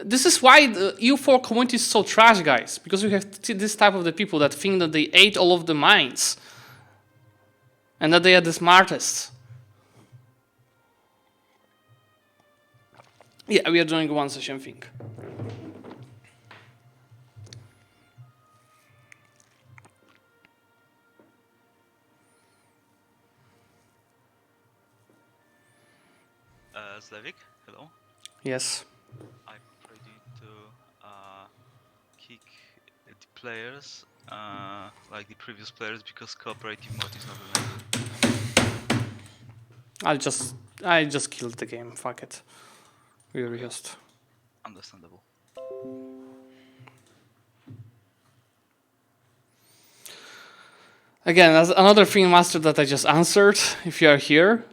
This is why the EU4 community is so trash, guys. Because we have this type of the people that think that they ate all of the minds. And that they are the smartest. Yeah, we are doing one session thing. Zlewikk, hello. Yes. I prefer you to kick the players like the previous players because cooperative mode is not available. I just killed the game. Fuck it. We were just Understandable. Again, as another thing, master, that I just answered. If you are here,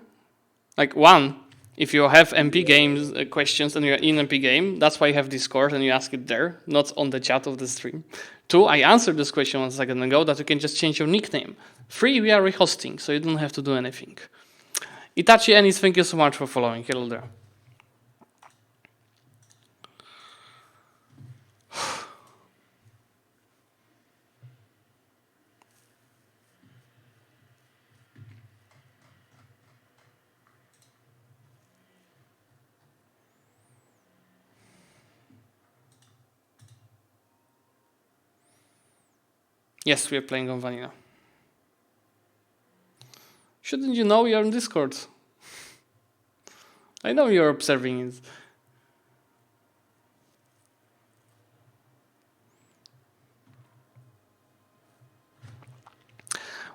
like one, if you have MP games questions and you're in MP game, that's why you have Discord and you ask it there, not on the chat of the stream. Two, I answered this question 1 second ago that you can just change your nickname. Three, we are rehosting, so you don't have to do anything. Itachi Ennis, thank you so much for following. Hello there. Yes, we are playing on vanilla. Shouldn't you know you're on Discord? I know you're observing it.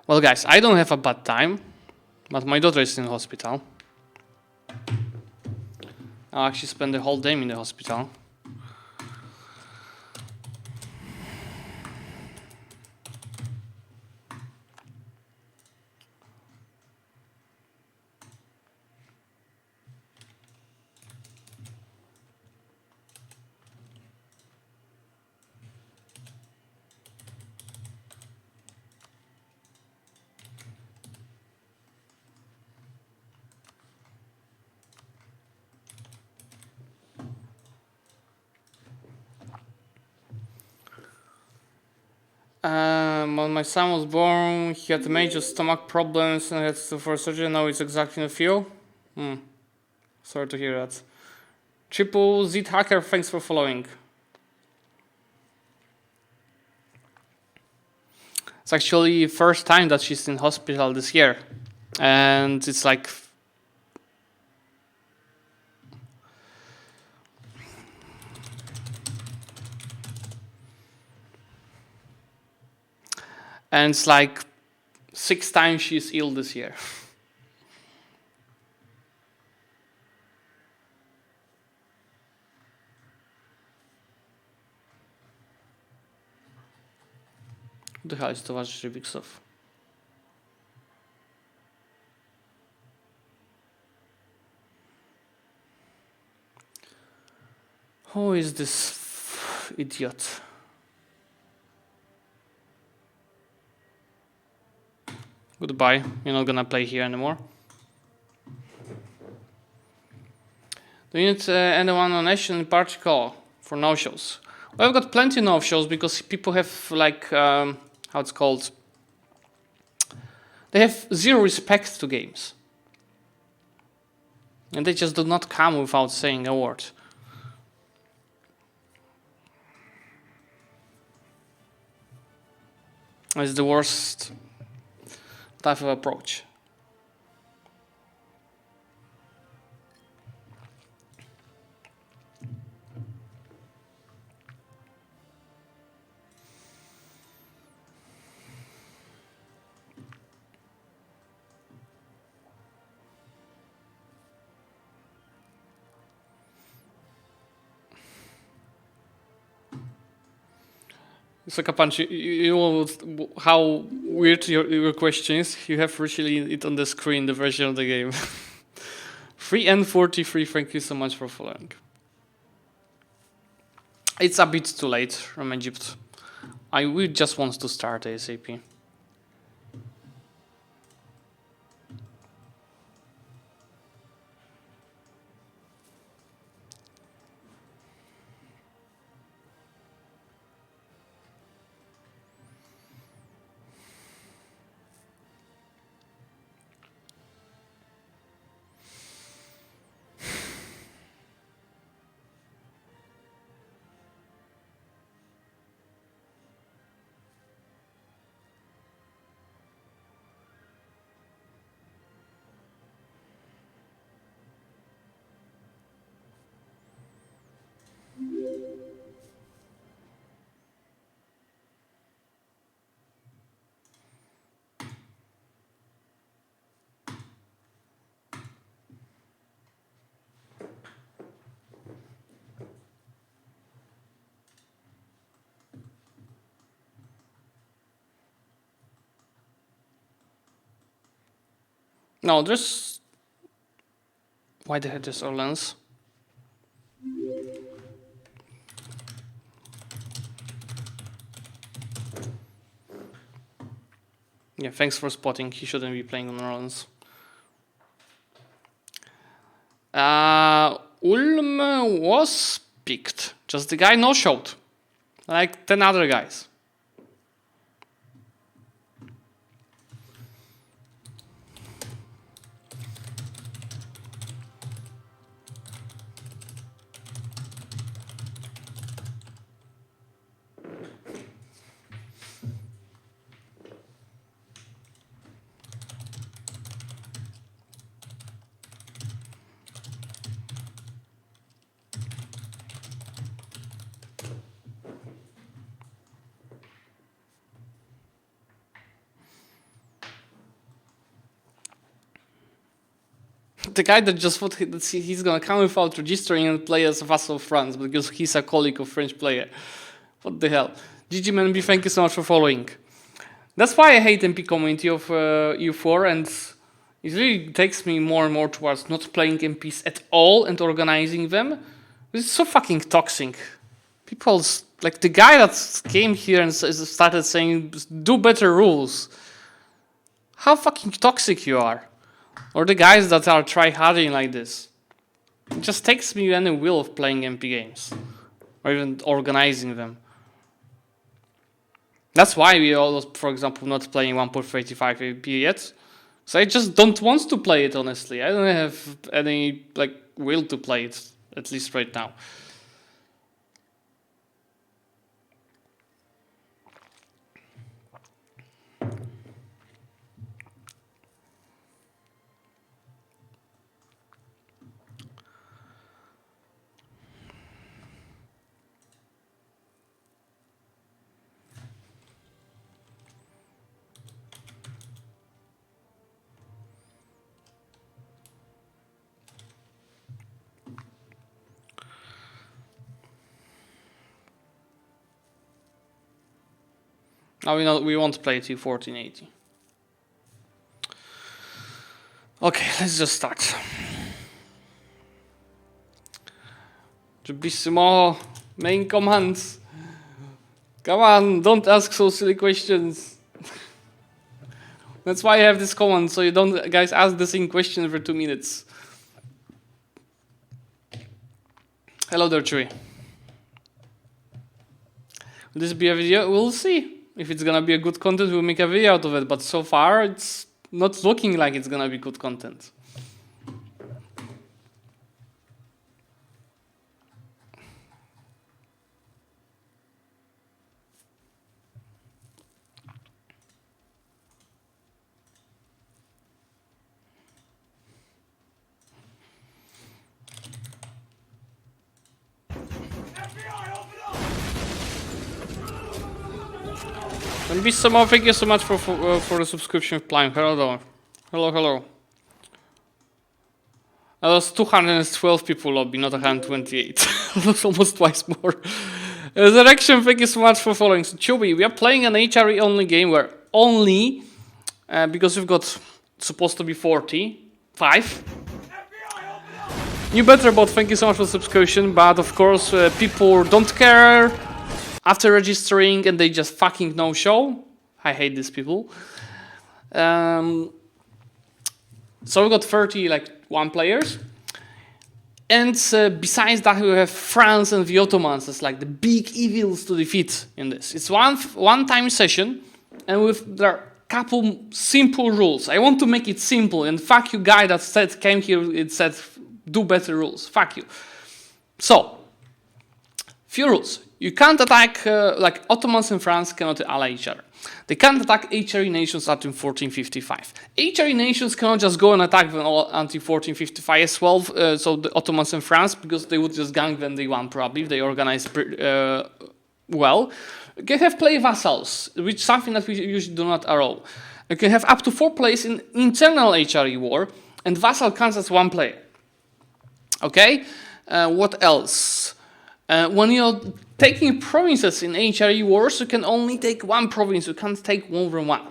Well, guys, I don't have a bad time, but my daughter is in hospital. I'll actually spend the whole day in the hospital. When my son was born, he had major stomach problems and had to for surgery. Now it's exactly in the field. Sorry to hear that. Triple Z Hacker, thanks for following. It's actually first time that she's in hospital this year. And it's like... And it's like 6 times she's ill this year. Who the hell is towarzysz Rybiksow? Who is this idiot? Goodbye, you're not gonna play here anymore. Do you need anyone on Nation in particular for no-shows? Well, I've got plenty of no-shows because people have like, how it's called? They have zero respect to games. And they just do not come without saying a word. It's the worst type of approach. So Kapanch, you know how weird your question is? You have actually it on the screen, the version of the game. 3N43, thank you so much for following. It's a bit too late from Egypt. We just want to start ASAP. No, there's... Why the heck there's Orleans? Yeah, thanks for spotting. He shouldn't be playing on Orleans. Ulm was picked. Just the guy no-showed. Like 10 other guys. The guy that just thought that he's gonna come without registering and play as a vassal of France because he's a colleague of French player. What the hell? GG ManB, thank you so much for following. That's why I hate MP community of EU4, and it really takes me more and more towards not playing MPs at all and organizing them. It's so fucking toxic. People's like the guy that came here and started saying do better rules. How fucking toxic you are. Or the guys that are try-harding like this. It just takes me any will of playing MP games. Or even organizing them. That's why we all, for example, not playing 1.35 MP yet. So I just don't want to play it, honestly. I don't have any will to play it, at least right now. Now we won't play till 1480. Okay, let's just start. Bravissimo, main commands. Come on, don't ask so silly questions. That's why I have this command, so you don't guys ask the same question for 2 minutes. Hello there, Chewy. Will this be a video? We'll see. If it's gonna be a good content, we'll make a video out of it. But so far, it's not looking like it's gonna be good content. And be somehow, thank you so much for the subscription of Prime. Hello. That was 212 people lobby, not 128. That's almost twice more. Resurrection, thank you so much for following. So Chubby, we are playing an HRE only game where only, because we've got supposed to be 45. New better bot, thank you so much for the subscription, but of course people don't care after registering and they just fucking no-show. I hate these people. So we got 31 players. And besides that, we have France and the Ottomans as like the big evils to defeat in this. It's one-time session, and there are a couple simple rules. I want to make it simple, and fuck you guy that came here and said do better rules. Fuck you. So, few rules. You can't attack, like Ottomans and France cannot ally each other. They can't attack HRE nations until 1455. HRE nations cannot just go and attack them all until 1455 as well, so the Ottomans and France, because they would just gang them day one probably, if they organize well. You can have play vassals, which is something that we usually do not allow. You can have up to 4 players in internal HRE war, and vassal counts as 1 player. Okay? What else? When you're taking provinces in HRE wars, you can only take 1 province. You can't take more than 1.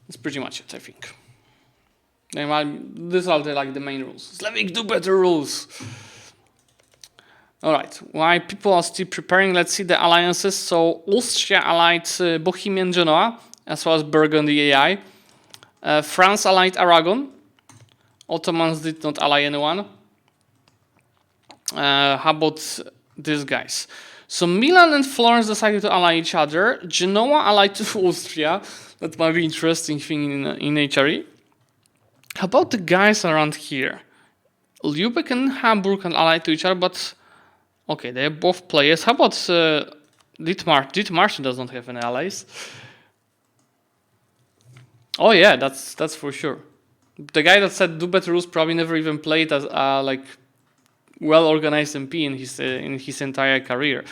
That's pretty much it, I think. These are the main rules. Zlewikk, do better rules. All right. While people are still preparing, let's see the alliances. So Austria allied Bohemian Genoa, as well as Burgundy AI. France allied Aragon. Ottomans did not ally anyone. How about these guys? So Milan and Florence decided to ally each other. Genoa allied to Austria. That might be interesting thing in HRE. How about the guys around here? Zlewikk and Hamburg can ally to each other, but okay, they're both players. How about Dietmar? Dietmar does not have any allies. Oh yeah, that's for sure. The guy that said do better rules probably never even played as well-organized MP in his entire career,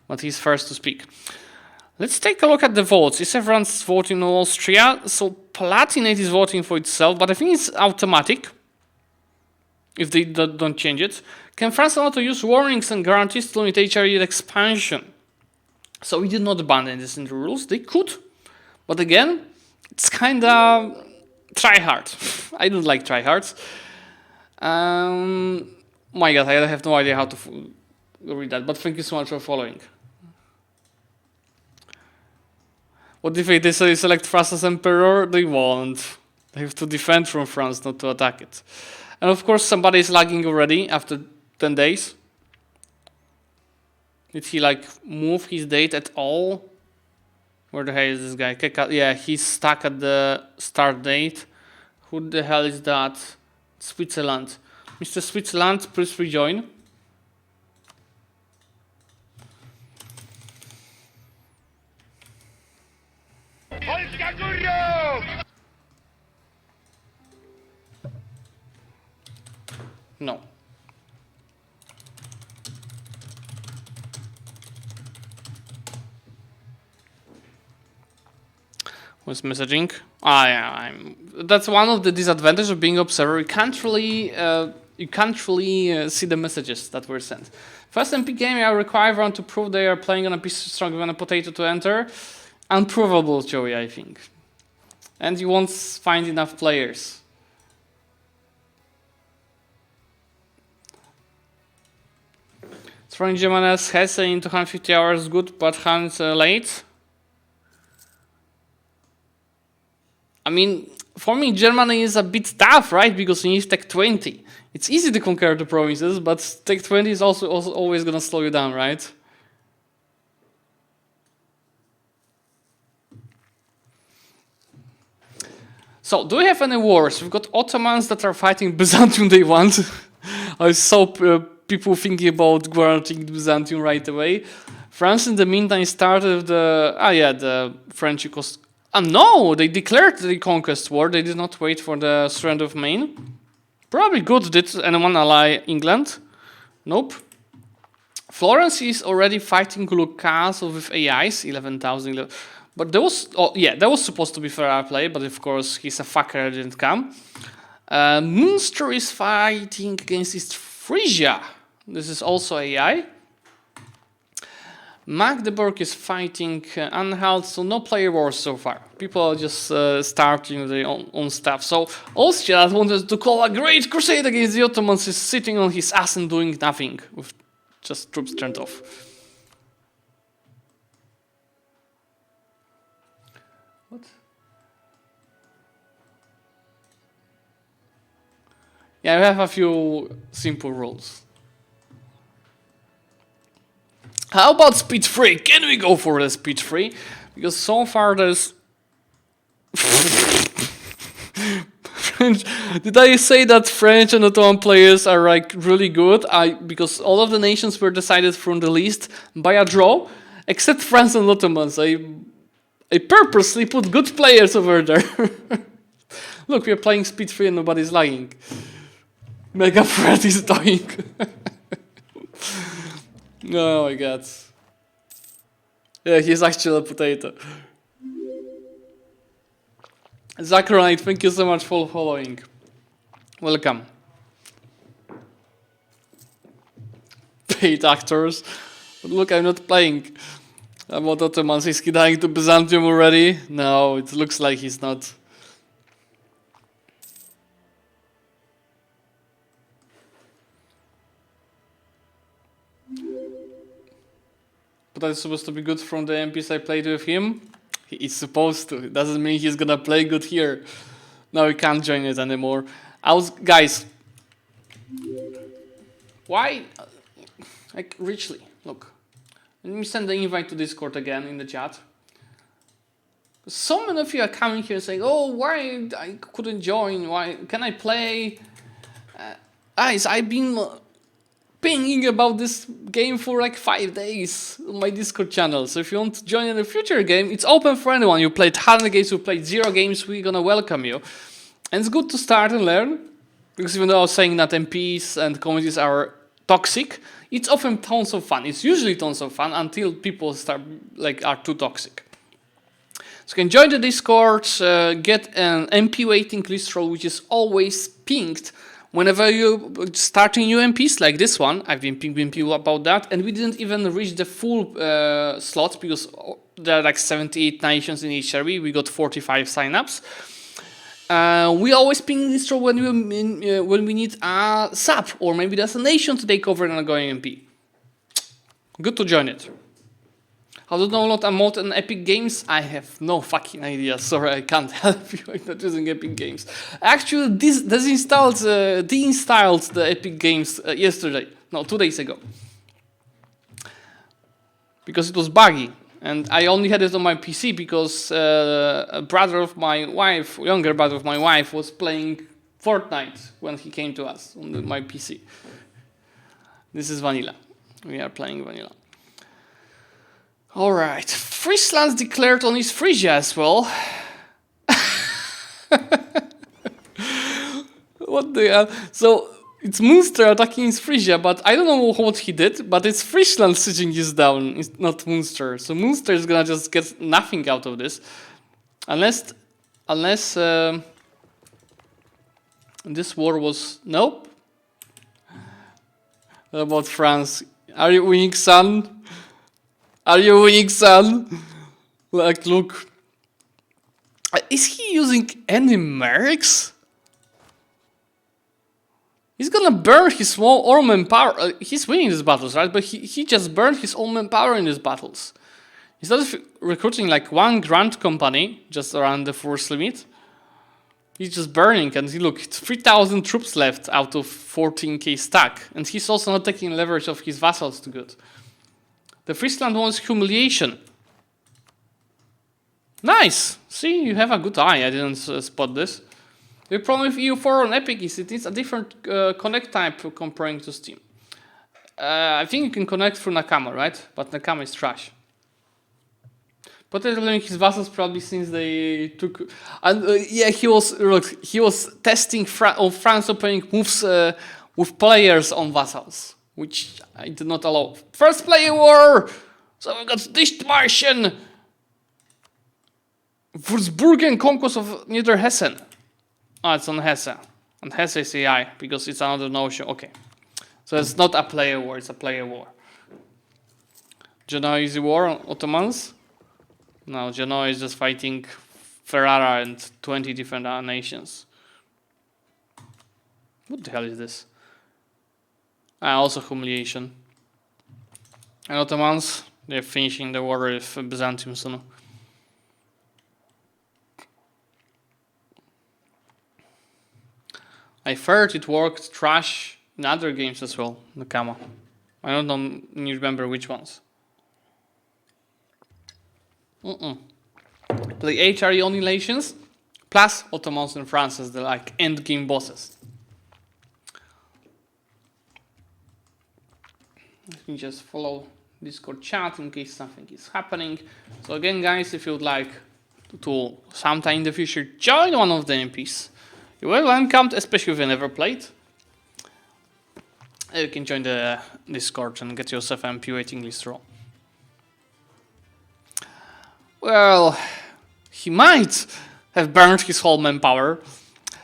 but he's first to speak. Let's take a look at the votes. Is everyone voting in Austria? So Palatinate is voting for itself, but I think it's automatic if they don't change it. Can France allow to use warnings and guarantees to limit HRE expansion? So we did not abandon this in the rules. They could, but again, it's kind of try-hard. I don't like try-hards. My God, I have no idea how to read that, but thank you so much for following. What if they select France as emperor? They won't. They have to defend from France, not to attack it. And of course, somebody is lagging already after 10 days. Did he move his date at all? Where the hell is this guy? Yeah, he's stuck at the start date. Who the hell is that? Switzerland. Mr. Switzerland, please rejoin. No. Who's messaging? Yeah, that's one of the disadvantages of being observer. You can't really see the messages that were sent. First MP game, I require everyone to prove they are playing on a piece stronger than a potato to enter. Unprovable, Joey, I think. And you won't find enough players. Throwing Jimenez has in 250 hours good, but hands late. I mean, for me, Germany is a bit tough, right? Because you need Tech 20. It's easy to conquer the provinces, but Tech 20 is also always going to slow you down, right? So, do we have any wars? We've got Ottomans that are fighting Byzantium they want. I saw people thinking about guaranteeing Byzantium right away. France, in the meantime, started the French Yugoslavia. No, they declared the conquest war. They did not wait for the surrender of Maine. Probably good. Did anyone ally England? Nope. Florence is already fighting Lucas with AIs, 11,000. But that was supposed to be fair play, but of course he's a fucker, didn't come. Münster is fighting against East Frisia. This is also AI. Magdeburg is fighting Anhalt, so no player wars so far. People are just starting their own stuff. So Austria wanted to call a great crusade against the Ottomans is sitting on his ass and doing nothing, with just troops turned off. What? Yeah, we have a few simple rules. How about speed free? Can we go for the speed free? Because so far there's French. Did I say that French and Ottoman players are really good? Because all of the nations were decided from the list by a draw, except France and Ottomans. I purposely put good players over there. Look, we are playing speed free and nobody's lying. Mega Fred is dying. Oh my God. Yeah, he's actually a potato. Zacharite, thank you so much for following. Welcome. Paid actors. But look, I'm not playing. About Ottomans, is he dying to Byzantium already? No, it looks like he's not. but that's supposed to be good from the MPs I played with him. He is supposed to. It doesn't mean he's gonna play good here. No, we can't join it anymore. Guys, why? Like, richly, look. Let me send the invite to Discord again in the chat. So many of you are coming here saying, oh, why I couldn't join? Why can I play? Guys, I've been pinging about this game for like 5 days on my Discord channel. So if you want to join in a future game, it's open for anyone. You played 100 games, you played 0 games, we're gonna welcome you. And it's good to start and learn. Because even though I was saying that MPs and communities are toxic, it's often tons of fun. It's usually tons of fun until people are too toxic. So you can join the Discord, get an MP waiting list role, which is always pinged whenever you start new MPs like this one. I've been pinging people about that, and we didn't even reach the full slots because there are like 78 nations in HRE. We got 45 signups. We always ping this role when we need a sub, or maybe there's a nation to take over an ongoing MP. Good to join it. I don't know a lot about an Epic Games. I have no fucking idea. Sorry, I can't help you. I'm not using Epic Games. Actually, deinstalled the Epic Games yesterday. No, 2 days ago. Because it was buggy. And I only had it on my PC because a brother of my wife, younger brother of my wife, was playing Fortnite when he came to us on my PC. This is vanilla. We are playing vanilla. Alright, Friesland's declared on his Frisia as well. What the hell? So, it's Munster attacking his Frisia, but I don't know what he did, but it's Friesland sitting this down, it's not Munster. So Munster is gonna just get nothing out of this. Unless this war was... Nope. What about France? Are you winning, son? Are you winning, son? Like, look. Is he using any mercs? He's gonna burn his small all manpower. He's winning these battles, right? But he just burned his all manpower in these battles. Instead of recruiting like 1 grand company just around the force limit, he's just burning. And look, it's 3,000 troops left out of 14k stack. And he's also not taking leverage of his vassals too good. The Friesland wants humiliation. Nice! See, you have a good eye. I didn't spot this. The problem with EU4 on Epic is it needs a different connect type comparing to Steam. I think you can connect through Nakama, right? But Nakama is trash. But they're learning his vassals probably since they took... And yeah, he was testing France opening moves with players on vassals, which I did not allow. First player war! So we got Dichtmarschen! Würzburgen conquest of Niederhessen. Oh, it's on Hesse. And Hesse is AI, because it's another notion. Okay. So it's not a player war, it's a player war. Genoa easy war on Ottomans? No, Genoa is just fighting Ferrara and 20 different nations. What the hell is this? Also humiliation. And Ottomans, they're finishing the war with Byzantium soon. I've heard it worked trash in other games as well, Nakama. I don't know, remember which ones. Play HRE only nations, plus Ottomans and France as the like end game bosses. Let me just follow Discord chat in case something is happening. So again, guys, if you would like to sometime in the future join one of the MPs, you're welcome, especially if you never played. You can join the Discord and get yourself an MP waiting list role. Well, he might have burned his whole manpower,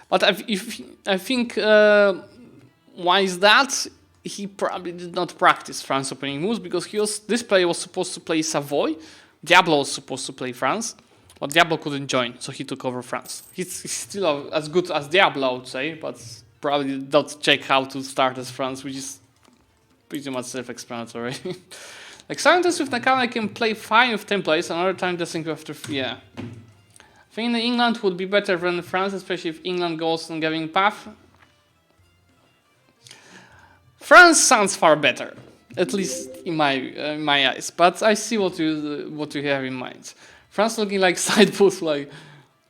but I think why is that? He probably did not practice France opening moves because this player was supposed to play Savoy, Diablo was supposed to play France. But Diablo couldn't join, so he took over France. He's still as good as Diablo, I would say, but probably did not check how to start as France, which is pretty much self-explanatory. Like scientists with Nakana can play fine with templates, another time testing after yeah. I think England would be better than France, especially if England goes on giving path. France sounds far better, at least in my eyes. But I see what you have in mind. France looking like side booth, like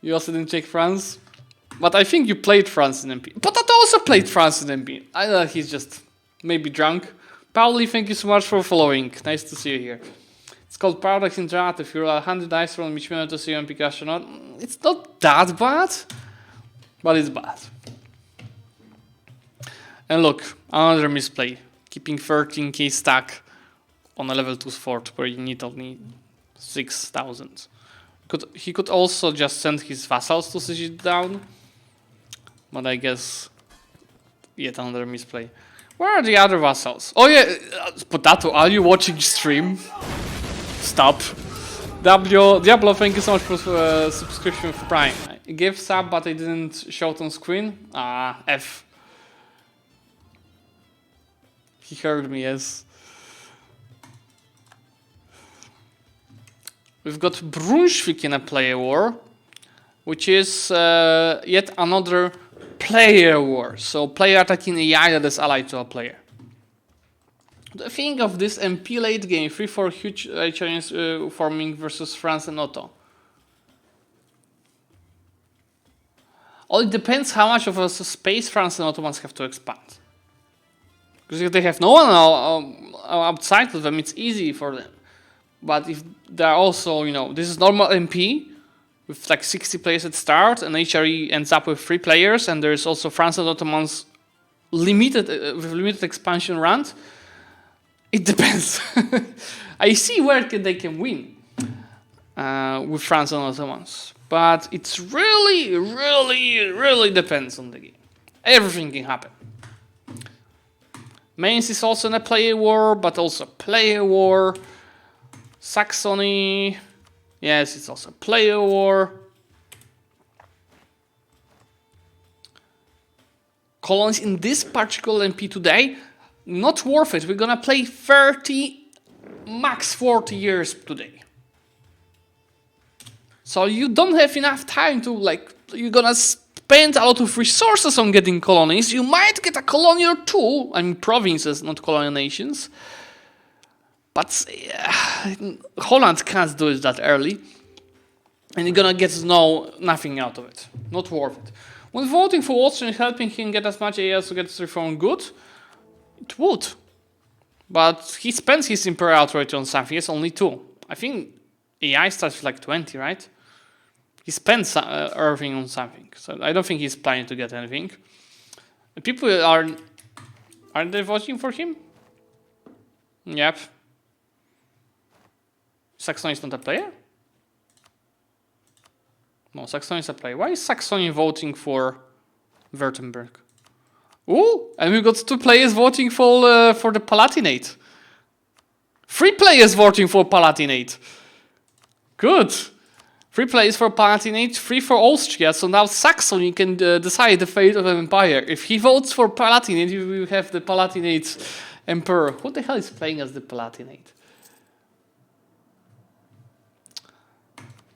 you also didn't check France. But I think you played France in MP. But I also played France in MP. I know he's just maybe drunk. Pauli, thank you so much for following. Nice to see you here. It's called Paradox Interactive. You're 100 dice roll which minute to see you on Pikachu. Not, it's not that bad, but it's bad. And look, another misplay. Keeping 13k stack on a level 2 fort where you need only 6,000. He could also just send his vassals to siege it down. But I guess yet another misplay. Where are the other vassals? Oh yeah, Potato, are you watching stream? Stop. Diablo, thank you so much for subscription for Prime. I gave sub, but I didn't show it on screen. Ah, F. He heard me, yes. We've got Brunswick in a player war, which is yet another player war. So player attacking AI that is allied to a player. The thing of this MP late game, 3-4 huge HREs forming versus France and Otto. All it depends how much of a space France and Ottomans have to expand. Because if they have no one outside of them, it's easy for them. But if they're also, you know, this is normal MP with like 60 players at start, and HRE ends up with 3 players, and there's also France and Ottomans limited with limited expansion round. It depends. I see where they can win with France and Ottomans, but it's really depends on the game. Everything can happen. Mainz is also in a player war, but also player war. Saxony, yes, it's also player war. Colonies in this particular MP today, not worth it. We're gonna play 30, max 40 years today. So you don't have enough time to, like, you're gonna spend a lot of resources on getting colonies. You might get a colony or two, I mean provinces, not colonial nations. But Holland can't do it that early. And you're gonna get nothing out of it. Not worth it. When voting for Austria and helping him get as much AI to get his reform good, it would. But he spends his imperial authority on something. It's only 2. I think AI starts with like 20, right? He spends everything on something. So I don't think he's planning to get anything. People aren't they voting for him? Yep. Saxony is not a player? No, Saxony is a player. Why is Saxony voting for Württemberg? Ooh, and we got 2 players voting for the Palatinate. 3 players voting for Palatinate. Good. 3 players for Palatinate, 3 for Austria. So now Saxony can decide the fate of an empire. If he votes for Palatinate, we will have the Palatinate emperor. Who the hell is playing as the Palatinate?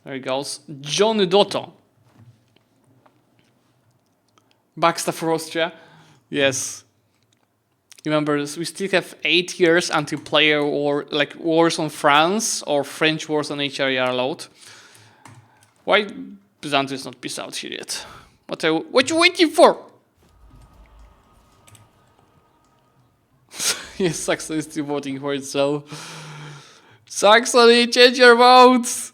There he goes. John Dotto. Backstaff for Austria. Yes. Remember this, we still have 8 years until player war, like wars on France or French wars on HRE are allowed. Why Byzantium is not peace out here yet? What you waiting for? Yes, Saxony is still voting for itself. Saxony, change your votes!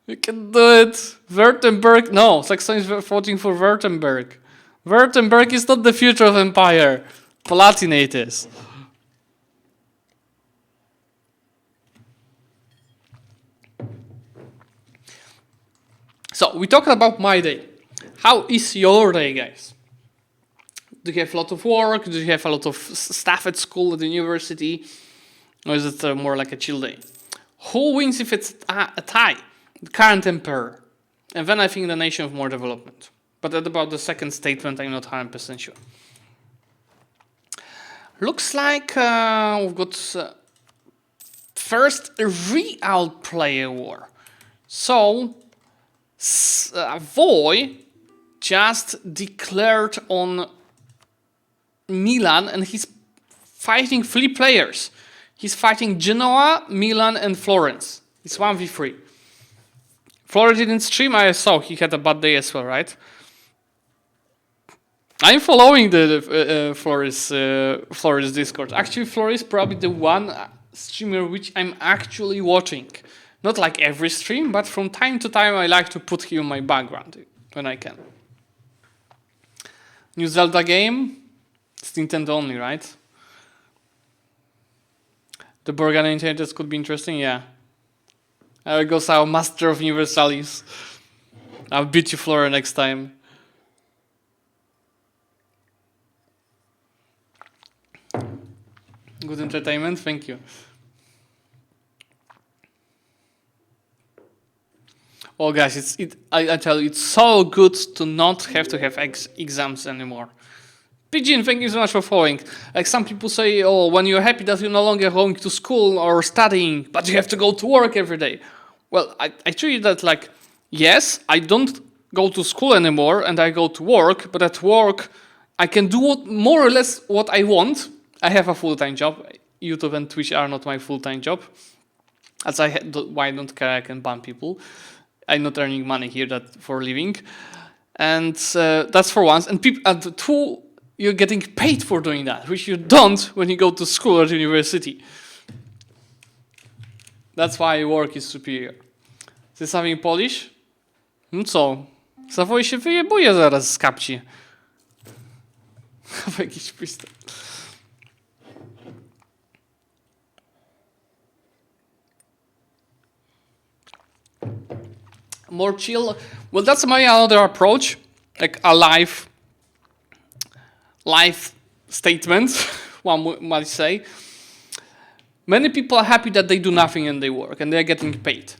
You can do it. Württemberg. No, Saxony is voting for Württemberg. Württemberg is not the future of empire. Palatinate is. So, we talked about my day. How is your day, guys? Do you have a lot of work? Do you have a lot of staff at school, at the university? Or is it more like a chill day? Who wins if it's a tie? The current emperor. And then I think the nation of more development. But at about the second statement, I'm not 100% sure. Looks like we've got first real player war. So, Voy just declared on Milan and he's fighting 3 players. He's fighting Genoa, Milan and Florence. It's 1v3. Florence didn't stream, I saw he had a bad day as well, right? I'm following the Flores Discord. Actually, Flores is probably the one streamer which I'm actually watching. Not like every stream, but from time to time I like to put him in my background when I can. New Zelda game? It's Nintendo only, right? The Borgana Enchanted could be interesting, yeah. There goes our Master of Universalis. I'll beat you, Flora, next time. Good entertainment, thank you. Oh guys, I tell you, it's so good to not have to have exams anymore. Pigeon, thank you so much for following. Like some people say, oh, when you're happy that you're no longer going to school or studying, but you have to go to work every day. Well, I treat that like, yes, I don't go to school anymore and I go to work, but at work I can do more or less what I want. I have a full-time job. YouTube and Twitch are not my full-time job. As why I don't care, I can ban people. I'm not earning money here for a living. And that's for once. And 2, you're getting paid for doing that, which you don't when you go to school or to university. That's why work is superior. Is this something Polish? No co? Savoy się wyjebuje zaraz z kapci. Jakiś pistol. More chill. Well, that's my other approach. Like a live statement, one might say. Many people are happy that they do nothing and they work and they're getting paid.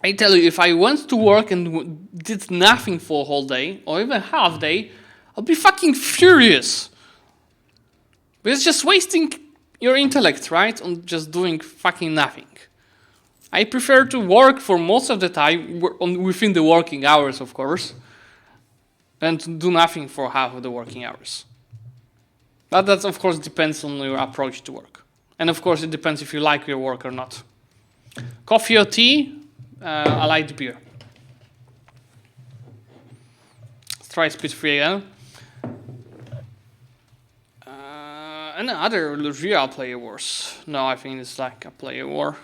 I tell you, if I went to work and did nothing for a whole day or even half day, I'll be fucking furious. But it's just wasting your intellect, right? On just doing fucking nothing. I prefer to work for most of the time, within the working hours, of course, than to do nothing for half of the working hours. But that, of course, depends on your approach to work. And, of course, it depends if you like your work or not. Coffee or tea? I like the beer. Let's try Speed 3 again. And other real player wars. No, I think it's like a player war.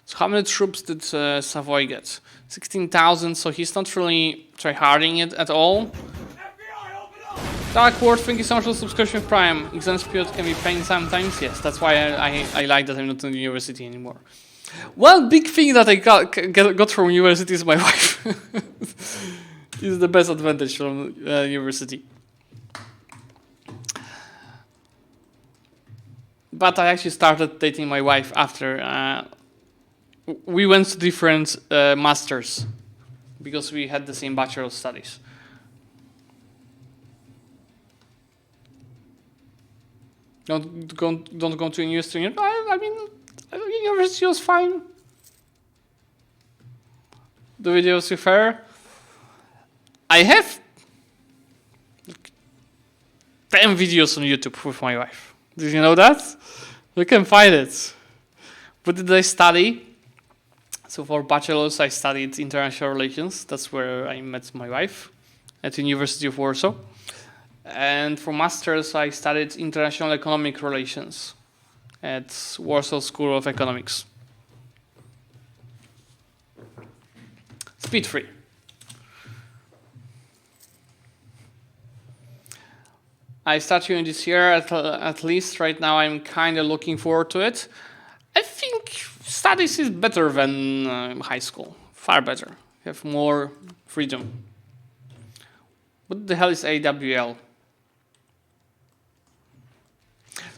So how many troops did Savoy get? 16,000, so he's not really tryharding it at all. Dark Ward, thank you so much for subscription Prime. Exams period can be pain sometimes. Yes, that's why I like that I'm not in university anymore. One big thing that I got from university is my wife. Is the best advantage from university. But I actually started dating my wife after we went to different masters because we had the same bachelor of studies. Don't go to university. I mean, university was fine. The videos you fair. I have 10 videos on YouTube with my wife. Did you know that? You can find it. What did I study? So for bachelor's, I studied international relations. That's where I met my wife at the University of Warsaw. And for master's, I studied international economic relations at Warsaw School of Economics. Speed 3. I start here this year, at least right now I'm kind of looking forward to it. I think studies is better than high school, far better. You have more freedom. What the hell is AWL?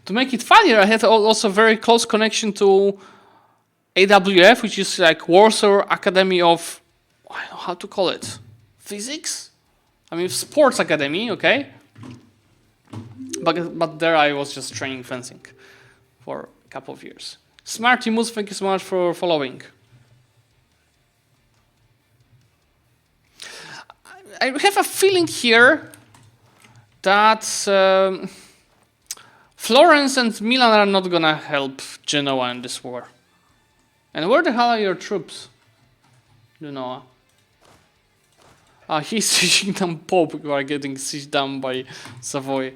To make it funnier, I had also a very close connection to AWF, which is like Warsaw Academy of, I don't know how to call it, physics? I mean, sports academy, okay? But there I was just training fencing for couple of years. Smarty Moose, thank you so much for following. I have a feeling here that Florence and Milan are not gonna help Genoa in this war. And where the hell are your troops, Genoa? He's sieging down Pope, who are getting sieged down by Savoy.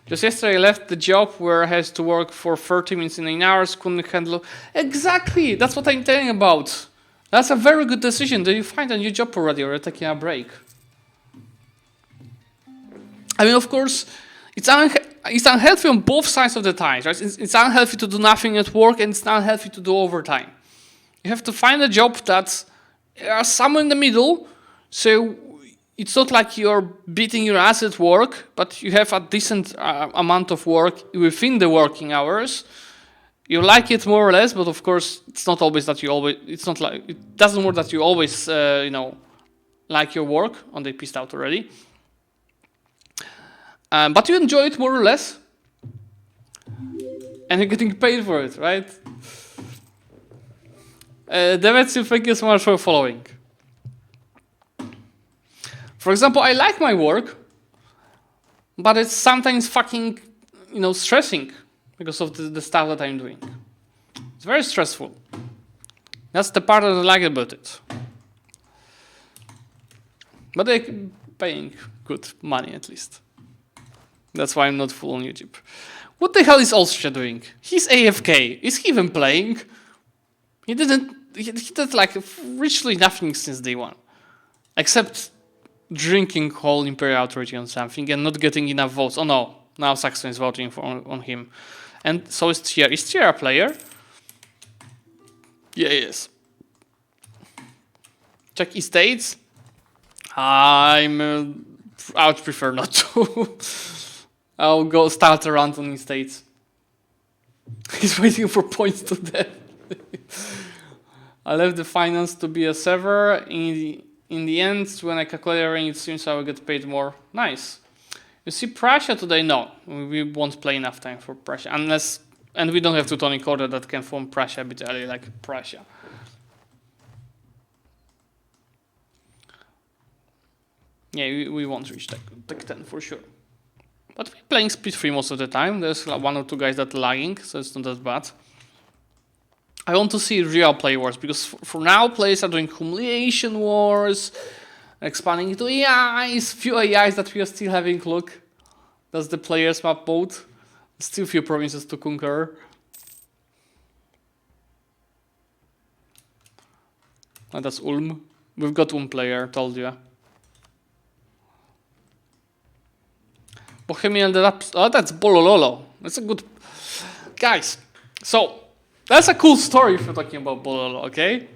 Just yesterday I left the job where I had to work for 30 minutes in 9 hours, couldn't handle... Exactly, that's what I'm telling about. That's a very good decision. Did you find a new job already, or you're taking a break? I mean, of course, it's unhealthy on both sides of the ties, right? It's unhealthy to do nothing at work, and it's unhealthy to do overtime. You have to find a job that's somewhere in the middle, so it's not like you're beating your ass at work, but you have a decent amount of work within the working hours. You like it more or less, but of course, it's not always that you always. It's not like it doesn't work that you always, like your work. And they pissed out already. But you enjoy it more or less, and you're getting paid for it, right? Demetri, thank you so much for following. For example, I like my work, but it's sometimes fucking, stressing because of the stuff that I'm doing. It's very stressful. That's the part that I like about it. But they're paying good money at least. That's why I'm not full on YouTube. What the hell is Austria doing? He's AFK. Is he even playing? He did like literally nothing since day one. Except drinking whole Imperial Authority on something and not getting enough votes. Oh no, now Saxon is voting on him. And so is Tier. Is Tier a player? Yeah, he is. Check estates. I would prefer not to. I'll go start a rant on estates. He's waiting for points to death. I left the finance to be a server. In the end, when I calculate everything, it seems I will get paid more. Nice. You see Prussia today? No. We won't play enough time for Prussia. And we don't have Teutonic Order that can form Prussia a bit early like Prussia. Yeah, we won't reach Tech 10 for sure. But we're playing Speed 3 most of the time. There's like 1 or 2 guys that are lagging, so it's not that bad. I want to see real play wars, because for now players are doing humiliation wars, expanding into AIs, few AIs that we are still having. Look, that's the players map mode. Still few provinces to conquer. And that's Ulm. We've got one player, told you. Bohemian Rhapsody. Oh, that's Bolololo. That's a good... Guys, so that's a cool story if you're talking about Bolololo, okay?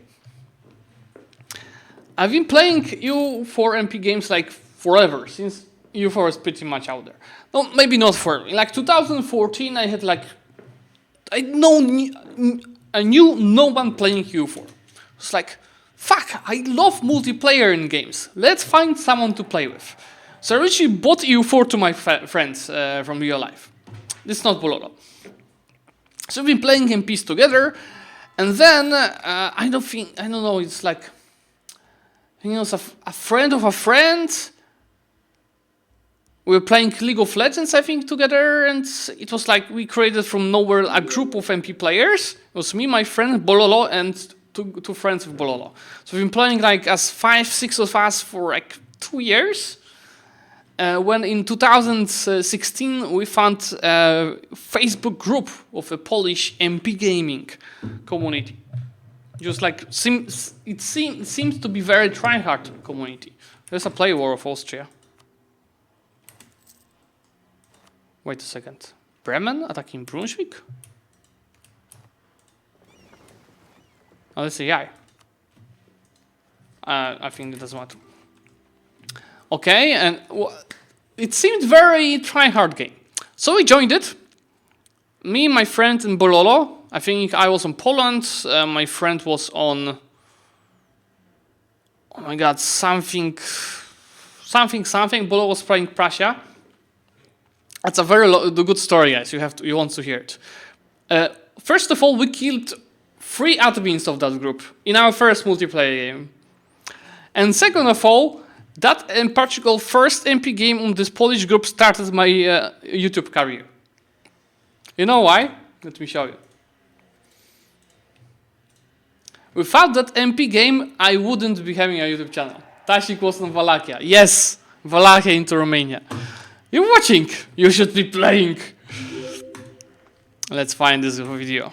I've been playing EU4 MP games like forever, since EU4 is pretty much out there. No, maybe not forever. In like 2014, I had like... I knew no one playing EU4. It's like, fuck, I love multiplayer in games. Let's find someone to play with. So I actually bought EU4 to my friends from real life. This is not Bololo. So we've been playing MPs together, and then I don't know. It's like, it's a friend of a friend. We were playing League of Legends, I think, together, and it was like we created from nowhere a group of MP players. It was me, my friend Bololo, and two friends of Bololo. So we've been playing like as 5-6 of us for like 2 years. When in 2016 we found a Facebook group of a Polish MP gaming community. Just like it seems to be very tryhard community. There's a play war of Austria. Wait a second. Bremen attacking Brunswick? Oh, that's a AI. I think it doesn't matter. Okay, and it seemed very try-hard game. So we joined it. Me, my friend, and Bololo. I think I was on Poland. My friend was on... Oh my god, something. Bololo was playing Prussia. That's a very good story, guys. You want to hear it. First of all, we killed 3 admins of that group in our first multiplayer game. And second of all, that in particular first MP game on this Polish group started my YouTube career. You know why? Let me show you. Without that MP game, I wouldn't be having a YouTube channel. Tasik was in Wallachia. Yes, Wallachia into Romania. You're watching. You should be playing. Let's find this video.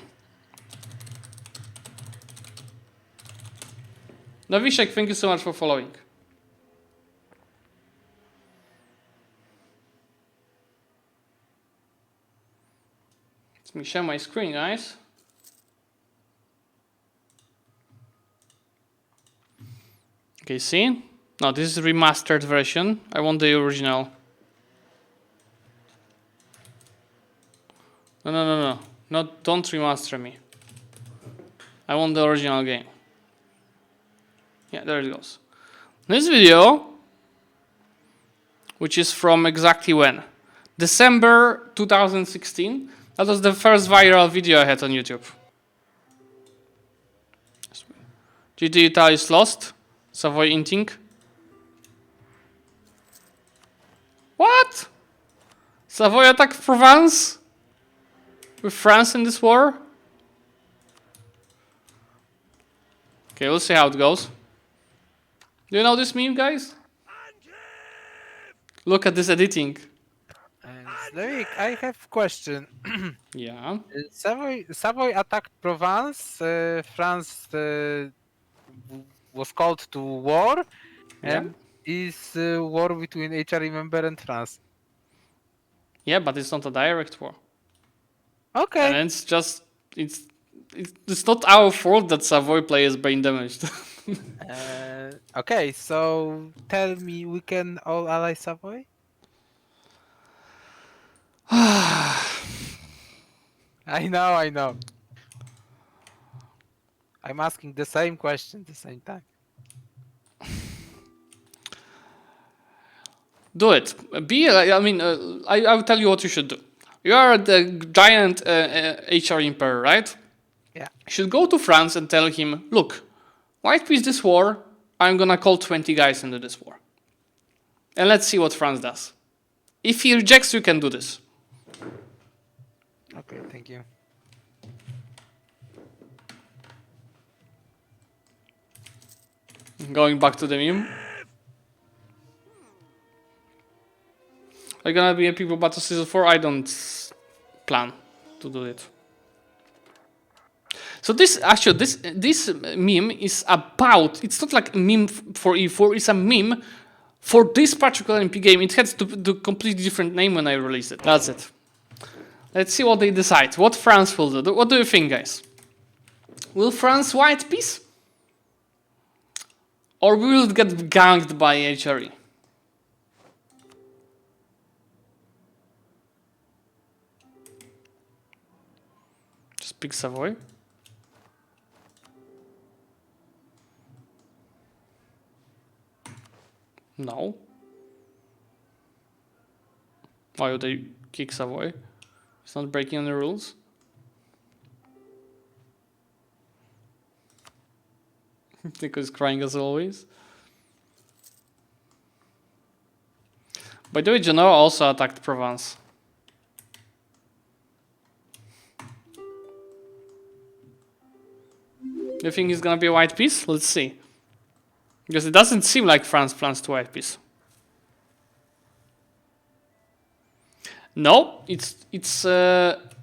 Navishek, thank you so much for following. Let me share my screen, guys. Okay, see? No, this is the remastered version. I want the original. No. Don't remaster me. I want the original game. Yeah, there it goes. This video, which is from exactly when? December 2016. That was the first viral video I had on YouTube. GT Italy is lost. Savoy inting. What? Savoy attack Provence? With France in this war? Okay, we'll see how it goes. Do you know this meme, guys? Look at this editing. Zlewikk, I have a question. Yeah. Savoy attacked Provence. France was called to war, and is war between HRE member and France. Yeah, but it's not a direct war. Okay. And it's just it's not our fault that Savoy player is brain damaged. Okay, so tell me, we can all ally Savoy? I know. I'm asking the same question at the same time. Do it. I will tell you what you should do. You are the giant HR emperor, right? Yeah. You should go to France and tell him, look, white peace this war, I'm gonna call 20 guys into this war. And let's see what France does. If he rejects, you can do this. Okay, thank you. Going back to the meme. Are you gonna be a people battle season 4? I don't plan to do it. So this meme is about, it's not like a meme for E4, it's a meme for this particular MP game. It has to do a completely different name when I release it. That's it. Let's see what they decide. What France will do. What do you think, guys? Will France white peace? Or will it get ganked by HRE? Just pick Savoy. No. Why would they kick Savoy? It's not breaking any rules. Nico is crying as always. By the way, Genoa also attacked Provence. You think it's gonna be a white piece? Let's see. Because it doesn't seem like France plans to white piece. No, it's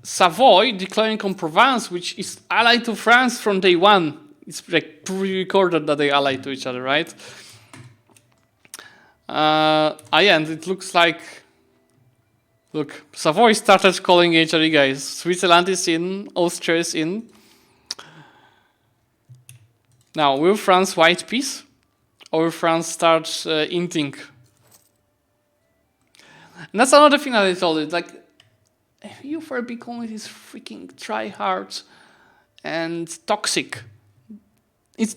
Savoy declaring on Provence, which is allied to France from day one. It's like pre-recorded that they ally to each other, right? And it looks like... Look, Savoy started calling HRE guys. Switzerland is in, Austria is in. Now, will France white peace? Or will France start inting? And that's another thing that I told it. Like, EU4 big community is freaking try-hard and toxic.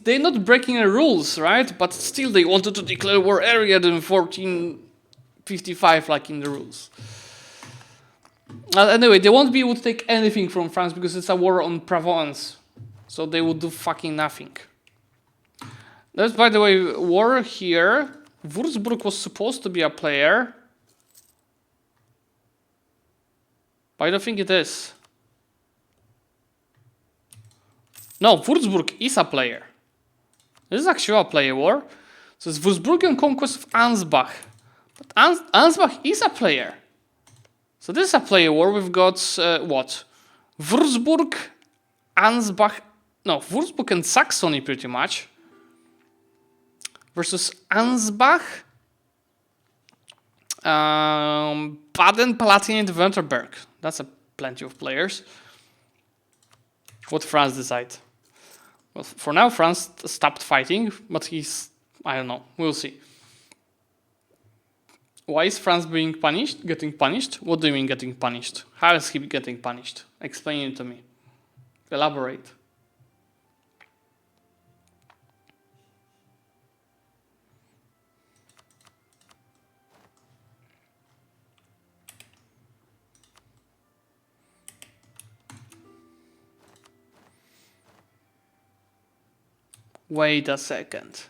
They're not breaking the rules, right? But still they wanted to declare war earlier than 1455 like in the rules. Anyway, they won't be able to take anything from France because it's a war on Provence. So they will do fucking nothing. There's, by the way, war here. Würzburg was supposed to be a player. But I don't think it is. No, Würzburg is a player. This is actually a player war. So it's Würzburgian conquest of Ansbach. But Ansbach is a player. So this is a player war. We've got what? Würzburg, Ansbach. No, Würzburg and Saxony pretty much. Versus Ansbach, Baden, Palatinate, Württemberg. That's a plenty of players. What France decide? Well, for now, France stopped fighting, but I don't know. We'll see. Why is France being punished? Getting punished? What do you mean getting punished? How is he getting punished? Explain it to me. Elaborate. Wait a second.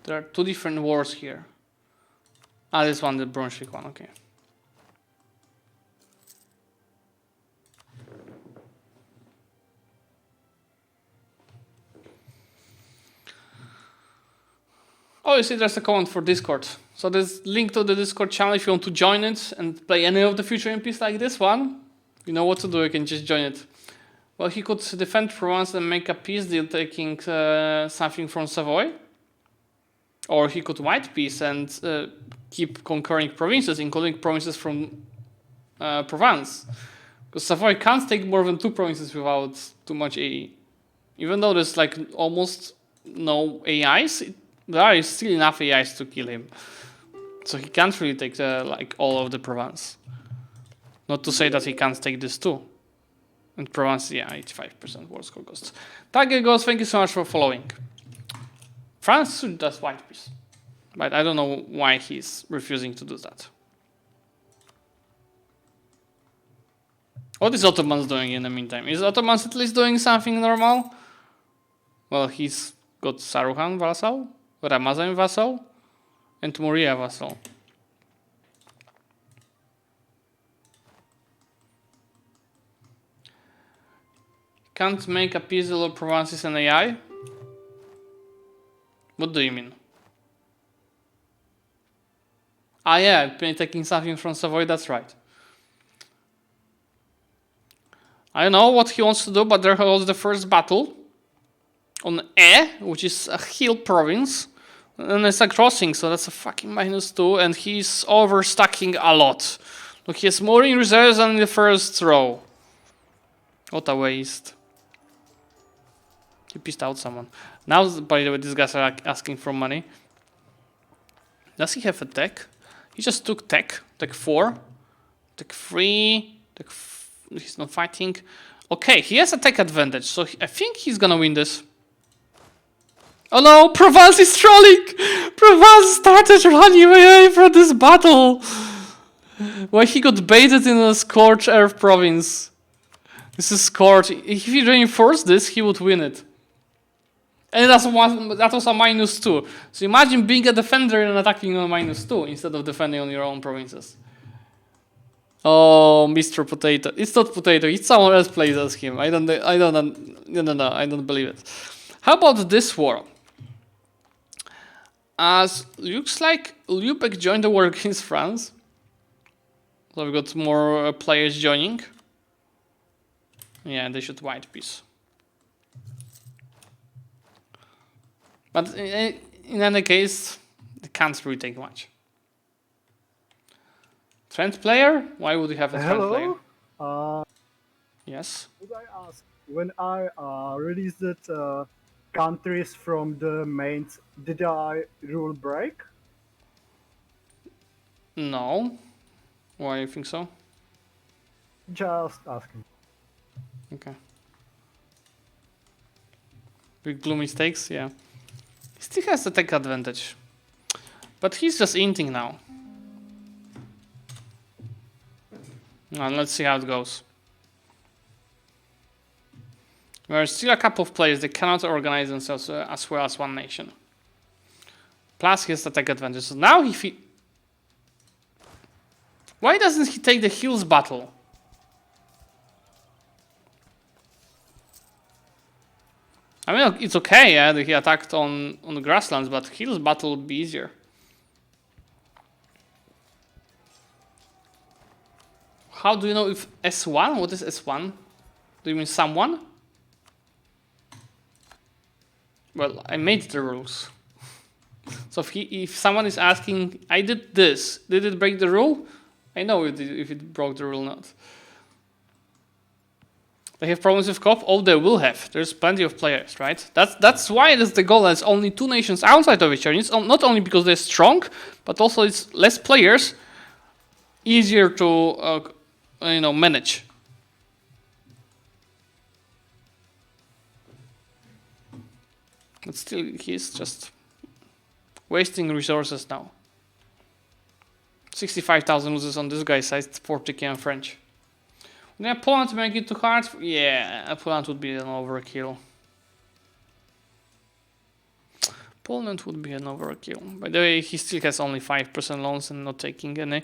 There are two different wars here. This one, the Brunswick one, okay. Oh, you see there's a command for Discord. So there's link to the Discord channel if you want to join it and play any of the future MPs like this one. You know what to do, you can just join it. Well, he could defend Provence and make a peace deal taking something from Savoy. Or he could white peace and keep conquering provinces, including provinces from Provence. Because Savoy can't take more than 2 provinces without too much AE. Even though there's like almost no AIs, there are still enough AIs to kill him. So he can't really take like all of the Provence. Not to say that he can't take this too. And Provence, yeah, 85% war score costs. Tiger Ghost, thank you so much for following. France should does white peace. But I don't know why he's refusing to do that. What is Ottomans doing in the meantime? Is Ottomans at least doing something normal? Well, he's got Saruhan vassal, Ramazan vassal, and Muria vassal. Can't make a peace deal of provinces and AI? What do you mean? Ah yeah, taking something from Savoy, that's right. I don't know what he wants to do, but there was the first battle on E, which is a hill province. And it's a crossing, so that's a fucking -2, and he's overstacking a lot. Look, he has more in reserves than in the first row. What a waste. He pissed out someone. Now, by the way, these guys are asking for money. Does he have a tech? He just took tech. Tech 4. Tech 3. He's not fighting. Okay, he has a tech advantage, so I think he's gonna win this. Oh no, Provence is trolling! Provence started running away from this battle! Why he got baited in a Scorched Earth province. This is Scorched. If he reinforced this, he would win it. And that was a -2. So imagine being a defender and attacking on a -2 instead of defending on your own provinces. Oh, Mr. Potato. It's not Potato, it's someone else plays as him. I don't believe it. How about this war? As looks like Zlewikk joined the war against France. So we've got more players joining. Yeah, they should white peace. But in any case, they can't really take much. Trend player? Why would you have a trend player? Yes. Could I ask, when I released it, countries from the mains, did I rule break? No. Why do you think so? Just asking. Okay. Big blue mistakes, yeah. He still has the tech advantage. But he's just inting now. And let's see how it goes. There are still a couple of players that cannot organize themselves as well as one nation. Plus he has attack advantage. So now why doesn't he take the hills battle? I mean, it's okay, yeah, that he attacked on the grasslands, but hills battle would be easier. How do you know if S1? What is S1? Do you mean someone? Well, I made the rules. So if someone is asking, I did this, did it break the rule? I know if it broke the rule or not. They have problems with co-op? Oh, they will have. There's plenty of players, right? That's why that's the goal. There's only 2 nations outside of HRE. It's not only because they're strong, but also it's less players, easier to manage. But still, he's just wasting resources now. 65,000 losers on this guy's side, 40k on French. Yeah, Poland make it too hard? Yeah, Poland would be an overkill. Poland would be an overkill. By the way, he still has only 5% loans and not taking any.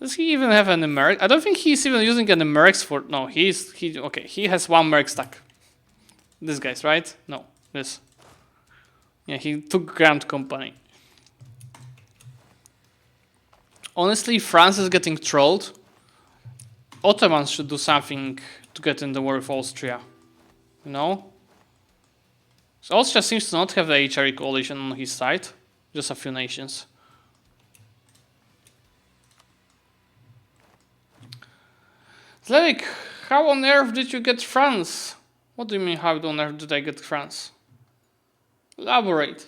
Does he even have an Americ? I don't think he's even using an Americs for. No, he has 1 Merc stack. This guy's right? No, this. Yeah, he took Grand Company. Honestly, France is getting trolled. Ottomans should do something to get in the war with Austria. You know? So Austria seems to not have the HRE coalition on his side. Just a few nations. Zlewikk, how on earth did you get France? What do you mean, how on earth did I get France? Elaborate.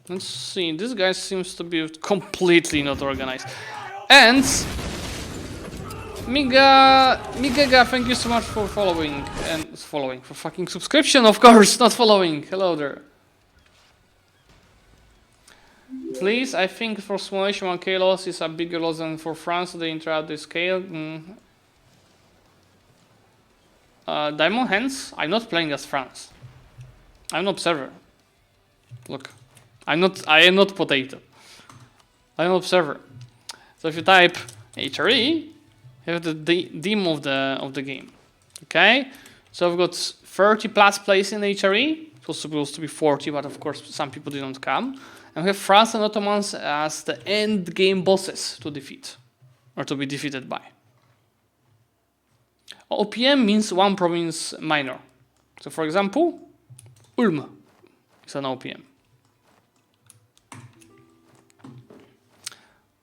Let's see, this guy seems to be completely not organized. And Migega, thank you so much for following for fucking subscription, of course, not following. Hello there. Please, I think for simulation 1k loss is a bigger loss than for France, so they interrupt the scale. Diamond Hands, I'm not playing as France. I'm an observer. Look, I am not potato. I'm an observer. So if you type HRE, you have the dim of the game. Okay? So we've got 30 plus plays in HRE. It was supposed to be 40, but of course some people didn't come. And we have France and Ottomans as the end game bosses to defeat. Or to be defeated by. OPM means 1 province minor. So for example, Ulm is an OPM.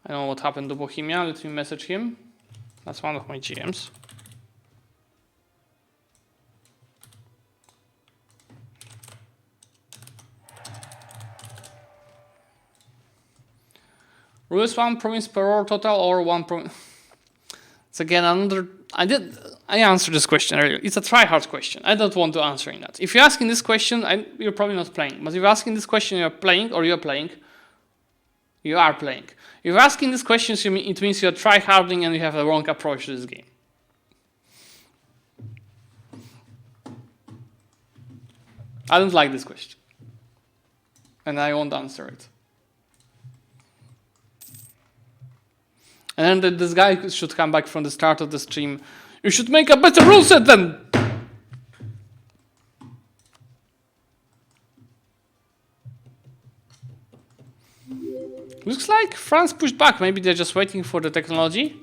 I don't know what happened to Bohemia. Let me message him. That's one of my GMs. Rule is 1 province per war total or 1 province. It's again another. I answered this question earlier. It's a try-hard question. I don't want to answer that. If you're asking this question, you're probably not playing. But if you're asking this question, you're playing or you're playing. You are playing. If you're asking these questions, it means you're try-harding and you have a wrong approach to this game. I don't like this question. And I won't answer it. And then this guy should come back from the start of the stream. You should make a better rule set then! Looks like France pushed back. Maybe they're just waiting for the technology.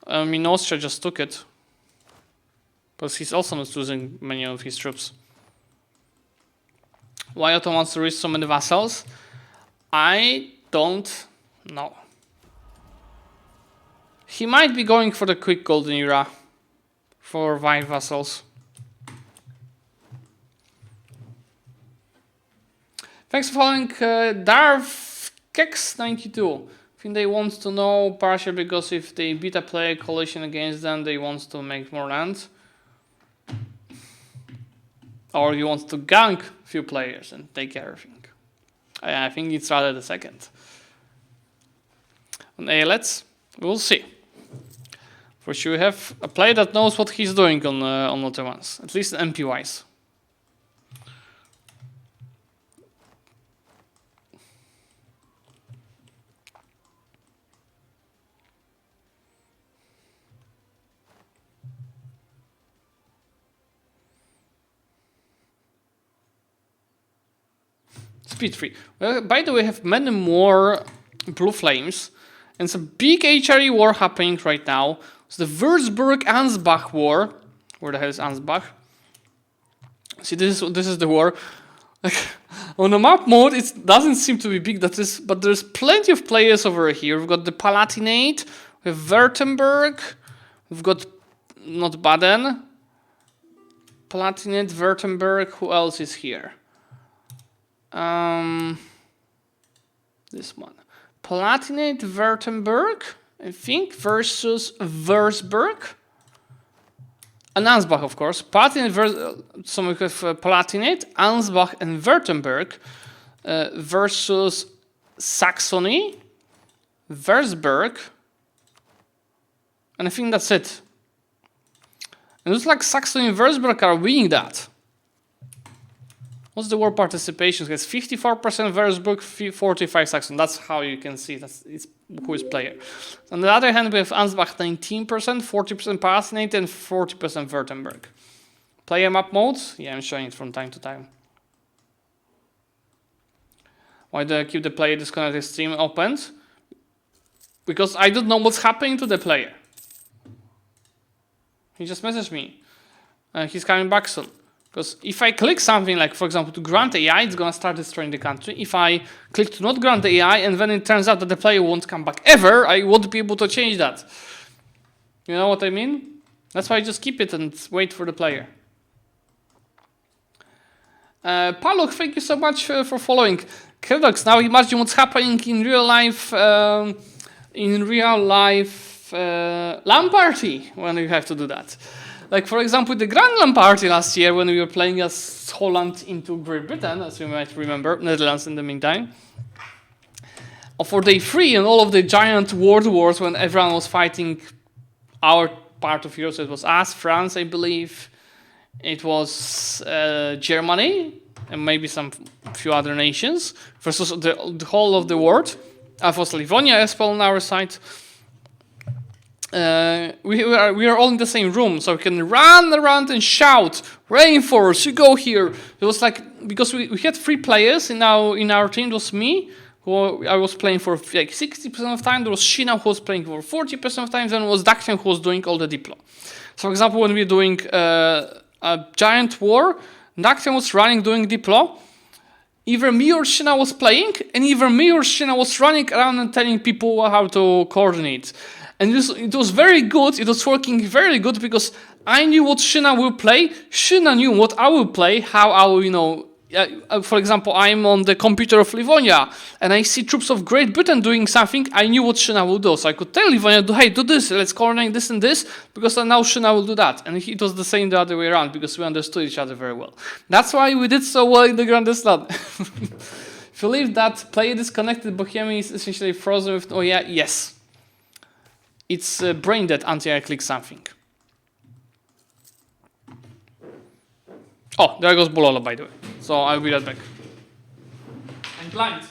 I mean, Austria just took it. But he's also not losing many of his troops. Why Otto wants to reach so many vassals? I don't know. He might be going for the quick golden era for Vine vassals. Thanks for following Darth Kex92. I think they want to know partially because if they beat a player coalition against them, they want to make more land. Or you want to gank a few players and take everything. I think it's rather the second. on ALETs. We'll see. For sure, we have a player that knows what he's doing on Auto Ones, at least MP wise. Speed 3. Well, by the way, we have many more blue flames. And it's a big HRE war happening right now. It's the Würzburg-Ansbach war. Where the hell is Ansbach? See, this is the war. On the map mode, it doesn't seem to be big, but there's plenty of players over here. We've got the Palatinate, we have Württemberg, we've got not Baden, Palatinate, Württemberg. Who else is here? This one. Palatinate, Württemberg, I think, versus Würzburg. And Ansbach, of course. Palatinate, so we have Palatinate, Ansbach, and Württemberg versus Saxony, Würzburg, and I think that's it. And it looks like Saxony and Würzburg are winning that. What's the war participation? It's 54% Würzburg, 45% Saxony. That's how you can see it's who is player. On the other hand, we have Ansbach 19%, 40% Palatinate, and 40% Württemberg. Player map modes? Yeah, I'm showing it from time to time. Why do I keep the player disconnected stream opened? Because I don't know what's happening to the player. He just messaged me. He's coming back soon. Because if I click something like, for example, to grant AI, it's going to start destroying the country. If I click to not grant AI and then it turns out that the player won't come back ever, I won't be able to change that. You know what I mean? That's why I just keep it and wait for the player. Paluk, thank you so much for following. Kedox, now imagine what's happening in real life LAN party when you have to do that. Like, for example, the Grand LAN party last year when we were playing as Holland into Great Britain, as you might remember, Netherlands in the meantime. For day 3 and all of the giant world wars when everyone was fighting our part of Europe, so it was us, France, I believe. It was Germany and maybe some few other nations versus the whole of the world. It was Livonia as well on our side. We are all in the same room, so we can run around and shout, "Rainforest, you go here!" It was like, because we had 3 players in our team. It was me, who I was playing for like 60% of the time. There was Shina, who was playing for 40% of the time. Then it was Daxian, who was doing all the diplo. So, for example, when we were doing a giant war, Daxian was running, doing diplo. Either me or Shina was playing, and either me or Shina was running around and telling people how to coordinate. And it was very good, it was working very good because I knew what Shina will play, Shina knew what I will play, how I will, for example, I'm on the computer of Livonia and I see troops of Great Britain doing something, I knew what Shina will do. So I could tell Livonia, hey, do this, let's coordinate this and this, because now Shina will do that. And it was the same the other way around, because we understood each other very well. That's why we did so well in the Grandest LAN. If you leave that player disconnected, Bohemian is essentially frozen with, oh yeah, yes. It's brain dead until I click something. Oh, there goes Bololo, by the way. So I'll be right back. I'm blind.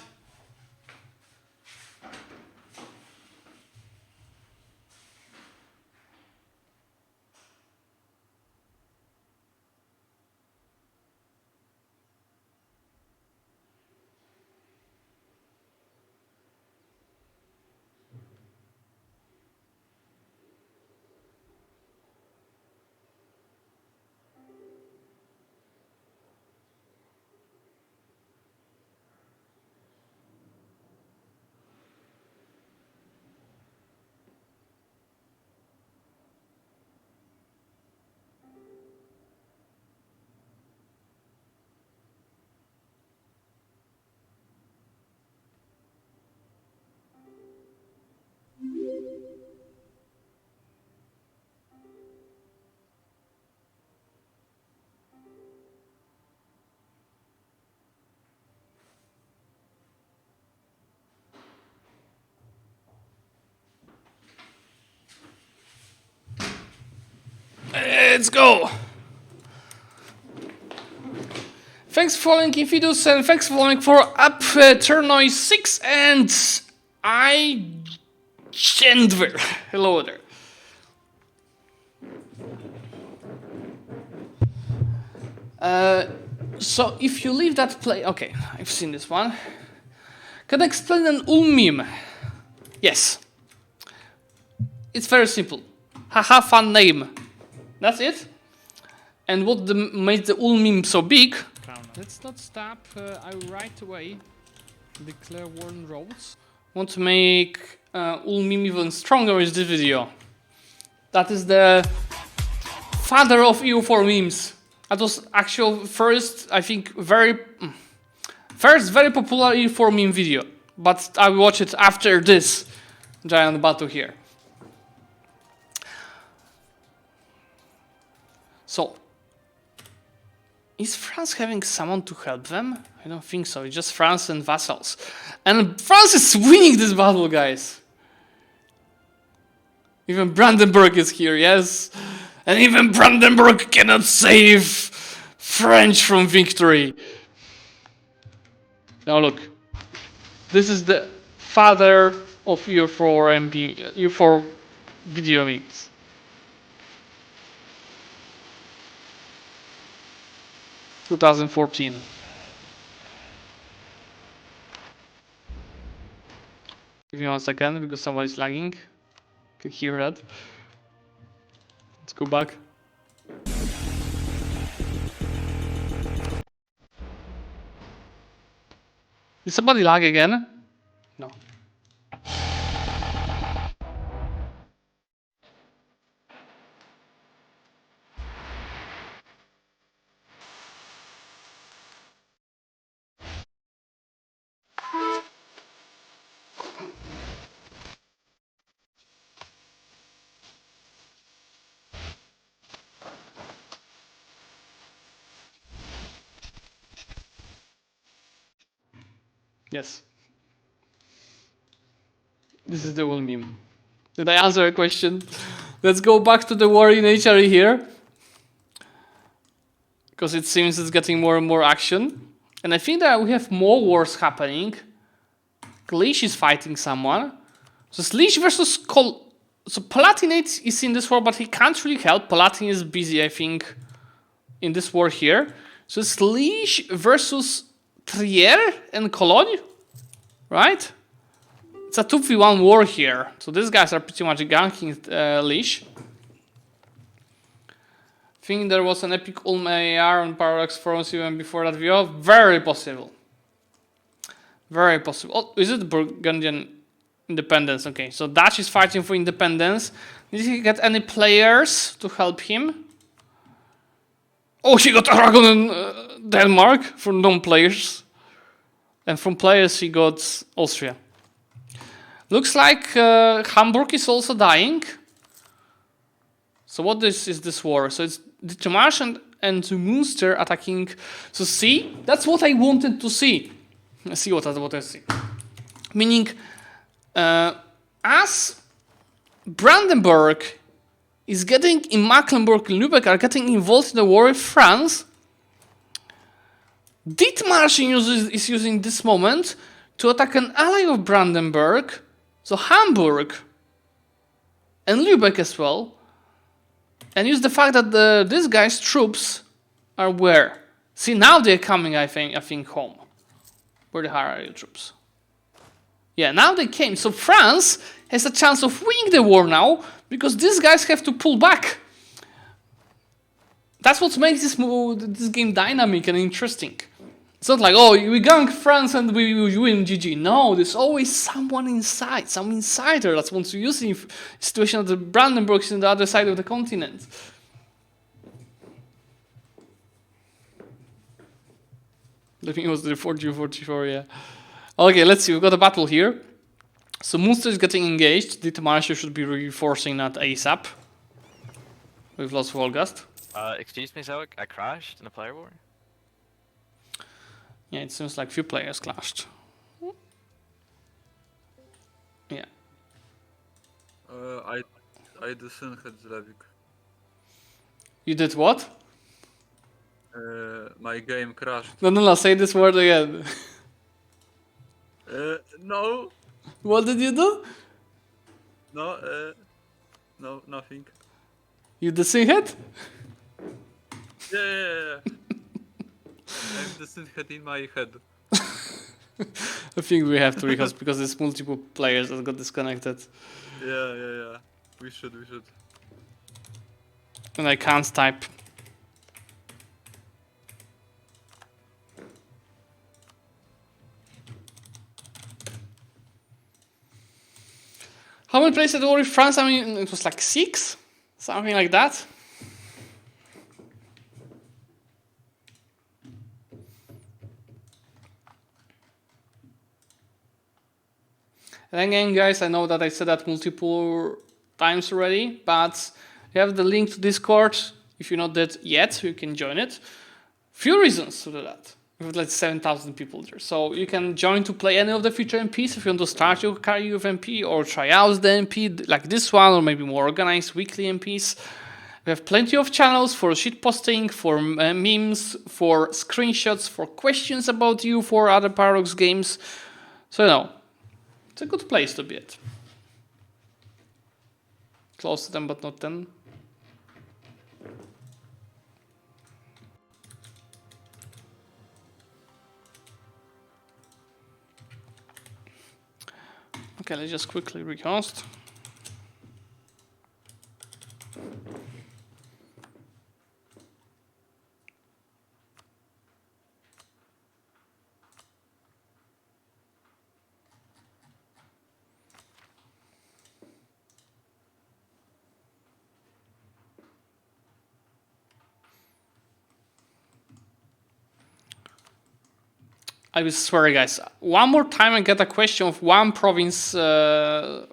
let's go. Thanks for following Infidus and thanks for following for up Turnoy 6 and I Chandler. Hello there. So if you leave that play, okay, I've seen this one. Can I explain an meme? Yes. It's very simple. Haha, fun name. That's it. And what made the meme so big? Let's not stop. I right away declare Warren Roads. Want to make meme even stronger with this video. That is the father of EU4 memes. That was actual first, I think, very popular EU4 meme video. But I will watch it after this giant battle here. So, is France having someone to help them? I don't think so. It's just France and vassals. And France is winning this battle, guys. Even Brandenburg is here, yes. And even Brandenburg cannot save French from victory. Now look. This is the father of EU4 video memes. (2014). Give me 1 second because somebody's lagging. Can hear that. Let's go back. Did somebody lag again? No. Yes. This is the whole meme. Did I answer a question? Let's go back to the war in HRE here. Because it seems it's getting more and more action. And I think that we have more wars happening. Glitch is fighting someone. So Zlewikk versus So Palatinate is in this war, but he can't really help. Palatin is busy, I think, in this war here. So Zlewikk versus Trier and Cologne, right? It's a 2v1 war here. So these guys are pretty much ganking Leash. I think there was an epic Ulm AR on Paradox forums even before that video. Very possible. Very possible. Oh, is it Burgundian independence? Okay, so Dutch is fighting for independence. Did he get any players to help him? Oh, he got Aragon and Denmark from non-players. And from players he got Austria. Looks like Hamburg is also dying. So what is this war? So it's Dithmarsh and Münster attacking. So see, that's what I wanted to see. See what I see. Meaning, as Brandenburg is getting in Mecklenburg and Lübeck are getting involved in the war with France, Dithmarsh is using this moment to attack an ally of Brandenburg, so Hamburg and Lübeck as well, and use the fact that these guys' troops are where? See, now they're coming, I think home. Where the hell are your troops? Yeah, now they came. So France has a chance of winning the war now because these guys have to pull back. That's what makes this game dynamic and interesting. It's not like, oh, we gank France and we win GG. No, there's always someone inside, some insider that wants to use the situation that the Brandenburg is on the other side of the continent. I think it was the 4G44, yeah. Okay, let's see, we've got a battle here. So Münster is getting engaged. Dithmarsh should be reinforcing that ASAP. We've lost Volgast. Excuse me, Zlewikk, I crashed in a player war? Yeah, it seems like few players clashed. Yeah. I didn't hit Zlewikk. You did what? My game crashed. No, say this word again. No, What did you do? no, nothing. You the synhead? Yeah. I'm the synhead in my head. I think we have to rehost because there's multiple players that got disconnected. Yeah. We should. And I can't type. How many players there were in France? I mean, it was like 6? Something like that. And again, guys, I know that I said that multiple times already, but you have the link to Discord. If you're not that yet, you can join it. Few reasons to do that. We have like 7,000 people there. So you can join to play any of the future MPs if you want to start your career with MP or try out the MP like this one or maybe more organized weekly MPs. We have plenty of channels for shitposting, for memes, for screenshots, for questions about you, for other Paradox games. So, you know, it's a good place to be at. Close to them, but not 10. Okay, let's just quickly recast. I will swear, guys, one more time I get a question of one province per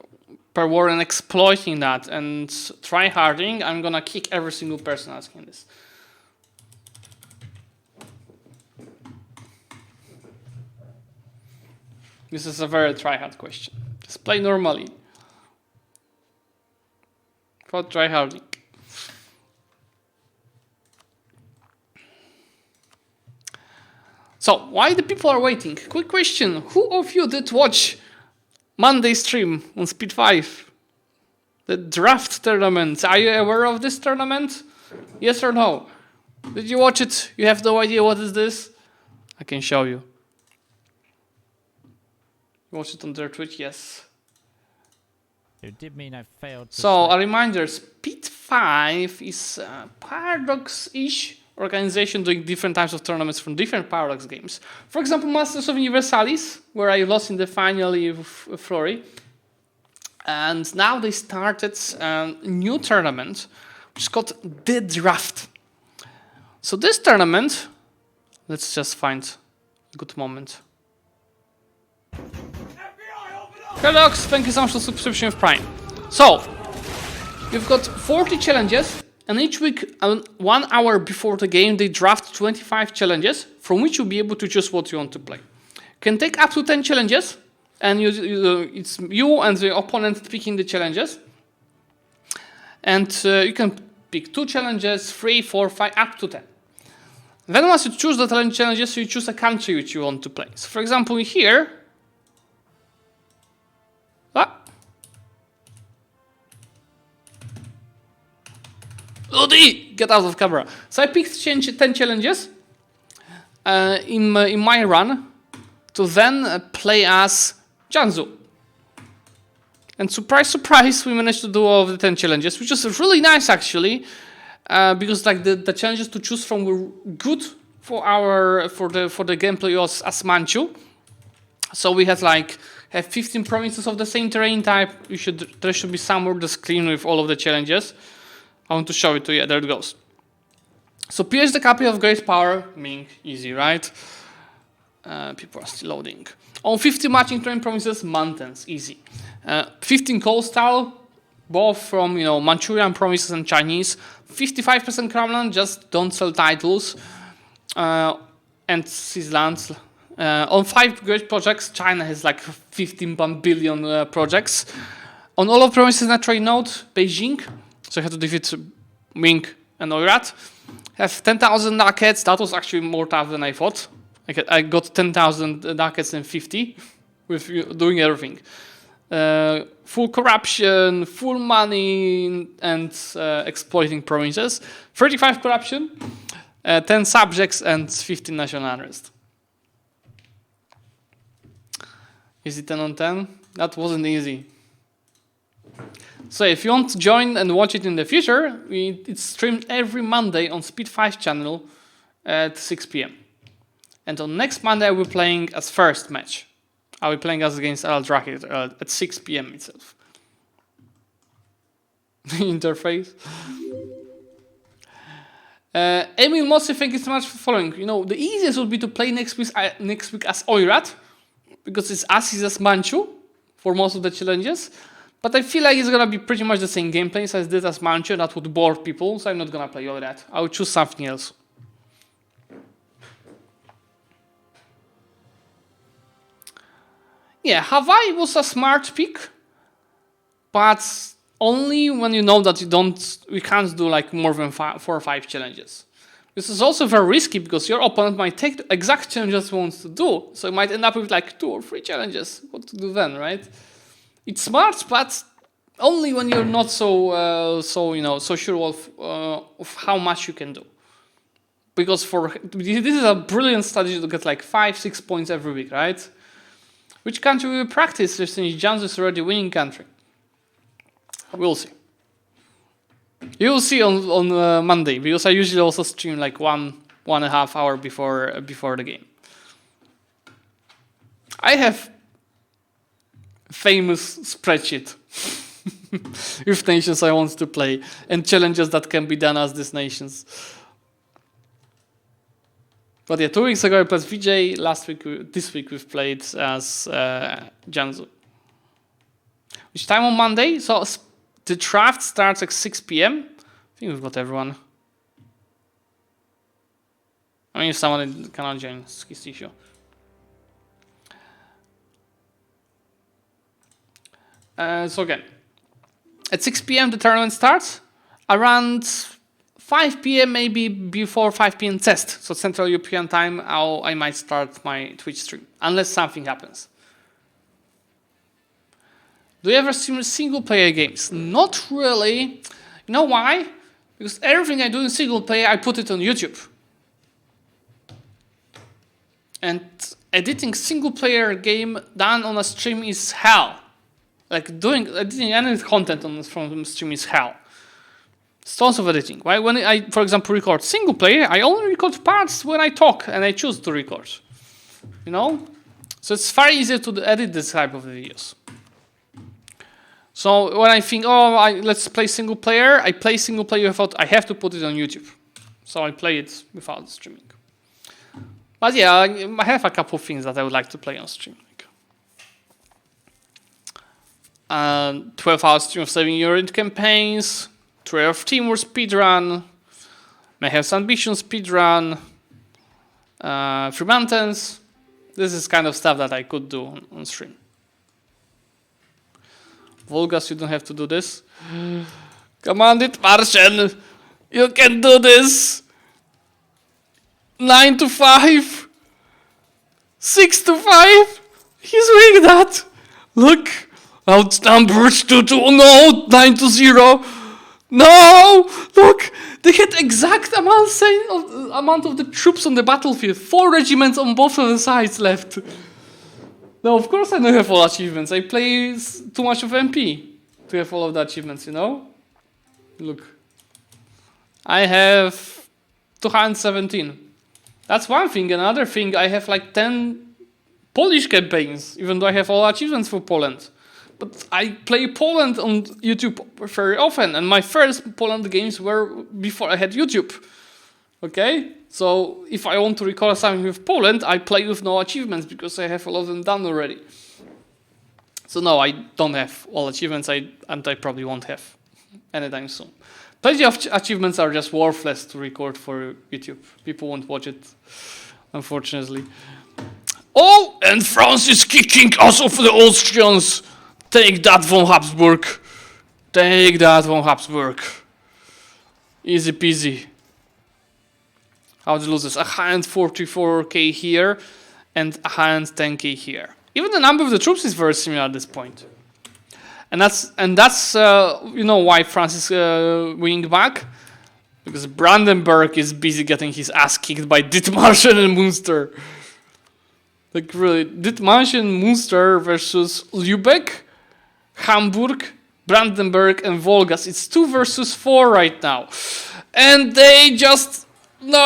war and exploiting that and tryharding, I'm gonna kick every single person asking this. This is a very tryhard question. Just play normally. Without tryharding. So, why the people are waiting? Quick question. Who of you did watch Monday stream on Speed 5? The draft tournament. Are you aware of this tournament? Yes or no? Did you watch it? You have no idea what is this? I can show you. You watch it on their Twitch? Yes. It did mean I failed. So, a reminder, Speed 5 is a Paradox-ish organization doing different types of tournaments from different Paradox games. For example, Masters of Universalis, where I lost in the final with Flory. And now they started a new tournament, which is called The Draft. So this tournament, let's just find a good moment. Paradox, thank you so much for subscription with Prime. So, you've got 40 challenges. And each week, 1 hour before the game, they draft 25 challenges from which you'll be able to choose what you want to play. You can take up to 10 challenges, and it's you and the opponent picking the challenges. And you can pick 2 challenges, 3, 4, 5, up to 10. Then once you choose the 10 challenges, you choose a country which you want to play. So for example, here, get out of camera. So I picked 10 challenges in my run to then play as Jiangsu. And surprise, surprise, we managed to do all of the 10 challenges, which is really nice actually, because like the challenges to choose from were good for the gameplay as Manchu. So we had have 15 provinces of the same terrain type. There should be somewhere the screen with all of the challenges. I want to show it to you. There it goes. So pierce the copy of great power, Ming, easy, right? People are still loading. On 50 matching terrain provinces, mountains, easy. 15 coastal, both from Manchurian provinces and Chinese. 55% Kremlin, just don't sell titles. And Seaslands. On 5 great projects, China has like 15 billion projects. On all of provinces in a trade node, Beijing. So you have to defeat Ming and Oirat. Have 10,000 ducats. That was actually more tough than I thought. I got 10,000 ducats and 50 with doing everything. Full corruption, full money, and exploiting provinces. 35 corruption, 10 subjects, and 15 national unrest. Is it 10 on 10? That wasn't easy. So if you want to join and watch it in the future, it's streamed every Monday on Speed 5 channel at 6 p.m. And on next Monday, I will be playing as first match. I'll be playing as against Al-Draki at 6 p.m. itself. Interface. Emil Mossy, thank you so much for following. You know, the easiest would be to play next week as Oirat, because it's as easy as Manchu for most of the challenges. But I feel like it's gonna be pretty much the same gameplay as I did as Manchu. That would bore people, so I'm not gonna play Oirat. I will choose something else. Yeah, Hawaii was a smart pick, but only when you know that we can't do like more than 4 or 5 challenges. This is also very risky because your opponent might take the exact challenges he wants to do, so you might end up with like 2 or 3 challenges. What to do then, right? It's smart, but only when you're not so sure of how much you can do. Because this is a brilliant strategy to get like 5-6 points every week, right? Which country will practice since Janzu is already winning country? We'll see. You'll see on Monday, because I usually also stream like 1.5 hour before the game. I have famous spreadsheet with nations I want to play and challenges that can be done as these nations. But yeah, 2 weeks ago I played VJ. This week we've played as Janzu. Which time on Monday? So the draft starts at 6 p.m. I think we've got everyone. I mean, if someone cannot join, it's his issue. So again, at 6 p.m. the tournament starts. Around 5 p.m. maybe before 5 p.m. test, so Central European time, I might start my Twitch stream, unless something happens. Do you ever stream single player games? Not really. You know why? Because everything I do in single player, I put it on YouTube. And editing single player game done on a stream is hell. Like editing any content from the stream is hell. It's tons of editing. Right? When I, for example, record single player, I only record parts when I talk and I choose to record. You know? So it's very easy to edit this type of videos. So when I think, let's play single player, I play single player without, I have to put it on YouTube. So I play it without streaming. But yeah, I have a couple of things that I would like to play on stream. 12 hours stream of 7 unit campaigns, Trail of Timur speedrun, Mayhem's Ambition speedrun, Free Mountains. This is kind of stuff that I could do on stream. Volgas, you don't have to do this. Come on, it Martian! You can do this! 9 to 5! 6 to 5! He's winning that! Look! Outnumbered 2-2, no! 9-0! No! Look! They had exact amount of the troops on the battlefield. 4 regiments on both of the sides left. No, of course I don't have all achievements. I play too much of MP to have all of the achievements, you know? Look. I have 217. That's one thing. Another thing, I have like 10 Polish campaigns, even though I have all achievements for Poland. But I play Poland on YouTube very often, and my first Poland games were before I had YouTube. Okay? So if I want to record something with Poland, I play with no achievements because I have all of them done already. So no, I don't have all achievements, and I probably won't have anytime soon. Plenty of achievements are just worthless to record for YouTube. People won't watch it, unfortunately. Oh, and France is kicking us off the Austrians. Take that, von Habsburg. Take that, von Habsburg. Easy peasy. How the losers? 144k here and 110k here. Even the number of the troops is very similar at this point. And that's you know why France is winning back? Because Brandenburg is busy getting his ass kicked by Dithmarschen and Münster. Like really, Dithmarschen and Münster versus Lübeck, Hamburg, Brandenburg and Wolgast. It's 2 versus 4 right now. And they just... No!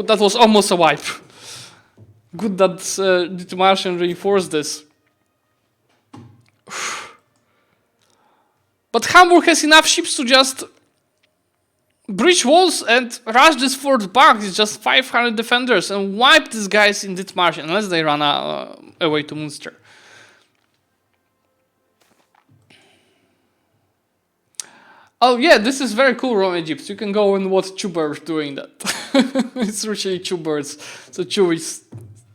That was almost a wipe. Good that Dithmarschen reinforced this. But Hamburg has enough ships to just breach walls and rush this fort back. It's just 500 defenders and wipe these guys in Dithmarschen unless they run away to Münster. Oh yeah, this is very cool, Rome Egypt. You can go and watch Chubers doing that. It's actually Chubers, so Chewy's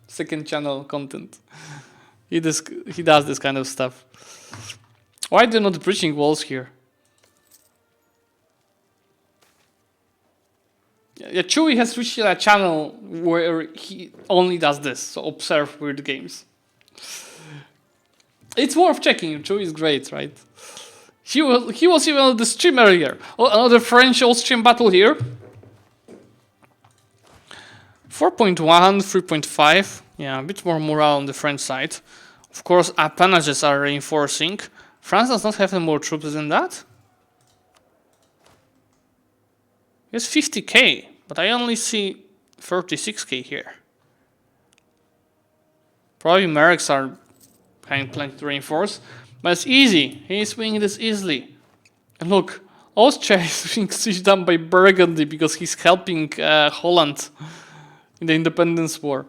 second channel content. He does this kind of stuff. Why are they not breaching walls here? Yeah, Chewy has reached a channel where he only does this, so observe weird games. It's worth checking. Chewy is great, right? He was even on the stream earlier. Oh, another French-Austrian battle here. 4.1, 3.5. Yeah, a bit more morale on the French side. Of course, appanages are reinforcing. France does not have any more troops than that. It's 50k, but I only see 36k here. Probably Mercs are having plenty to reinforce. But it's easy. He's winning this easily. And look, Austria is being sieged down by Burgundy because he's helping Holland in the independence war.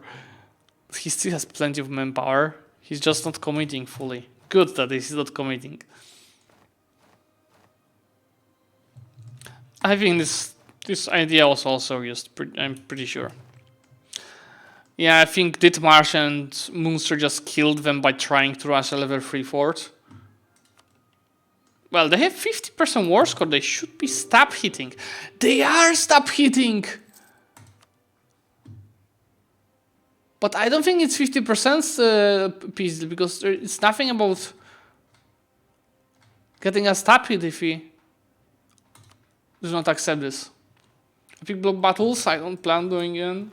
He still has plenty of manpower. He's just not committing fully. Good that he's not committing. I think this idea was also used, I'm pretty sure. Yeah, I think Dithmarschen and Münster just killed them by trying to rush a level 3 fort. Well, they have 50% war score. They should be stab hitting. They are stab hitting! But I don't think it's 50% piece because it's nothing about getting a stab hit if he does not accept this. Epic block battles, I don't plan doing it.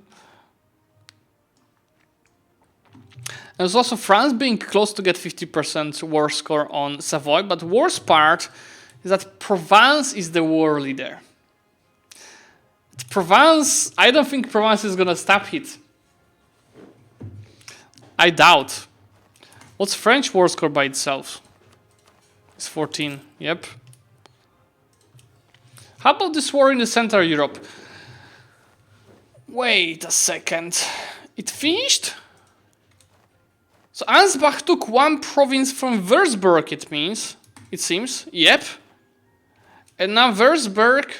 And there's also France being close to get 50% war score on Savoy, but the worst part is that Provence is the war leader. Provence, I don't think Provence is gonna stab hit. I doubt. What's French war score by itself? It's 14, yep. How about this war in the Central Europe? Wait a second. It finished? So Ansbach took one province from Würzburg, it seems. Yep. And now Würzburg,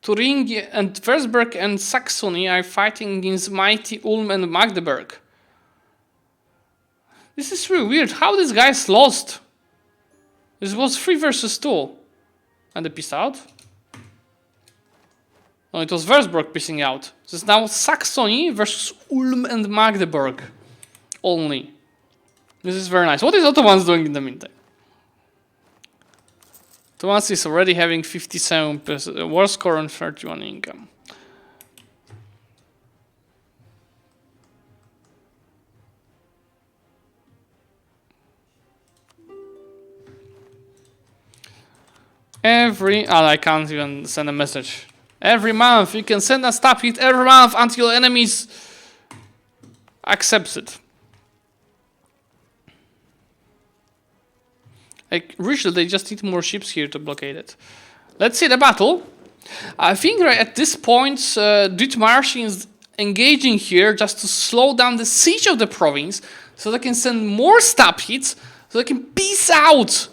Thuringia, and Würzburg and Saxony are fighting against mighty Ulm and Magdeburg. This is really weird. How these guys lost? This was 3 versus 2. And they pissed out? No, it was Würzburg pissing out. This is now Saxony versus Ulm and Magdeburg. Only. This is very nice. What is Ottomans doing in the meantime? Ottomans is already having 57% war score and 31 income. I can't even send a message. Every month you can send a stab hit every month until your enemies accepts it. Like, usually they just need more ships here to blockade it. Let's see the battle. I think right at this point, Dithmarschen is engaging here just to slow down the siege of the province so they can send more stab hits so they can peace out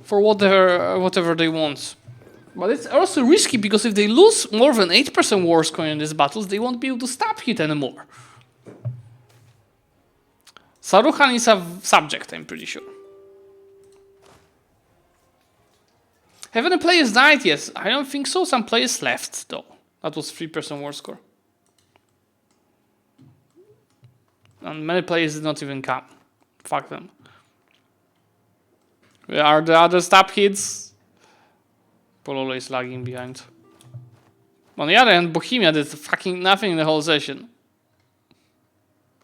for whatever they want. But it's also risky because if they lose more than 8% war score in these battles, they won't be able to stab hit anymore. Saruhan is a subject, I'm pretty sure. Have any players died? Yes. I don't think so. Some players left, though. That was 3% war score. And many players did not even come. Fuck them. Where are the other stab hits? Pololo is lagging behind. On the other hand, Bohemia did fucking nothing in the whole session.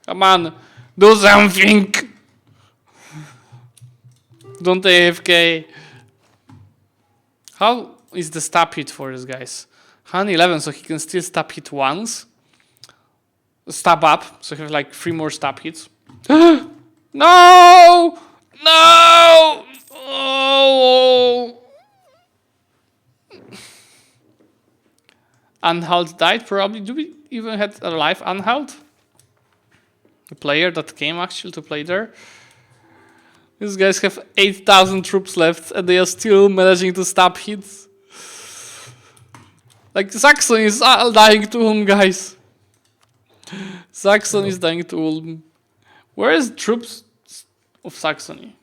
Come on, do something! Don't AFK. How is the stab hit for these guys? 111, so he can still stab hit once. Stab up, so he has like 3 more stab hits. No! No! Oh! Unhalt died, probably. Do we even had a live Unhalt? The player that came actually to play there. These guys have 8,000 troops left and they are still managing to stab hits. Like Saxon is dying to Ulm, guys. Saxon is dying to Ulm. Where is troops of Saxony?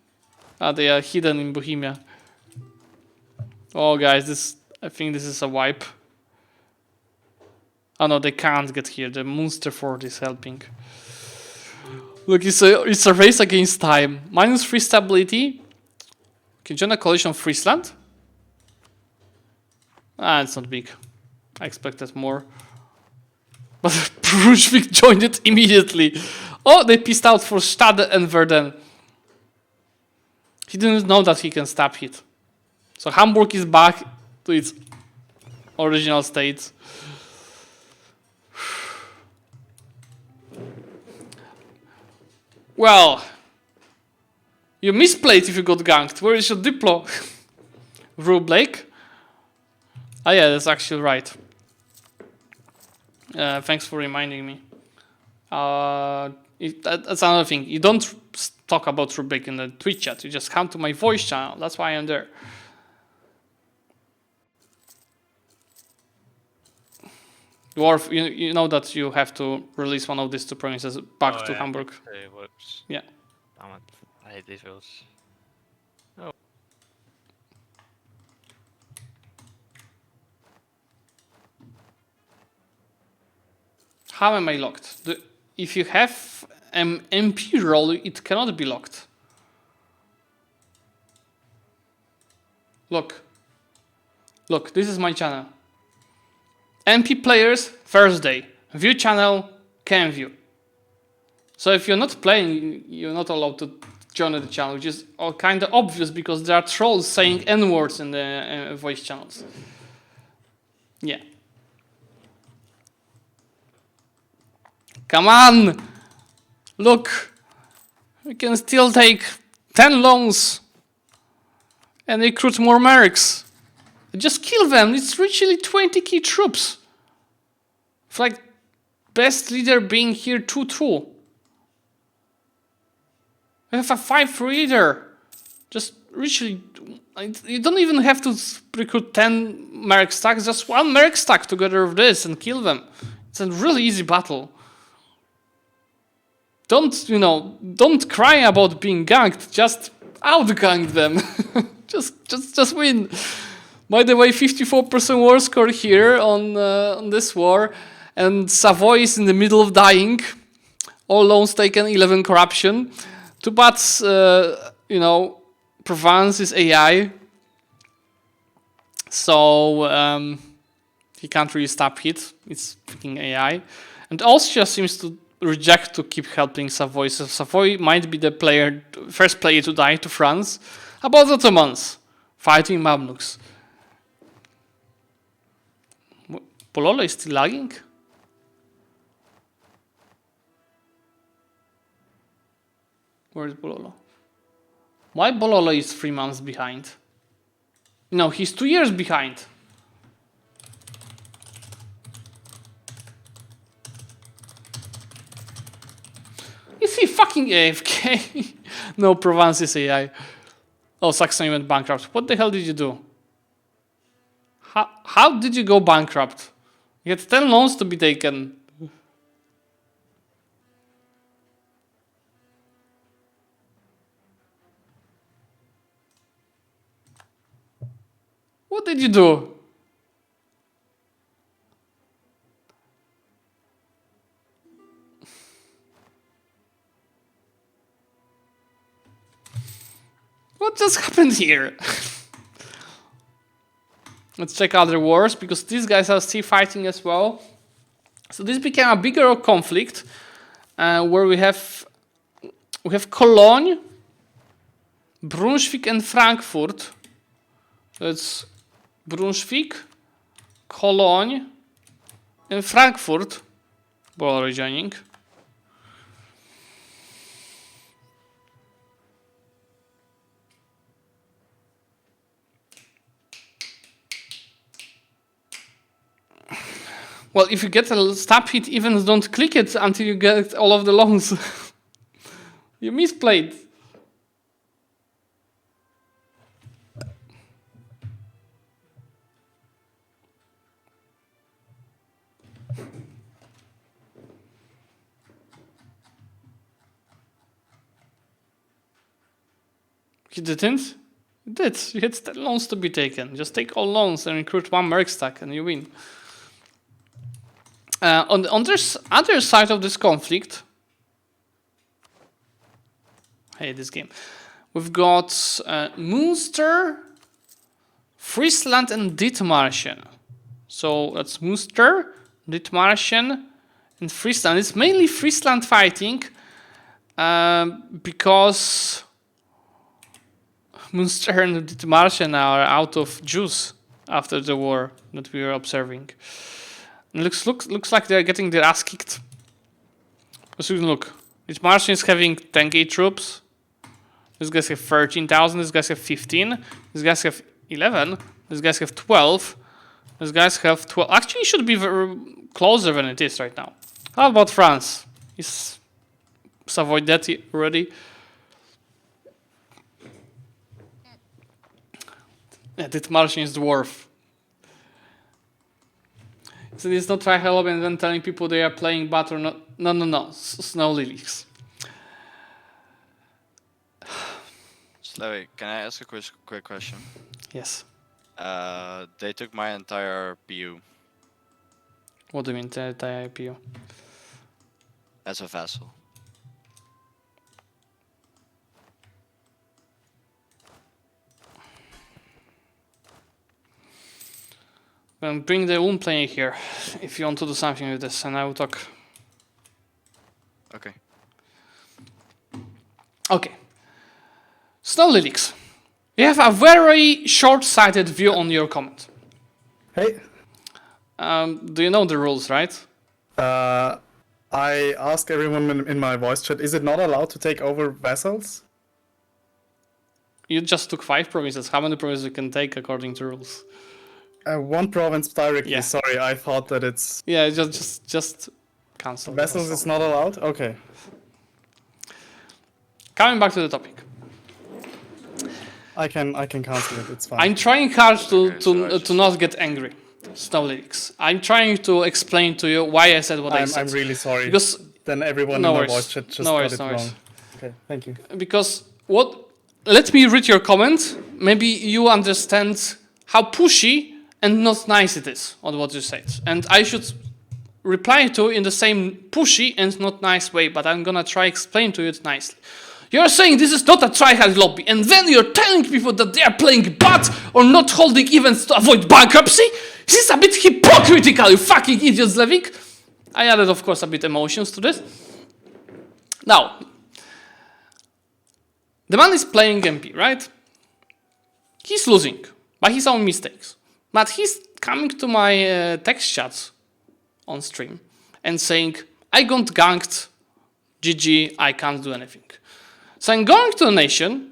Ah, they are hidden in Bohemia. Oh, guys, I think this is a wipe. Oh no, they can't get here. The Munster fort is helping. Look, it's a race against time. -3 stability. Can join a coalition of Friesland? Ah, it's not big. I expected more. But Brunswick joined it immediately. Oh, they pissed out for Stade and Verden. He didn't know that he can stab hit. So Hamburg is back to its original state. Well, you misplayed if you got ganked. Where is your Diplo? Rue Blake? Ah yeah, that's actually right. Thanks for reminding me. That's another thing. You don't talk about Rue Blake in the Twitch chat. You just come to my voice channel. That's why I'm there. Dwarf, you know that you have to release one of these 2 provinces back to Hamburg. Hey, whoops. Yeah. Damn it. I hate these rules. How am I locked? If you have an MP role, it cannot be locked. Look, this is my channel. MP players, Thursday. View channel, can view. So if you're not playing, you're not allowed to join the channel, which is kind of obvious because there are trolls saying N-words in the voice channels. Yeah. Come on! Look! We can still take 10 loans and recruit more mercs. Just kill them. It's literally 20 key troops. It's like best leader being here 2-2. I have a 5 leader. Just literally, you don't even have to recruit 10 merc stacks. Just 1 merc stack together with this and kill them. It's a really easy battle. Don't cry about being ganked. Just out-gank them. just win. By the way, 54% war score here on this war, and Savoy is in the middle of dying. All loans taken, 11 corruption. Too bad, Provence is AI, so he can't really stop hit. It's freaking AI, and Austria seems to reject to keep helping Savoy. So Savoy might be the first player to die to France. About the Ottomans fighting Mamluks. Pololo is still lagging? Where is Bololo? Why Bololo is 3 months behind? No, he's 2 years behind. Is he fucking AFK? No, Provence is AI. Oh, Saxony went bankrupt. What the hell did you do? How did you go bankrupt? You had 10 loans to be taken. What did you do? What just happened here? Let's check other wars, because these guys are still fighting as well. So this became a bigger conflict, where we have Cologne, Brunswick, and Frankfurt. So it's Brunswick, Cologne, and Frankfurt, ball rejoining. Well, if you get a stab hit, even don't click it until you get all of the longs. You misplayed. You didn't? You did. You had 10 loans to be taken. Just take all loans and recruit one merc stack and you win. On this other side of this conflict, hey, this game, we've got Münster, Friesland, and Dithmarschen. So that's Münster, Dithmarschen, and Friesland. It's mainly Friesland fighting because Münster and Dithmarschen are out of juice after the war that we were observing. Looks like they're getting their ass kicked. So look, this Martian is having 10k troops. These guys have 13,000. These guys have 15. These guys have 11. These guys have 12. These guys have 12. Actually, it should be very closer than it is right now. How about France? Is avoid that already? Yeah, this Martian is dwarf. So it's not try help and then telling people they are playing bad or not. No. Snow lilies. Zlewikk, can I ask a quick question? Yes. They took my entire PU What do you mean, the IPO? as a vassal. Bring the wound player here if you want to do something with this, and I will talk. Okay. Okay. Snow lilies. You have a very short-sighted view on your comment. Hey, Do you know the rules, right? I asked everyone in my voice chat, is it not allowed to take over vessels? You just took 5 provinces. How many provinces you can take according to rules? One province directly, Yeah. sorry, I thought that it's... Yeah, just cancel. Vessels is not allowed? Okay. Coming back to the topic. I can cancel it, it's fine. I'm trying hard Okay, so I to just- not get angry. Snow lilies. I'm trying to explain to you why I said what I said. I'm really sorry. Because Then everyone No in my worries. voice chat just No got worries, it no wrong. worries. Okay, thank you. because what? Let me read your comment. Maybe you understand how pushy and not nice it is on what you said, and I should reply to in the same pushy and not nice way. But I'm gonna try explain to you it nicely. You're saying this is not a tryhard lobby, and then you're telling people that they are playing bad or not holding events to avoid bankruptcy? This is a bit hypocritical, you fucking idiot, Zlewikk. I added, of course, a bit emotions to this. Now, the man is playing MP, right? He's losing by his own mistakes. But he's coming to my text chats on stream and saying, I got ganked, GG, I can't do anything. So I'm going to a nation,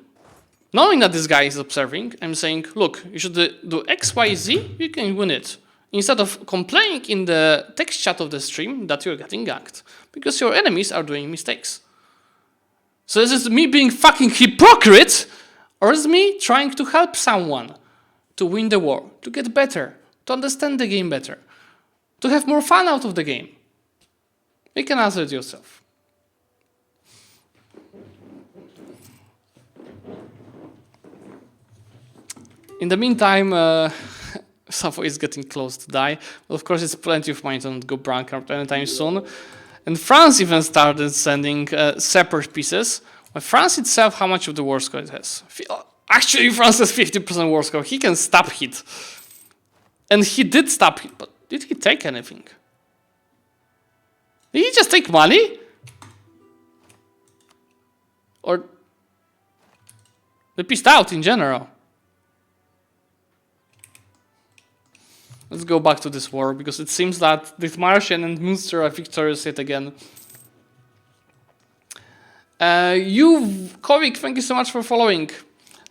knowing that this guy is observing, I'm saying, look, you should do X, Y, Z, you can win it. Instead of complaining in the text chat of the stream that you're getting ganked. Because your enemies are doing mistakes. So this is me being fucking hypocrite, or is me trying to help someone to win the war, to get better, to understand the game better, to have more fun out of the game? You can answer it yourself. In the meantime, Safo is getting close to die. But of course, it's plenty of money to not go bankrupt anytime soon. And France even started sending separate pieces. But France itself, how much of the war score it has? Actually, France has 50% war score. He can stab hit. And he did stab hit, but did he take anything? Did he just take money? Or they pissed out in general? Let's go back to this war, because it seems that Dithmarschen and Münster are victorious yet again. Kovik, thank you so much for following.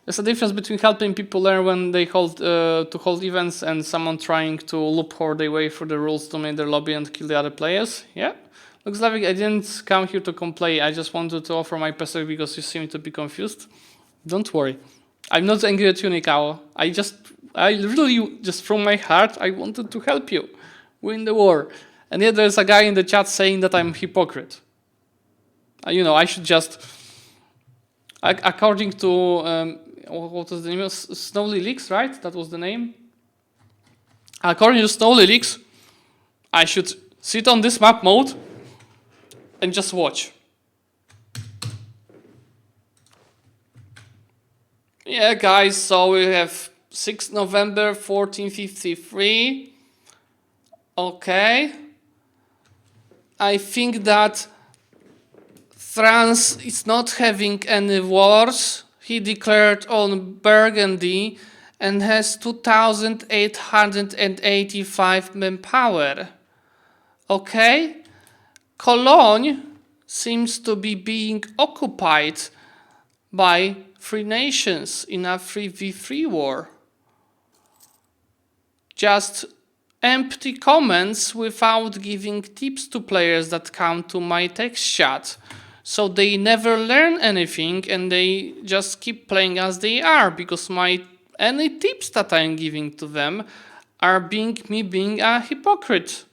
There's a difference between helping people learn when they hold events and someone trying to loophole their way through the rules to make their lobby and kill the other players. Yeah. Looks like I didn't come here to complain. I just wanted to offer my perspective because you seem to be confused. Don't worry. I'm not angry at you, Nikao. I really, just from my heart, I wanted to help you win the war. And yet there's a guy in the chat saying that I'm a hypocrite. I should just... According to... what was the name? Zlewikk, right? That was the name. According to Zlewikk, I should sit on this map mode and just watch. Yeah, guys, so we have 6 November 1453. Okay. I think that France is not having any wars. He declared on Burgundy and has 2,885 manpower. Okay. Cologne seems to be being occupied by 3 nations in a 3v3 war. Just empty comments without giving tips to players that come to my text chat. So they never learn anything and they just keep playing as they are, because any tips that I'm giving to them are me being a hypocrite.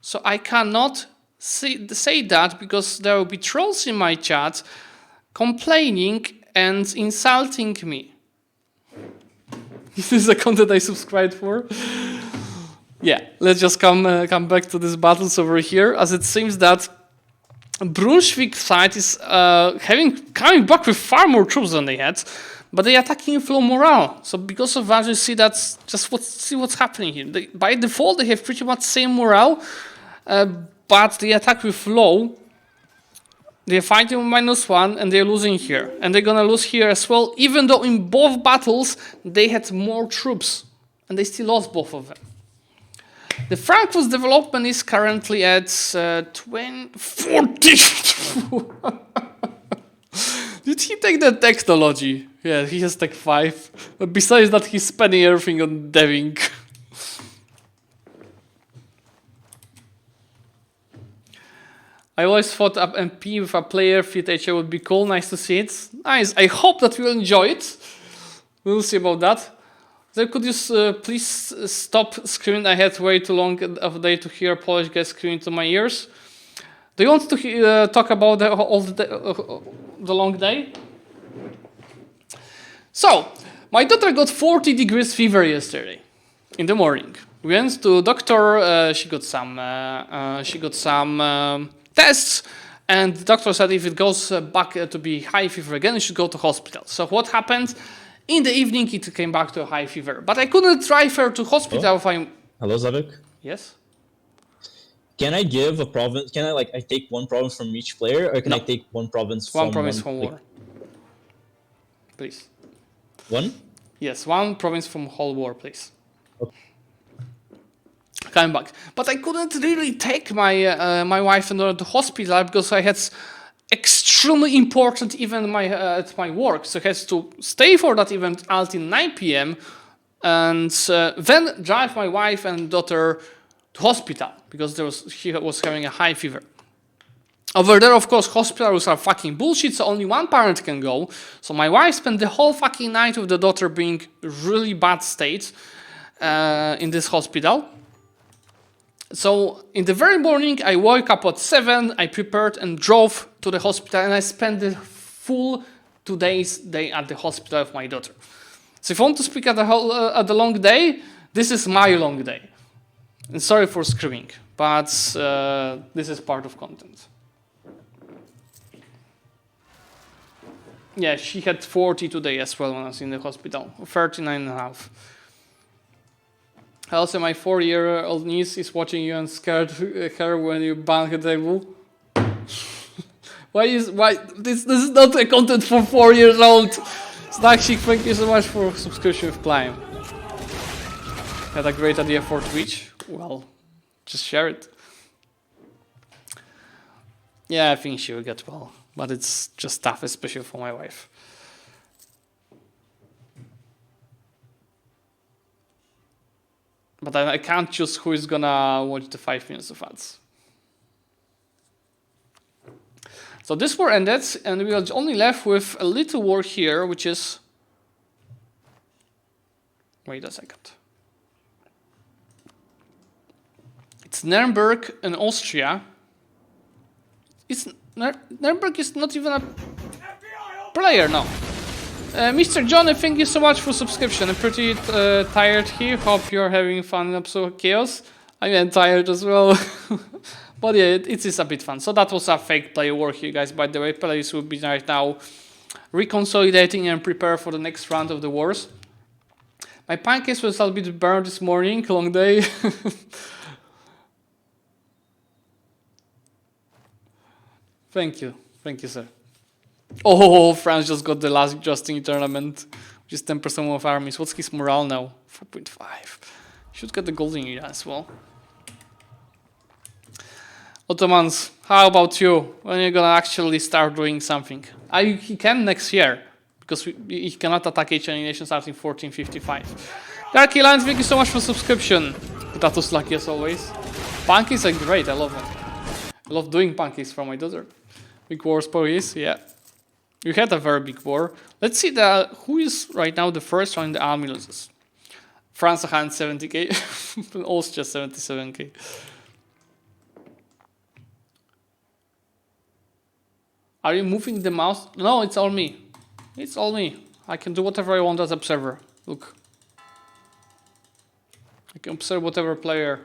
So I cannot say that, because there will be trolls in my chat complaining and insulting me. This is the content I subscribed for. Yeah, let's just come back to these battles over here, as it seems that Brunswick side is coming back with far more troops than they had, but they're attacking with low morale. So because of that, you see that's just see what's happening here. By default, they have pretty much same morale, but they attack with low. They're fighting with -1 and they're losing here. And they're gonna lose here as well, even though in both battles they had more troops. And they still lost both of them. The Frankfurt development is currently at 40. Did he take the technology? Yeah, he has tech 5. But besides that, he's spending everything on deving. I always thought up MP with a player fit HA would be cool. Nice to see it. Nice. I hope that you'll enjoy it. We'll see about that. So could you please stop screaming? I had way too long of a day to hear Polish guys screaming to my ears. Do you want to talk about the long day? So, my daughter got 40 degrees fever yesterday in the morning. We went to doctor. She got some tests, and the doctor said if it goes back to be high fever again, you should go to hospital. So what happened? In the evening, it came back to a high fever, but I couldn't drive her to hospital. Hello, Zlewikk. Yes. Can I give a province? Can I I take one province from each player, or can I take one province from one province from war? Please. One? Yes, one province from whole war, please. Okay. Coming back, but I couldn't really take my wife and daughter to hospital because I had extremely important event at my work, so I had to stay for that event until 9 p.m. and then drive my wife and daughter to hospital because she was having a high fever. Over there, of course, hospitals are fucking bullshit, so only one parent can go. So my wife spent the whole fucking night with the daughter being really bad state in this hospital. So in the very morning, I woke up at 7, I prepared and drove to the hospital, and I spent the full 2 days at the hospital of my daughter. So if you want to speak at the long day, This is my long day. And sorry for screaming, but this is part of content. Yeah, she had 40 today as well when I was in the hospital. 39.5. Also, my 4-year-old niece is watching you and scared her when you ban her table. Why this is not a content for 4 years old? Snackshik, thank you so much for subscription with Climb. Had a great idea for Twitch. Well, just share it. Yeah, I think she will get well, but it's just tough, especially for my wife. But I can't choose who is gonna watch the 5 minutes of ads. So this war ended, and we are only left with a little war here, which is... Wait a second. It's Nuremberg and Austria. Nuremberg is not even a player now. Mr. Johnny, thank you so much for subscription. I'm pretty tired here. Hope you're having fun in Absolute Chaos. I'm tired as well. But yeah, it is a bit fun. So that was a fake player war here, guys. By the way, players will be right now reconsolidating and prepare for the next round of the wars. My pancakes was a bit burned this morning. Long day. Thank you, sir. Oh, France just got the last Justin tournament, which is 10% of armies. What's his morale now? 4.5. Should get the golden era as well. Ottomans, how about you? When are you gonna actually start doing something? He can next year, because he cannot attack HRE nation starting 1455. Darky Lines, thank you so much for subscription. That was lucky as always. Pancakes are great, I love them. I love doing pancakes for my daughter. Big wars, police, yeah. We had a very big war. Let's see who is right now the first one in the army losses. France 170k, Austria 77k. Are you moving the mouse? No, it's all me. It's all me. I can do whatever I want as observer. Look. I can observe whatever player.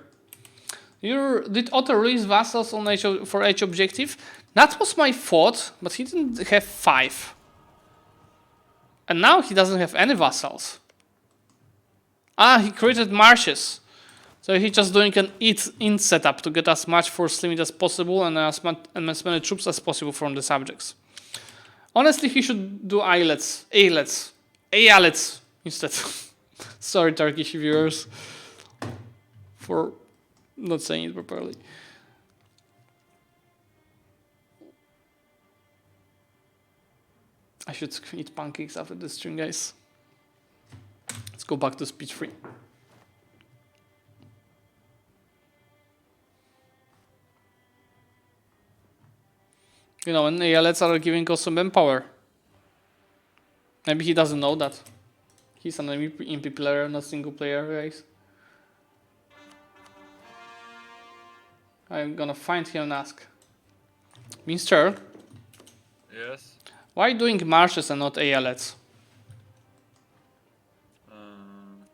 Did Otto release vassals on for H objective? That was my thought, but he didn't have 5. And now he doesn't have any vassals. He created marshes. So he's just doing an in setup to get as much force limit as possible and as many troops as possible from the subjects. Honestly, he should do islets instead. Sorry, Turkish viewers, for not saying it properly. I should eat pancakes after this stream, guys. Let's go back to speech 3. You know, and ALETs are giving us some manpower. Maybe he doesn't know that. He's an MP player, not single player, guys. I'm gonna find him and ask. Mister? Yes. Why doing marshes and not ALETs?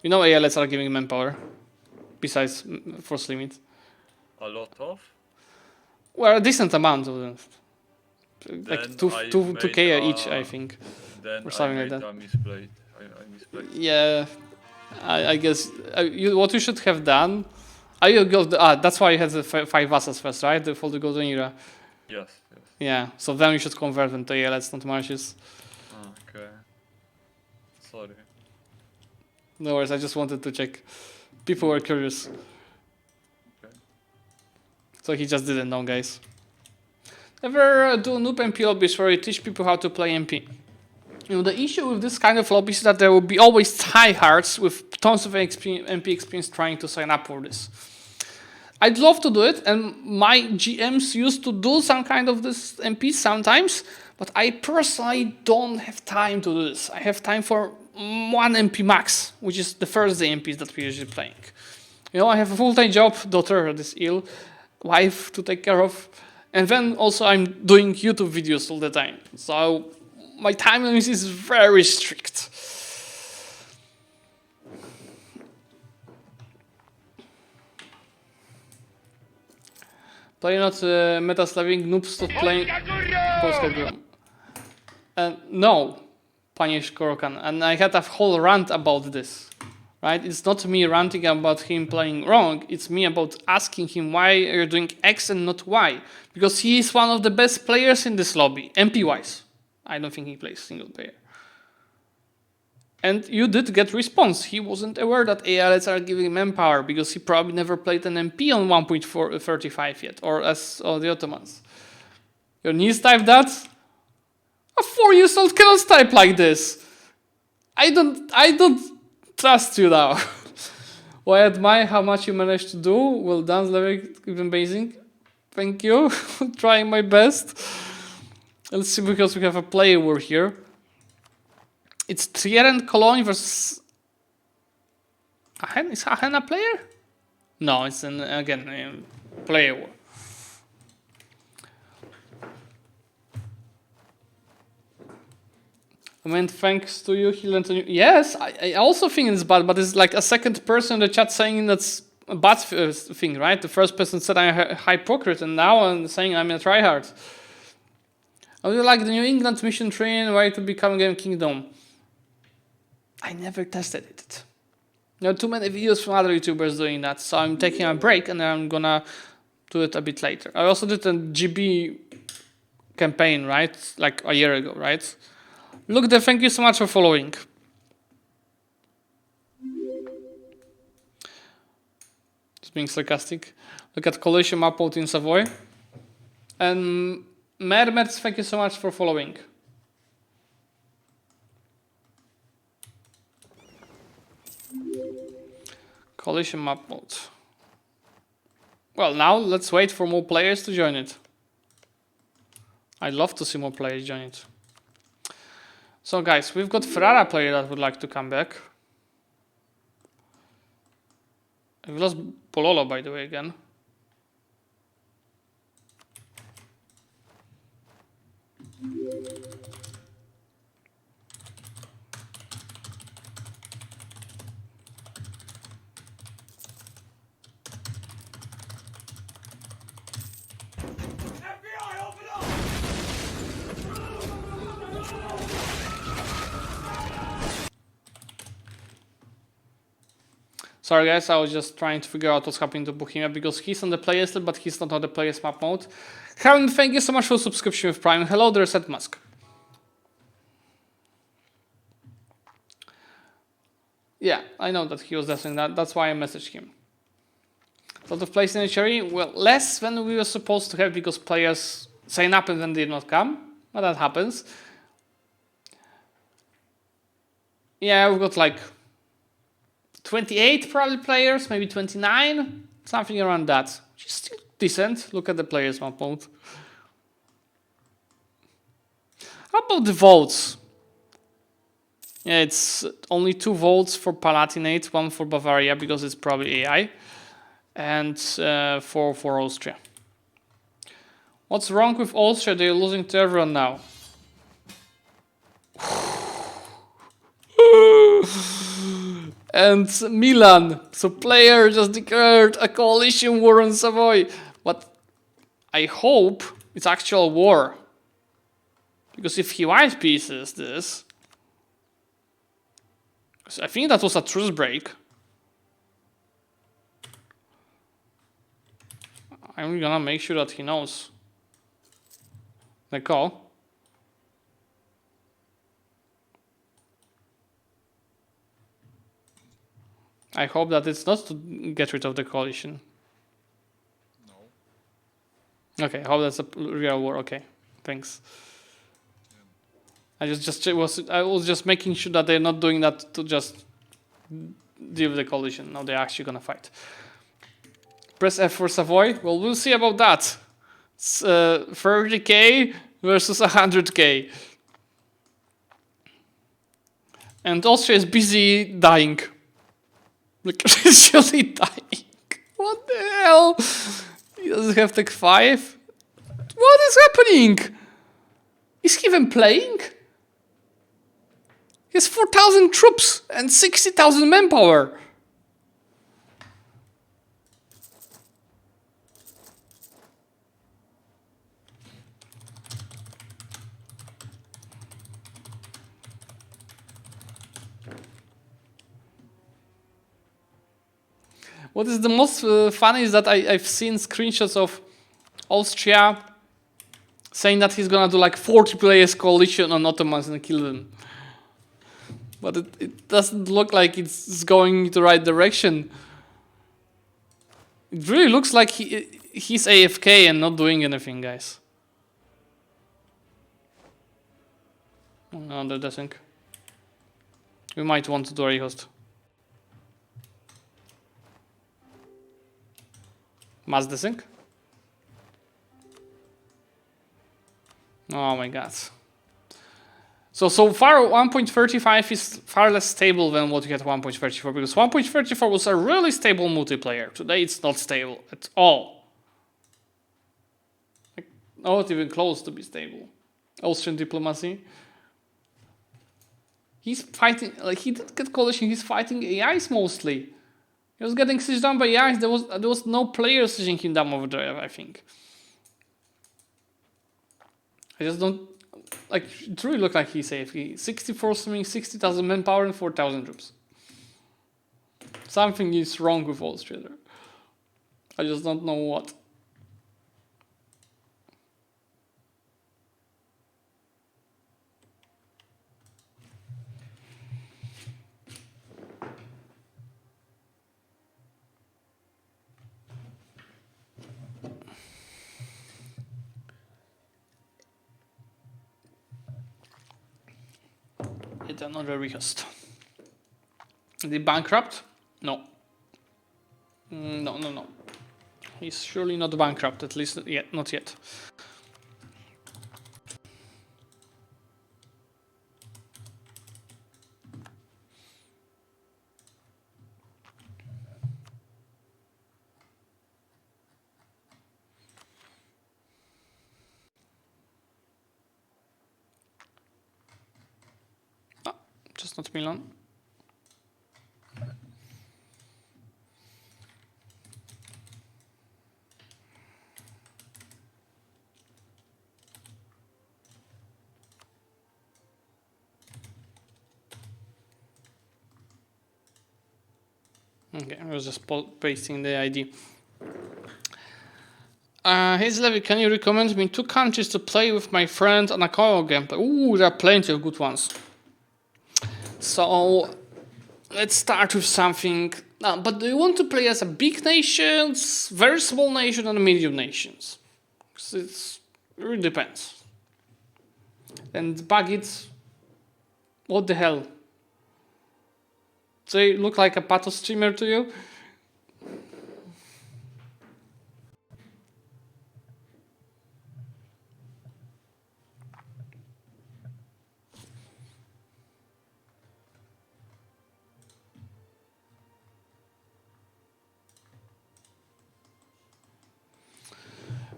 You know ALETs are giving manpower. Besides force limit. A lot of? Well, a decent amount of them. Like Then 2k each, I think. Then or something like that. I misplayed. I misplayed. Yeah, I guess what you should have done. That's why you had the 5 vassals first, right? For the golden era. Yes. Yeah, so then you should convert them to ALETs, not marshes. Okay. Sorry. No worries, I just wanted to check. People were curious. Okay. So he just didn't know, guys. Ever do noob MP lobbies where you teach people how to play MP? You know, the issue with this kind of lobbies is that there will be always tryhards with tons of MP experience trying to sign up for this. I'd love to do it, and my GMs used to do some kind of this MP sometimes, but I personally don't have time to do this. I have time for 1 MP max, which is the first day MPs that we're usually playing. You know, I have a full-time job, daughter is ill, wife to take care of, and then also I'm doing YouTube videos all the time. So my time limit is very strict. Play not meta Zlewikk, noob stop playing Polska Grom. No, panie Shkorokan. And I had a whole rant about this. Right? It's not me ranting about him playing wrong. It's me about asking him why you're doing X and not Y. Because he is one of the best players in this lobby, MP-wise. I don't think he plays single player. And you did get response. He wasn't aware that ALS are giving manpower because he probably never played an MP on 1.35 yet, or as all the Ottomans. Your niece typed that? A 4-year-old cannot type like this. I don't trust you now. Well, I admire how much you managed to do. Well done, Zlewikk, even amazing. Thank you. Trying my best. Let's see, because we have a player war here. It's Trier and Cologne versus Ahen. Is Ahen a player? No, it's again a player war. I mean, thanks to you, he learned a new... Yes, I also think it's bad, but it's like a second person in the chat saying that's a bad thing, right? The first person said I'm a hypocrite, and now I'm saying I'm a tryhard. I would like the New England mission train, why to become Game Kingdom. I never tested it. There are too many videos from other YouTubers doing that, so I'm taking a break and I'm gonna do it a bit later. I also did a GB campaign, right? Like a year ago, right? Look, thank you so much for following. Just being sarcastic. Look at Coalition map out in Savoy. And Mermerts, thank you so much for following. Coalition map mode. Well, now let's wait for more players to join it. I'd love to see more players join it. So guys, we've got Ferrara player that would like to come back. We lost Pololo, by the way, again. Sorry guys, I was just trying to figure out what's happening to Bohemia because he's on the players list, but he's not on the players map mode. Karen, thank you so much for subscription with Prime. Hello there, Seth Musk. Yeah, I know that he was testing that. That's why I messaged him. A lot of players in HRE? Well, less than we were supposed to have because players sign up and then did not come. But that happens. Yeah, we've got like 28 probably players, maybe 29, something around that. Which is still decent. Look at the players map mode. How about the votes? Yeah, it's only 2 votes for Palatinate, 1 for Bavaria because it's probably AI, and 4 for Austria. What's wrong with Austria? They're losing to everyone now. And Milan, so player just declared a coalition war on Savoy. But I hope it's actual war. Because if he white pieces this, I think that was a truce break. I'm gonna make sure that he knows the call. I hope that it's not to get rid of the coalition. No. Okay, I hope that's a real war. Okay, thanks. I was just making sure that they're not doing that to just deal with the coalition. No, they're actually gonna fight. Press F for Savoy. Well, we'll see about that. It's 30k versus 100k. And Austria is busy dying. Like, literally dying. What the hell? He doesn't have tech 5? What is happening? Is he even playing? He has 4,000 troops and 60,000 manpower. What is the most funny is that I've seen screenshots of Austria saying that he's gonna do like 40 players coalition on Ottomans and kill them. But it doesn't look like it's going in the right direction. It really looks like he's AFK and not doing anything, guys. No, that doesn't. We might want to do a host. Mass desync? Oh my god. So far 1.35 is far less stable than what you had 1.34, because 1.34 was a really stable multiplayer. Today it's not stable at all. Like, not even close to be stable. Austrian diplomacy. He's fighting, like he did get coalition, he's fighting AIs mostly. He was getting sieged down by AIs, there was no player sieging him down over there, I think. I just don't, like, it really looked like he's safe. 64 swimming, 60,000 manpower and 4,000 troops. Something is wrong with Austria there. I just don't know what. It's another request. The bankrupt? No. No. He's surely not bankrupt, at least yet, not yet. Just not Milan. Okay, I was just pasting the ID. Hey Zlewikk, can you recommend me 2 countries to play with my friend on a co-op gameplay? Ooh, there are plenty of good ones. So let's start with something. But do you want to play as a big nations, very small nation, and medium nations? Because it really depends. And Baggits, what the hell? They look like a pato streamer to you?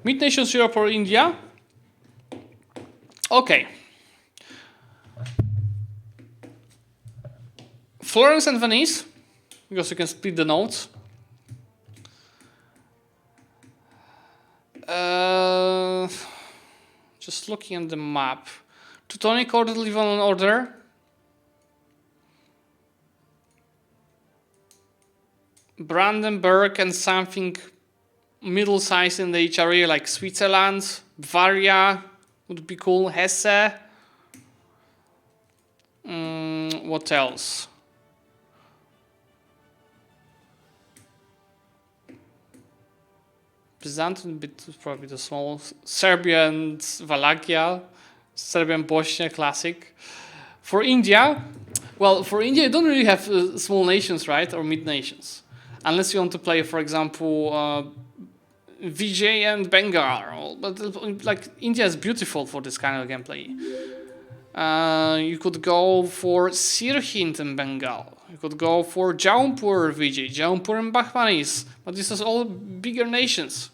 Mid nations, Europe or India? Okay. Florence and Venice, because you can split the nodes. Just looking at the map. Teutonic Order, Livonian Order. Brandenburg and something middle size in the HRE, like Switzerland, Bavaria would be cool, Hesse. What else? Byzantium bit probably the small. Serbia and Wallachia, Serbia and Bosnia, classic. For India, well, for India you don't really have small nations, right, or mid nations, unless you want to play, for example, Vijay and Bengal. But like India is beautiful for this kind of gameplay. You could go for Sirhind and Bengal. You could go for Jaunpur Vijay, Jaunpur and Bahmanis. But this is all bigger nations.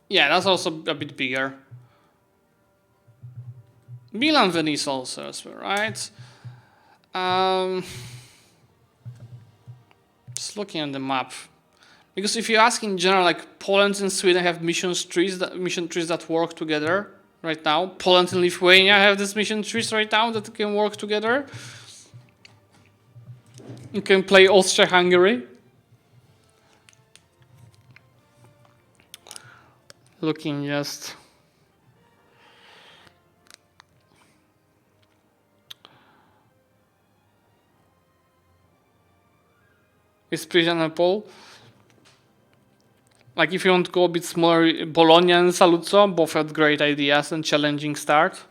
Yeah, that's also a bit bigger. Milan Venice also as well, right? Just looking at the map. Because if you ask in general, like Poland and Sweden have mission trees that work together right now. Poland and Lithuania have these mission trees right now that can work together. You can play Austria-Hungary. Looking just... Is Prison and Paul. Like if you want to go a bit smaller, Bologna and Saluzzo both had great ideas and challenging start.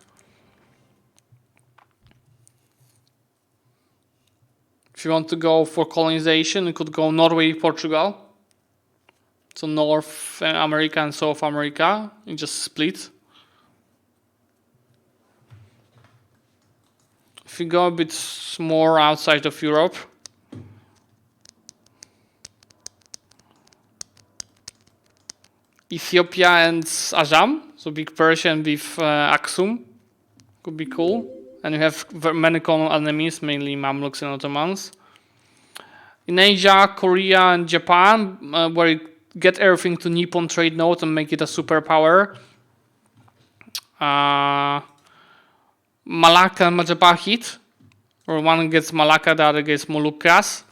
If you want to go for colonization, you could go Norway, Portugal. So North America and South America, you just split. If you go a bit more outside of Europe, Ethiopia and Assam, so big Persian with Aksum, could be cool. And you have many common enemies, mainly Mamluks and Ottomans. In Asia, Korea and Japan, where you get everything to Nippon trade node and make it a superpower. Malacca and Majapahit, or one gets Malacca, the other gets Moluccas.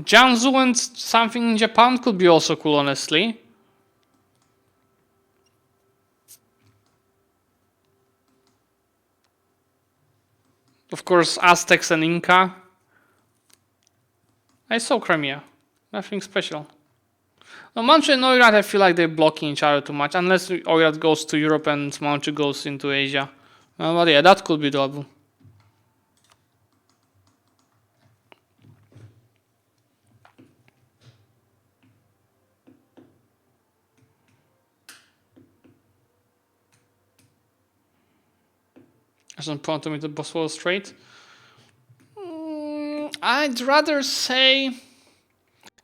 Jiangsu and something in Japan could be also cool, honestly. Of course, Aztecs and Inca. I saw Crimea. Nothing special. No, Manchu and Oirat, I feel like they're blocking each other too much. Unless Oirat goes to Europe and Manchu goes into Asia. But yeah, that could be doable. There's no point to me the Bosphorus Strait. I'd rather say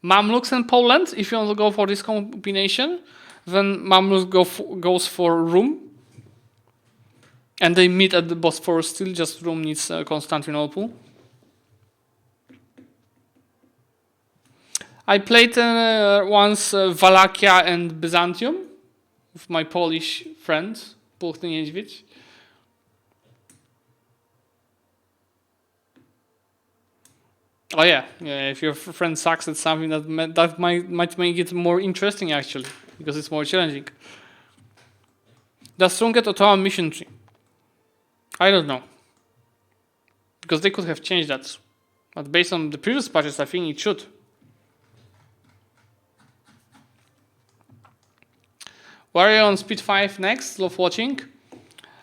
Mamluks and Poland, if you want to go for this combination, then Mamluks goes for Rum. And they meet at the Bosphorus still, just Rum needs Constantinople. I played once Wallachia and Byzantium with my Polish friend, Puchny Niedźwiedź. Oh yeah, if your friend sucks at something, that might make it more interesting actually, because it's more challenging. Does Strong get Ottoman mission tree? I don't know, because they could have changed that, but based on the previous patches, I think it should. Warrior on speed 5 next. Love watching.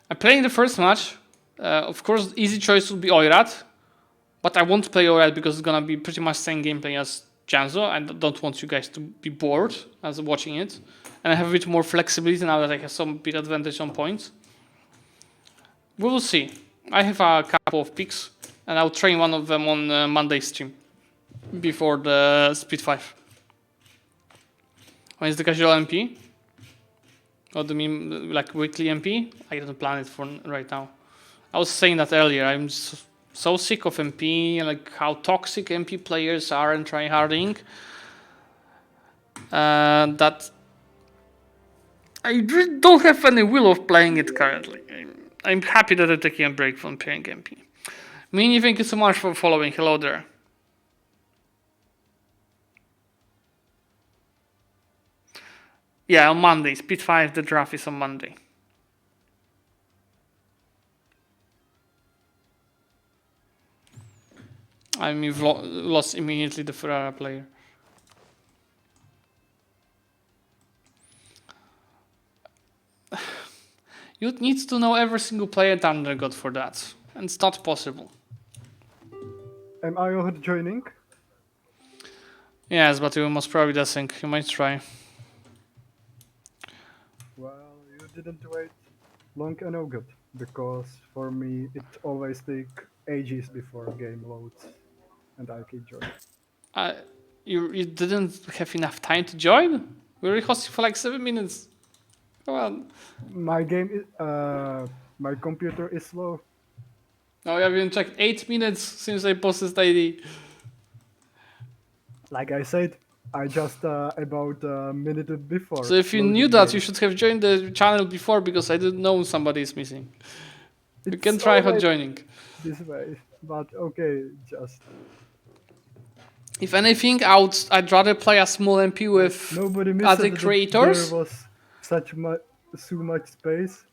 I'm playing the first match. Of course, easy choice would be Oirat. But I won't play Oirat because it's gonna be pretty much same gameplay as Janzo. I don't want you guys to be bored as watching it. And I have a bit more flexibility now that I have some bit advantage on points. We will see. I have a couple of picks, and I'll train one of them on Monday stream before the Speed 5. When is the casual MP? Or do you mean like weekly MP? I don't plan it for right now. I was saying that earlier. I'm so sick of MP, like how toxic MP players are and tryharding, that I really don't have any will of playing it currently. I'm happy that I'm taking a break from playing MP. Mini, thank you so much for following. Hello there. Yeah, on Monday. Speed 5, the draft is on Monday. I mean, we've lost immediately the Ferrara player. You need to know every single player Thunder got for that. And it's not possible. Am I already joining? Yes, but you most probably doesn't. You might try. Well, you didn't wait long enough, good. Because for me, it always takes ages before game loads. And I can join. You didn't have enough time to join? We were hosting for like 7 minutes. Come on. My game is, my computer is slow. Now we have been checked 8 minutes since I posted the ID. Like I said, I just about a minute before. So if you knew that, you should have joined the channel before, because I didn't know somebody is missing. You can try hot always joining. this way, but okay, just If anything, I'd rather play a small MP with nobody missed other that creators. there was so much space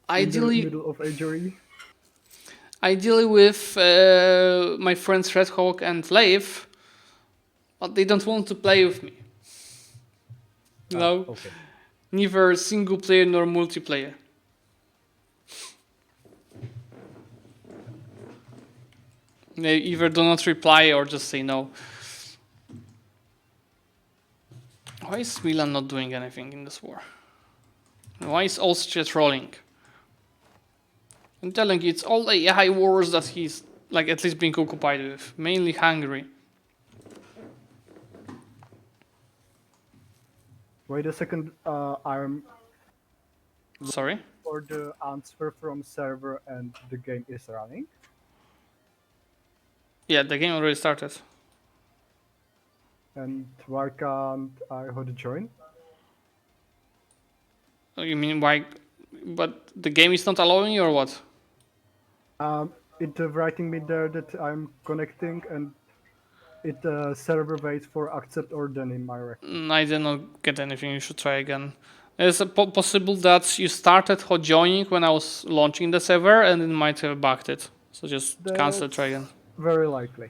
in the Ideally, middle of HRE. ideally with my friends Red Hawk and Leif, but they don't want to play with me. You know, Okay. neither single player nor multiplayer. They either do not reply or just say no. Why is Milan not doing anything in this war? Why is Austria trolling? I'm telling you, it's all the AI wars that he's like at least being occupied with, mainly Hungary. Wait a second. I'm Sorry? for the answer from server and the game is running. Yeah, the game already started. And why can't I hot join? Oh, you mean why? But the game is not allowing you or what? It writing me there that I'm connecting and it server waits for accept or done in my record. I did not get anything. You should try again. It's possible that you started hot joining when I was launching the server and it might have bugged it. So just cancel, try again. Very likely.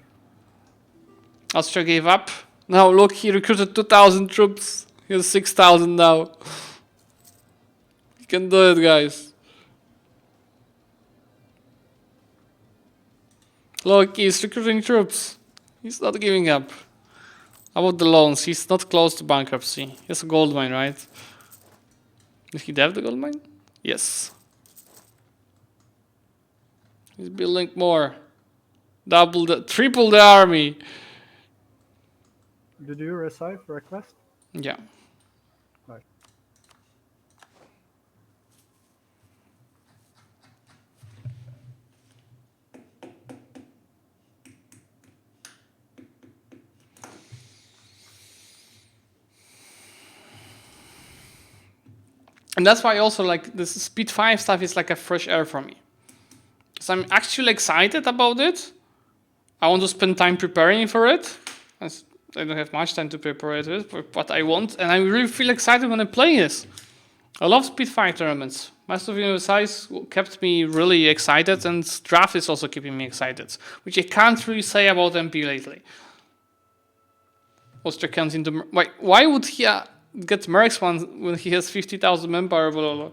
Austria gave up. Now look, he recruited 2,000 troops. He has 6,000 now. You can do it, guys. Look, he's recruiting troops. He's not giving up. How about the loans? He's not close to bankruptcy. He has a gold mine, right? Did he have the gold mine? Yes. He's building more. Triple the army. Did you receive request? Yeah. Right. And that's why also like this speed 5 stuff is like a fresh air for me. So I'm actually excited about it. I want to spend time preparing for it. I don't have much time to prepare it, but I want, and I really feel excited when I play this. I love speed 5 tournaments. Master of Universe Size kept me really excited, and draft is also keeping me excited, which I can't really say about MP lately. Austria comes into... Why would he get Mercs when he has 50,000 manpower? Blah, blah, blah.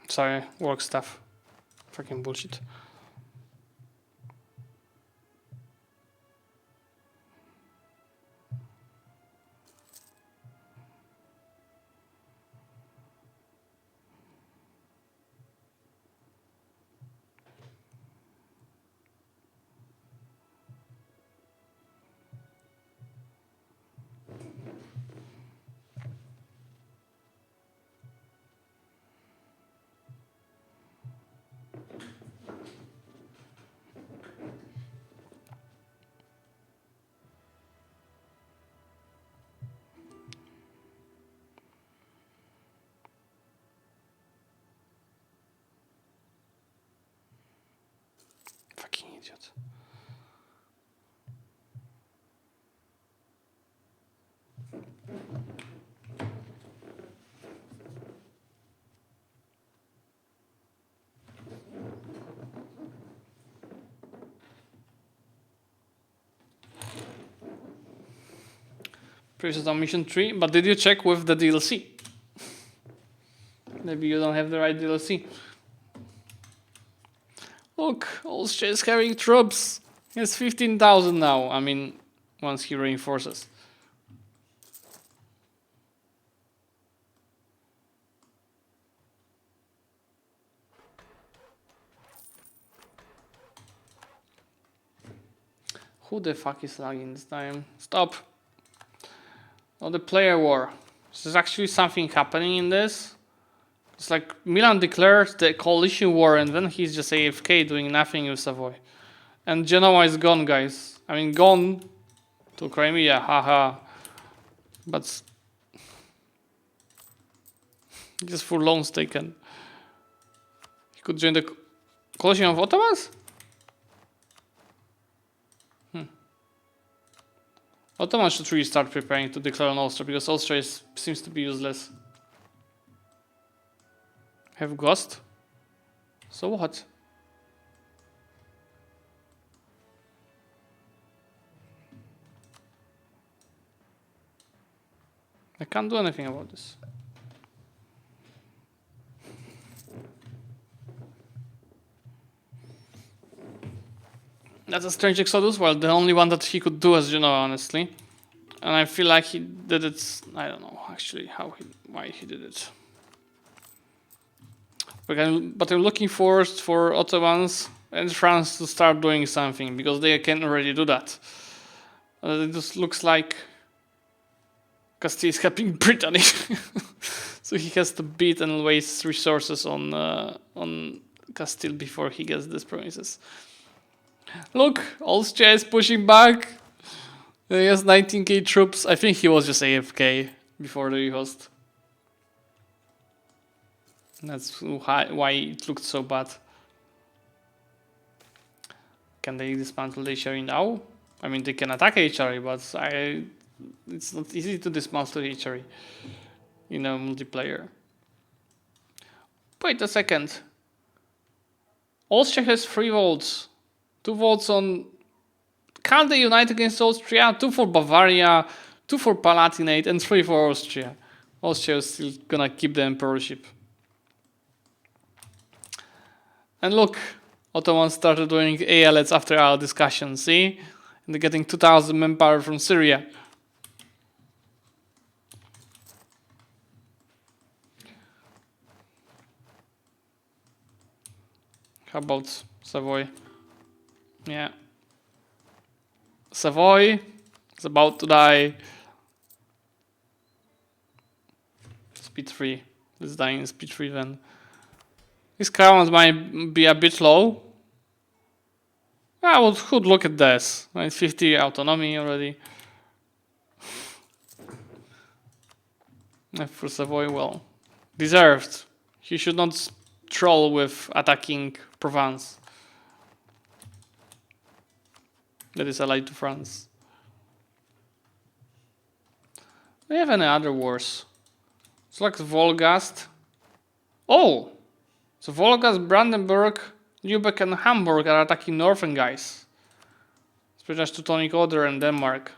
Sorry, work stuff. Fucking bullshit. Fucking idiot. Previous on mission 3, but did you check with the DLC? Maybe you don't have the right DLC. Look, Austria is carrying troops. He has 15,000 now. I mean, once he reinforces. Who the fuck is lagging this time? Stop. Oh, the player war. There's actually something happening in this. It's like Milan declared the coalition war and then he's just AFK doing nothing with Savoy. And Genoa is gone, guys. I mean, gone to Crimea, haha. But just for loans taken. He could join the coalition of Ottomans? Ottomans should really start preparing to declare on Austria because Austria seems to be useless. Have Ghost? So what? I can't do anything about this. That's a strange Exodus. Well, the only one that he could do as Genoa, honestly. And I feel like he did it. I don't know actually why he did it. But I'm looking forward for Ottomans and France to start doing something because they can already do that. It just looks like Castile is helping Brittany, so he has to beat and waste resources on Castile before he gets these provinces. Look, Austria is pushing back. He has 19k troops. I think he was just AFK before the rehost. That's why it looked so bad. Can they dismantle the HRE now? I mean, they can attack HRE, but it's not easy to dismantle HRE in a multiplayer. Wait a second. Austria has 3 votes. 2 votes on... Can they unite against Austria? 2 for Bavaria, 2 for Palatinate, and 3 for Austria. Austria is still gonna keep the emperorship. And look, Ottomans started doing ALETs after our discussion, see? And they're getting 2,000 manpower from Syria. How about Savoy? Yeah. Savoy is about to die. Speed 3. Let's die in speed 3 then. His crowns might be a bit low. I would look at this. 50 autonomy already. For Savoy, well, deserved. He should not troll with attacking Provence. That is allied to France. Do we have any other wars? It's like Volgast. Oh! So Volgast, Brandenburg, Lübeck and Hamburg are attacking northern guys. It's pretty much Teutonic Order and Denmark.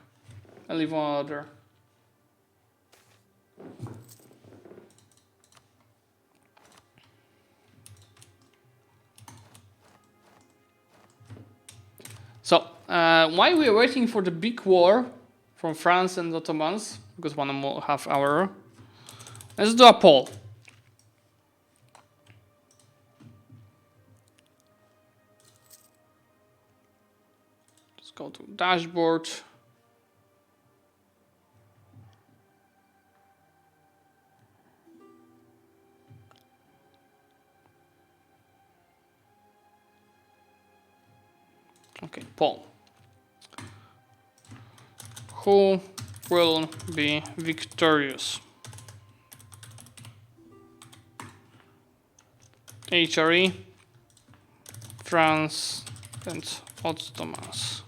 I leave one other. So, while we are waiting for the big war from France and Ottomans, because 1.5 hours, let's do a poll. Let's go to dashboard. Okay, poll. Who will be victorious? HRE, France, and Ottomans.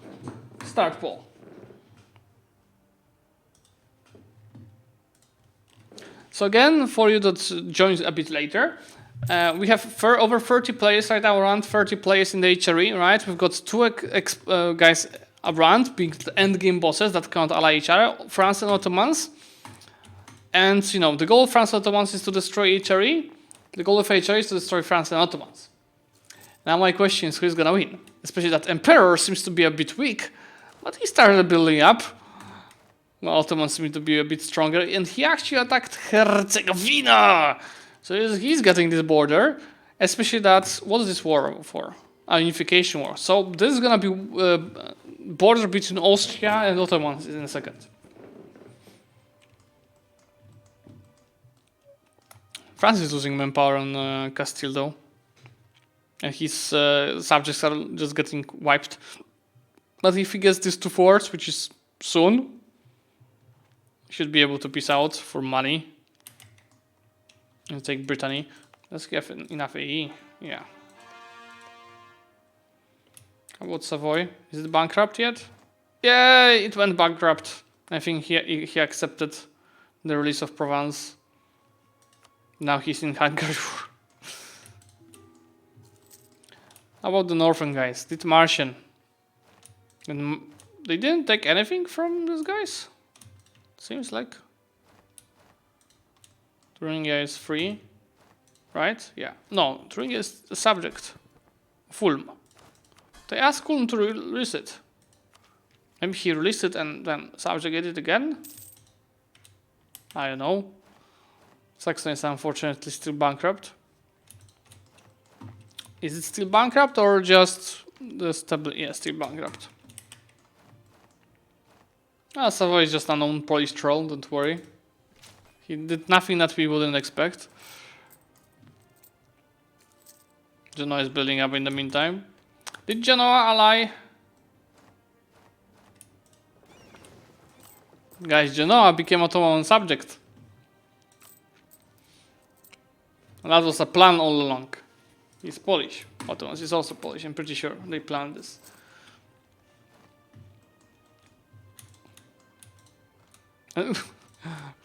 Start poll. So again, for you that joins a bit later, we have over 30 players right now, around 30 players in the HRE, right? We've got 2 guys around, being the end game bosses that can't ally each other, France and Ottomans. And, you know, the goal of France and Ottomans is to destroy HRE. The goal of HRE is to destroy France and Ottomans. Now my question is, who's gonna win? Especially that Emperor seems to be a bit weak, but he started building up. Well, Ottomans seem to be a bit stronger, and he actually attacked Herzegovina! So he's getting this border, especially that, what is this war for? A unification war. So this is gonna be border between Austria and Ottomans in a second. France is losing manpower on Castile though. And his subjects are just getting wiped. But if he gets these 2 forts, which is soon, he should be able to peace out for money. And take Brittany. Let's get enough AE. Yeah. How about Savoy? Is it bankrupt yet? Yeah, it went bankrupt. I think he accepted the release of Provence. Now he's in Hungary. How about the northern guys? Did Martian? And they didn't take anything from these guys? Seems like. Thuringia is free. Right? Yeah. No, Thuringia is the subject. Fulm. They asked Ulm to release it. Maybe he released it and then subjugated it again? I don't know. Saxon is unfortunately still bankrupt. Is it still bankrupt or just the stability? Yeah, still bankrupt. Savoy is just an unknown Polish troll, don't worry. He did nothing that we wouldn't expect. Genoa is building up in the meantime. Did Genoa ally? Guys, Genoa became Ottoman subject. And that was a plan all along. He's Polish. Ottomans is also Polish. I'm pretty sure they planned this.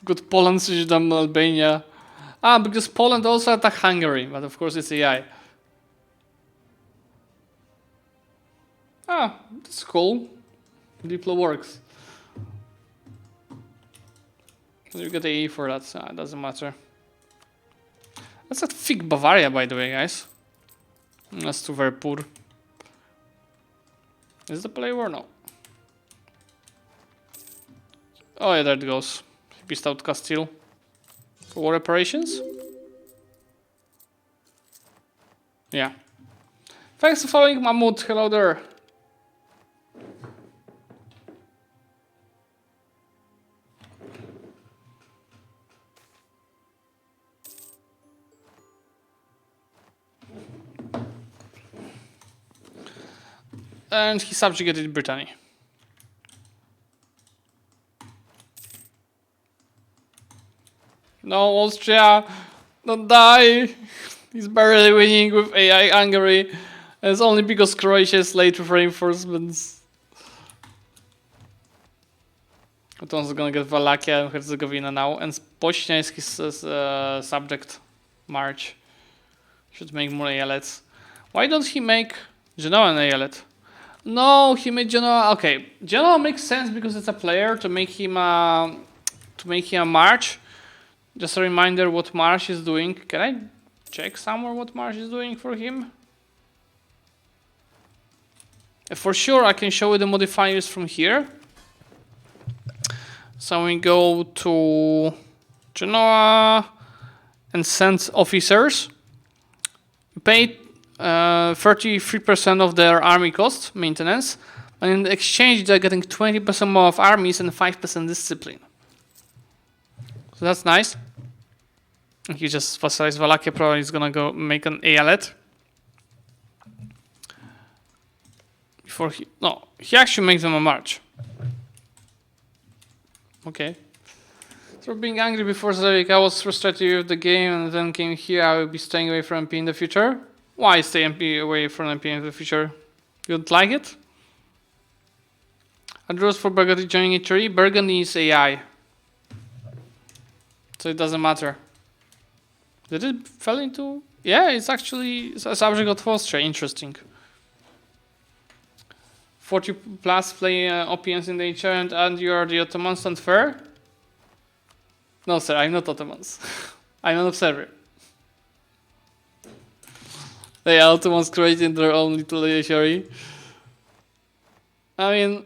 Got Poland, Sudan, Albania. Because Poland also attacked Hungary, but of course it's AI. That's cool. Diplo works. You get AE for that, so it doesn't matter. That's a thick Bavaria, by the way, guys. That's too very poor. Is the play war? No. Oh yeah, there it goes. He pissed out Castile. For war reparations? Yeah. Thanks for following, Mahmoud. Hello there. And he subjugated Brittany. No, Austria, don't die. He's barely winning with AI Hungary. And it's only because Croatia is late with reinforcements. Ottoman's gonna get Wallachia and Herzegovina now. And Bosnia is his subject. March. Should make more ALETs. Why don't he make Genoa an ALET? No, he made Genoa. Okay, Genoa makes sense because it's a player to make him a March. Just a reminder what March is doing. Can I check somewhere what March is doing for him? For sure, I can show you the modifiers from here. So we go to Genoa and send officers. We pay 33% of their army cost, maintenance, and in exchange they're getting 20% more of armies and 5% discipline. So that's nice. And he just vassalized Wallachia, probably is gonna go make an ALET. Before he actually makes them a march. Okay. So being angry before Zlewikk, I was frustrated with the game and then came here. I will be staying away from MP in the future. Why stay away from MP in the future? You don't like it? Address for Burgundy joining HRE. Burgundy is AI. So it doesn't matter. Did it fell into? Yeah, it's actually a subject of Austria. Interesting. 40 plus play OPMs in the HR and you are the Ottomans, and fair? No, sir, I'm not Ottomans. I'm an observer. The Ottomans created their own little HRE. I mean,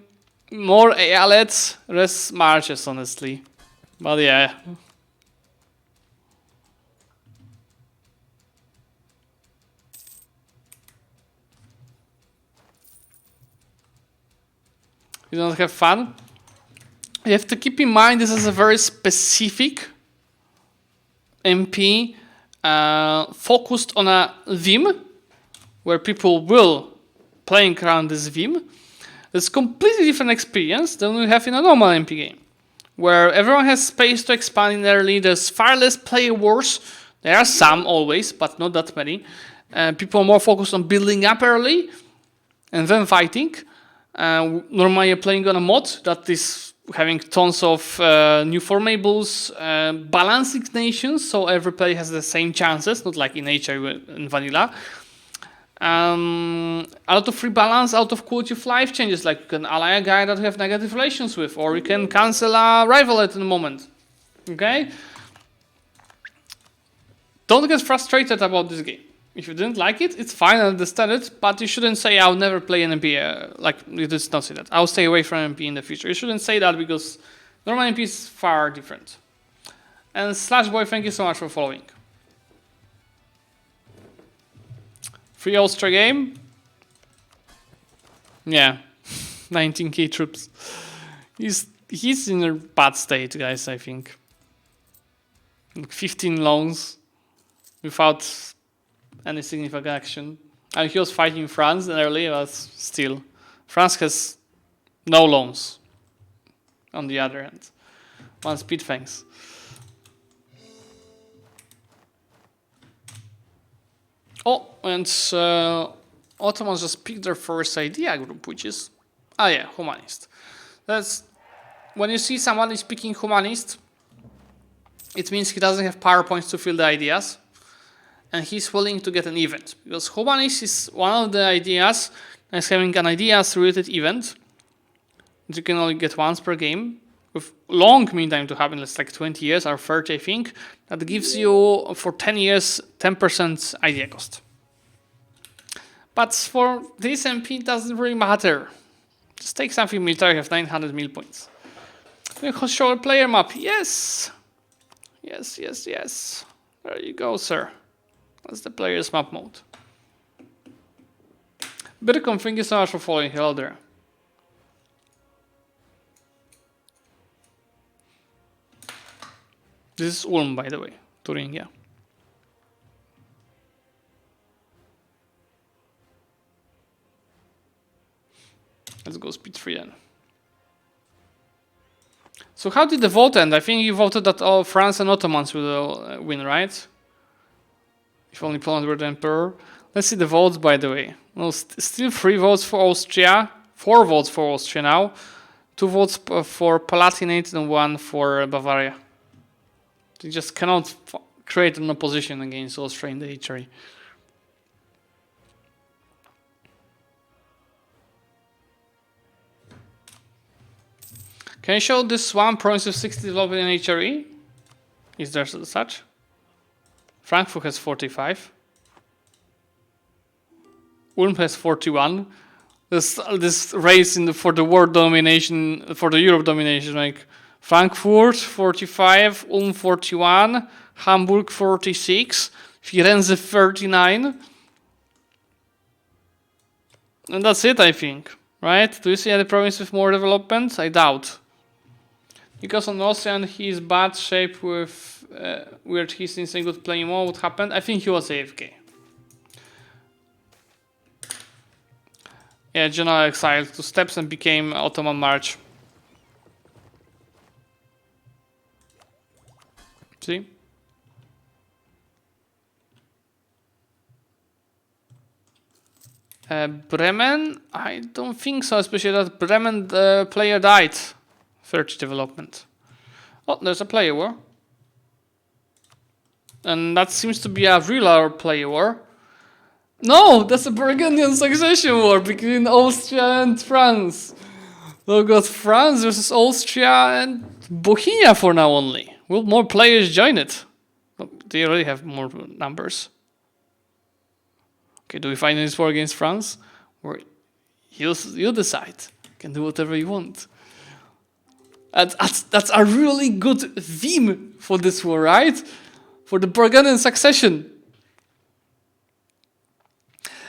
more ALETs, less marches, honestly. But yeah. you don't have fun. You have to keep in mind this is a very specific MP focused on a theme where people will playing around this theme. It's completely different experience than we have in a normal MP game, where everyone has space to expand in early. There's far less player wars. There are some always, but not that many. People are more focused on building up early and then fighting. Normally you're playing on a mod that is having tons of new formables, balancing nations, so every player has the same chances, not like in HRE and vanilla. A lot of free balance, out of quality of life changes, like you can ally a guy that you have negative relations with, or you can cancel a rival at the moment. Okay? Don't get frustrated about this game. If you didn't like it, it's fine, I understand it, but you shouldn't say I'll never play an MP. Like, you just don't say that. I'll stay away from MP in the future. You shouldn't say that because normal MP is far different. And Slashboy, thank you so much for following. Free Austria game? Yeah. 19k troops. He's in a bad state, guys, I think. 15 loans without any significant action. And he was fighting France early, but still. France has no loans. On the other hand. One speed, thanks. Oh, and Ottomans just picked their first idea group, which is, humanist. That's when you see someone is picking humanist, it means he doesn't have PowerPoints to fill the ideas, and he's willing to get an event, because humanist is one of the ideas as having an ideas-related event that you can only get once per game, with long meantime to happen, it's like 20 years or 30, I think, that gives you, for 10 years, 10% idea cost. But for this MP, it doesn't really matter. Just take something military, have 900 mil points. We can show a player map. Yes! Yes, yes, yes. There you go, sir. That's the player's map mode. Bitcom, thank you so much for following. Hello there. This is Ulm, by the way. Thuringia. Let's go speed 3 then. So how did the vote end? I think you voted that all France and Ottomans will win, right? If only Poland were the emperor. Let's see the votes, by the way. Well, still 3 votes for Austria. 4 votes for Austria now. 2 votes for Palatinate and 1 for Bavaria. They just cannot create an opposition against Austria in the HRE. Can you show this one province of 60 development in HRE? Is there such? Frankfurt has 45. Ulm has 41. This race for the world domination, for the Europe domination, like Frankfurt 45, Ulm 41, Hamburg 46, Firenze 39. And that's it, I think. Right? Do you see any province with more development? I doubt. Because on Austrian he is bad shape with weird he's in good playing mode. What happened? I think he was AFK. Yeah, general exiled 2 steps and became Ottoman March. See? Bremen? I don't think so, especially that Bremen player died. 30 development. Oh, there's a player war. And that seems to be a real player war. No, that's a Burgundian succession war between Austria and France. We've got France versus Austria and Bohemia for now only. Will more players join it? Oh, they already have more numbers. Okay, do we find this war against France? Or you decide. You can do whatever you want. That's a really good theme for this war, right? For the Burgundian succession.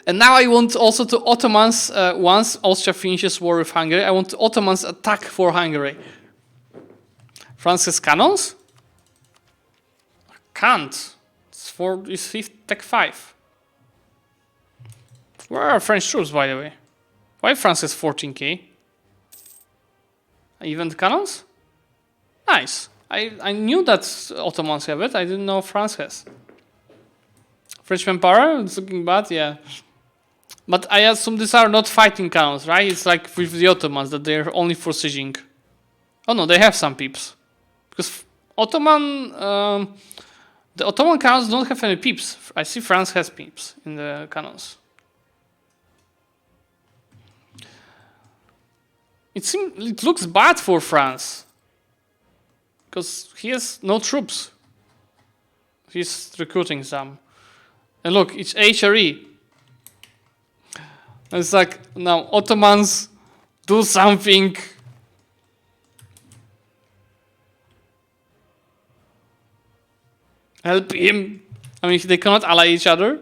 And now I want also to Ottomans, once Austria finishes war with Hungary, I want the Ottomans attack for Hungary. France has cannons? Can't. It's 5th tech 5. Where are French troops, by the way? Why France has 14k? Even the cannons? Nice. I knew that Ottomans have it. I didn't know France has. French manpower? It's looking bad, yeah. But I assume these are not fighting cannons, right? It's like with the Ottomans that they're only for sieging. Oh no, they have some peeps. Because the Ottoman cannons don't have any peeps. I see France has peeps in the cannons. It looks bad for France. Because he has no troops. He's recruiting some. And look, it's HRE. It's like, now, Ottomans, do something. Help him. I mean, they cannot ally each other,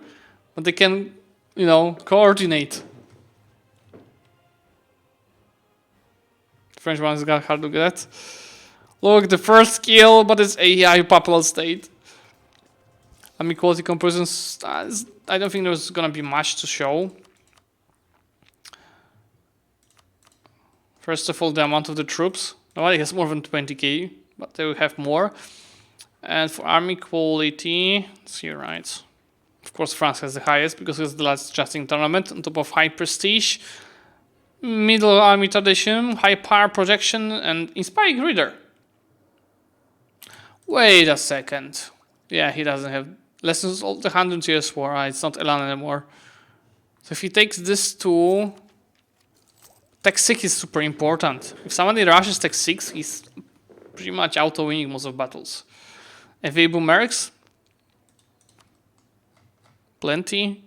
but they can, coordinate. The French ones got hard to get. Look, the first kill, but it's AI papal state. Equality comparisons, I don't think there's gonna be much to show. First of all, the amount of the troops. Nobody has more than 20k, but they will have more. And for army quality, let's see, right. Of course, France has the highest because it's the last justing tournament, on top of high prestige, middle army tradition, high power projection, and inspiring reader. Wait a second. Yeah, he doesn't have lessons of the 100 Years War. It's not Elan anymore. So if he takes this to Tech 6 is super important. If somebody rushes Tech 6, he's pretty much auto-winning most of battles. Available mercs? Plenty.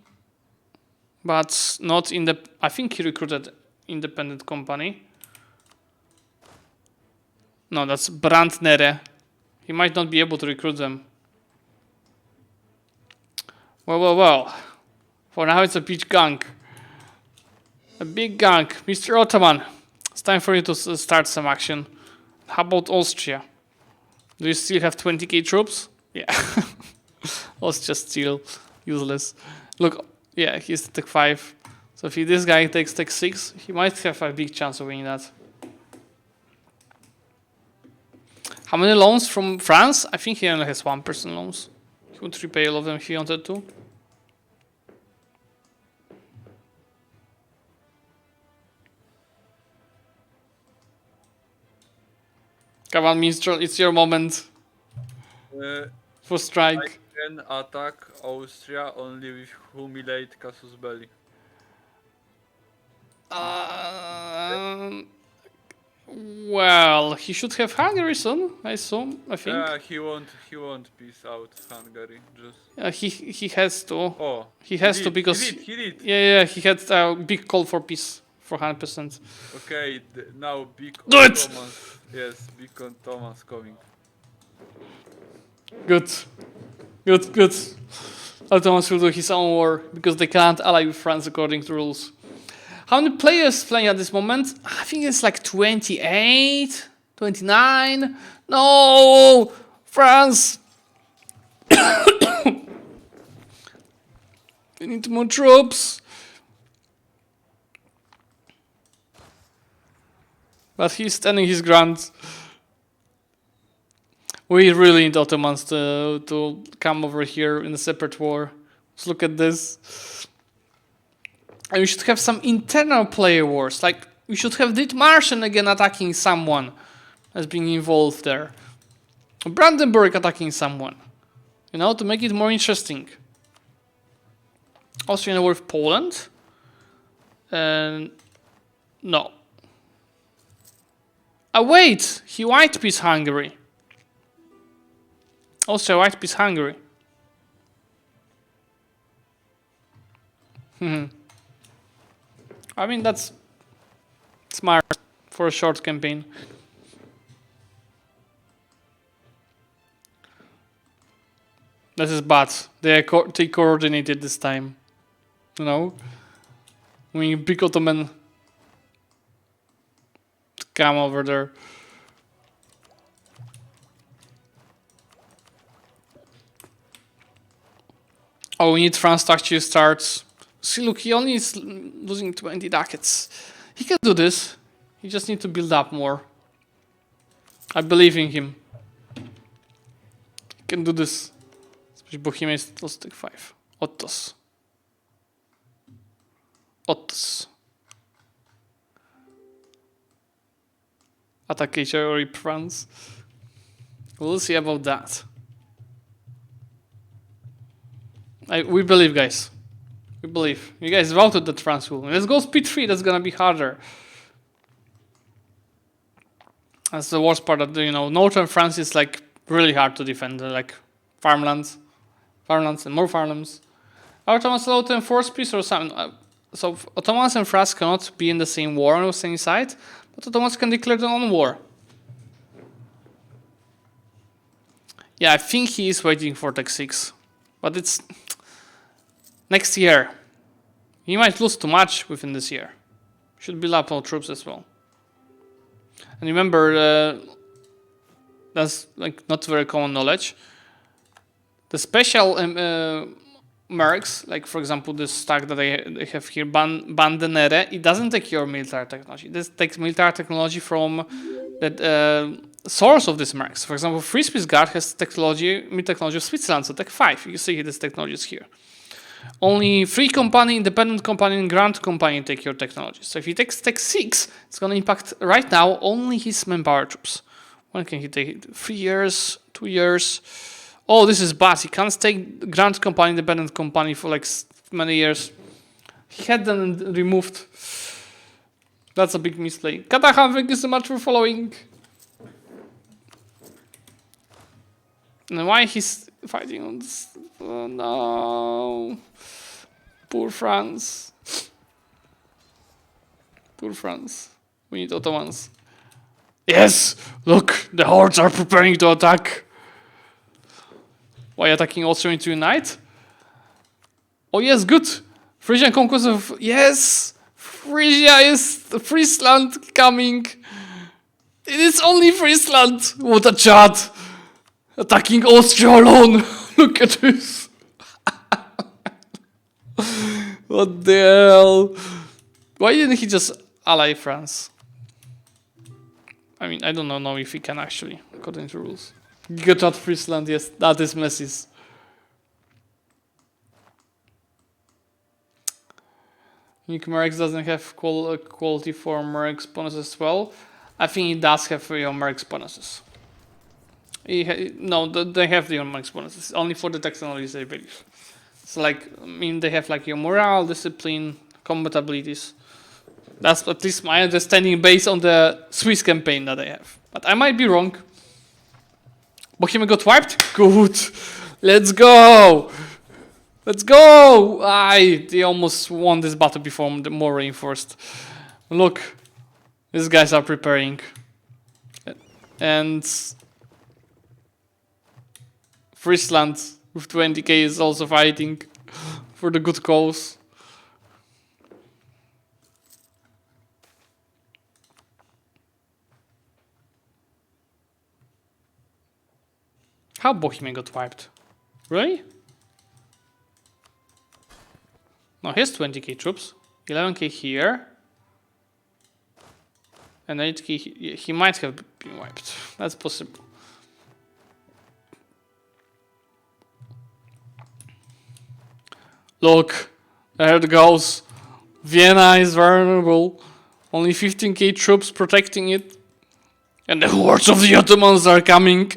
But not in the... I think he recruited independent company. No, that's Brandnere. He might not be able to recruit them. Well. For now it's a big gang. A big gang. Mr. Ottoman, it's time for you to start some action. How about Austria? Do you still have 20k troops? Yeah. Austria's still useless. Look, yeah, he's Tech 5. So if this guy takes Tech 6, he might have a big chance of winning that. How many loans from France? I think he only has 1% loans. He would repay all of them if he wanted to. Come on, Minstrel, it's your moment for strike. I can attack Austria only with humiliate casus belli. Well, he should have Hungary soon, I assume. I think. Yeah, he won't peace out Hungary. Just. He has to. Oh. He has to because. He did. Yeah. He had a big call for peace for 100%. Okay, now big. Do it! Thomas. Yes, big Thomas coming. Good. Ottomans will do his own war because they can't ally with France according to rules. How many players playing at this moment? I think it's like 28, 29. No! France! We need more troops. But he's standing his ground. We really need Ottomans to come over here in a separate war. Let's look at this. And we should have some internal player wars. Like, we should have Dithmarschen again attacking someone as being involved there. Brandenburg attacking someone. To make it more interesting. Austrian war with Poland. No. Wait! He white peace Hungary. Austria white peace Hungary. I mean, that's smart for a short campaign. This is bad. They coordinated this time. You know? When big Ottoman come over there. Oh, we need France to actually start. See, look, he only is losing 20 ducats. He can do this. He just needs to build up more. I believe in him. He can do this. Especially Bohemia is lost take 5. Ottos. Ottos. Attack HRE France. We'll see about that. We believe, guys. We believe. You guys voted that France will win. Let's go speed 3. That's gonna be harder. That's the worst part of northern France is like really hard to defend. Like farmlands and more farmlands. Are Ottomans allowed to enforce peace or something? So Ottomans and France cannot be in the same war on the same side, but Ottomans can declare their own war. Yeah, I think he is waiting for Tech 6, but it's next year. He might lose too much within this year. Should build up more troops as well. And remember, that's like not very common knowledge. The special mercs, like for example this stack that I have here, Bandenere, it doesn't take your military technology. This takes military technology from the source of this mercs. For example, Free Swiss Guard has military technology of Switzerland, so Tech 5. You see this technology is here. Only Free Company, Independent Company, and Grand Company take your technology. So if he takes Tech 6, it's going to impact right now only his manpower troops. When can he take it? 3 years, 2 years. Oh, this is bad. He can't take Grand Company, Independent Company for like many years. He had them removed. That's a big misplay. Katahan, thank you so much for following. And why he's fighting on this? Oh no. Poor France. Poor France. We need Ottomans. Yes! Look! The hordes are preparing to attack. Why attacking Austria to unite? Oh yes, good! Frisian conquest of... Yes! Frisia is... Friesland coming! It is only Friesland! What a chat! Attacking Austria alone! Look at this! What the hell? Why didn't he just ally France? I mean, I don't know if he can actually, according to rules. Get out Friesland, yes, that is messy. Nick Mercs doesn't have quality for Mercs bonuses as well. I think he does have real Mercs bonuses. No, they have the Mercs bonuses, only for the technologies, I believe. So like, I mean, they have like your morale, discipline, combat abilities. That's at least my understanding based on the Swiss campaign that I have. But I might be wrong. Bohemia got wiped? Good. Let's go. Let's go. They almost won this battle before the more reinforced. Look. These guys are preparing. And Friesland with 20k is also fighting for the good cause. How Bohemia got wiped? Really? No, he has 20k troops. 11k here. And 8k, he might have been wiped. That's possible. Look, there it goes. Vienna is vulnerable. Only 15k troops protecting it. And the hordes of the Ottomans are coming.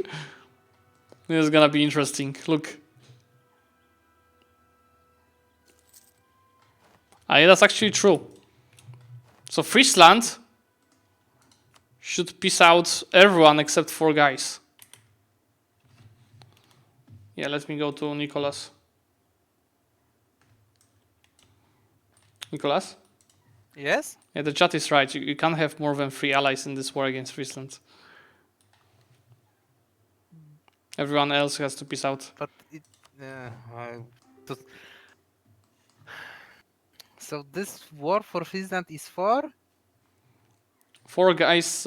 This is gonna be interesting. Look. Yeah, that's actually true. So Friesland should peace out everyone except 4 guys. Yeah, let me go to Nicholas. Nicholas? Yes? Yeah, the chat is right. You can't have more than 3 allies in this war against Friesland. Everyone else has to peace out. But it... So this war for Friesland is for? 4 guys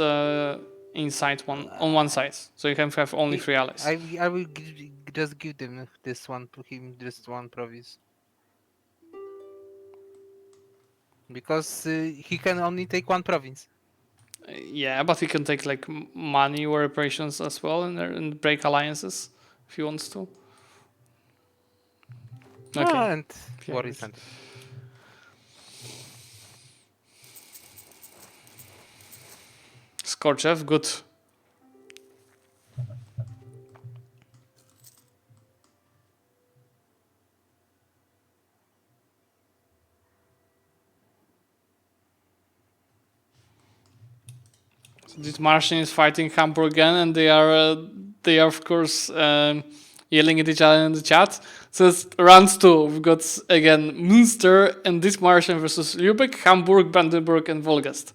inside on one side, so you can have only 3 allies. I will just give them this one to him, this one province. Because he can only take one province. Yeah, but he can take like money or reparations as well and break alliances if he wants to. Okay. And war is ended. Scorchev, good. So this Martian is fighting Hamburg again, and they are of course yelling at each other in the chat. So it's round 2. We've got again Münster and this Martian versus Lübeck, Hamburg, Brandenburg, and Wolgast.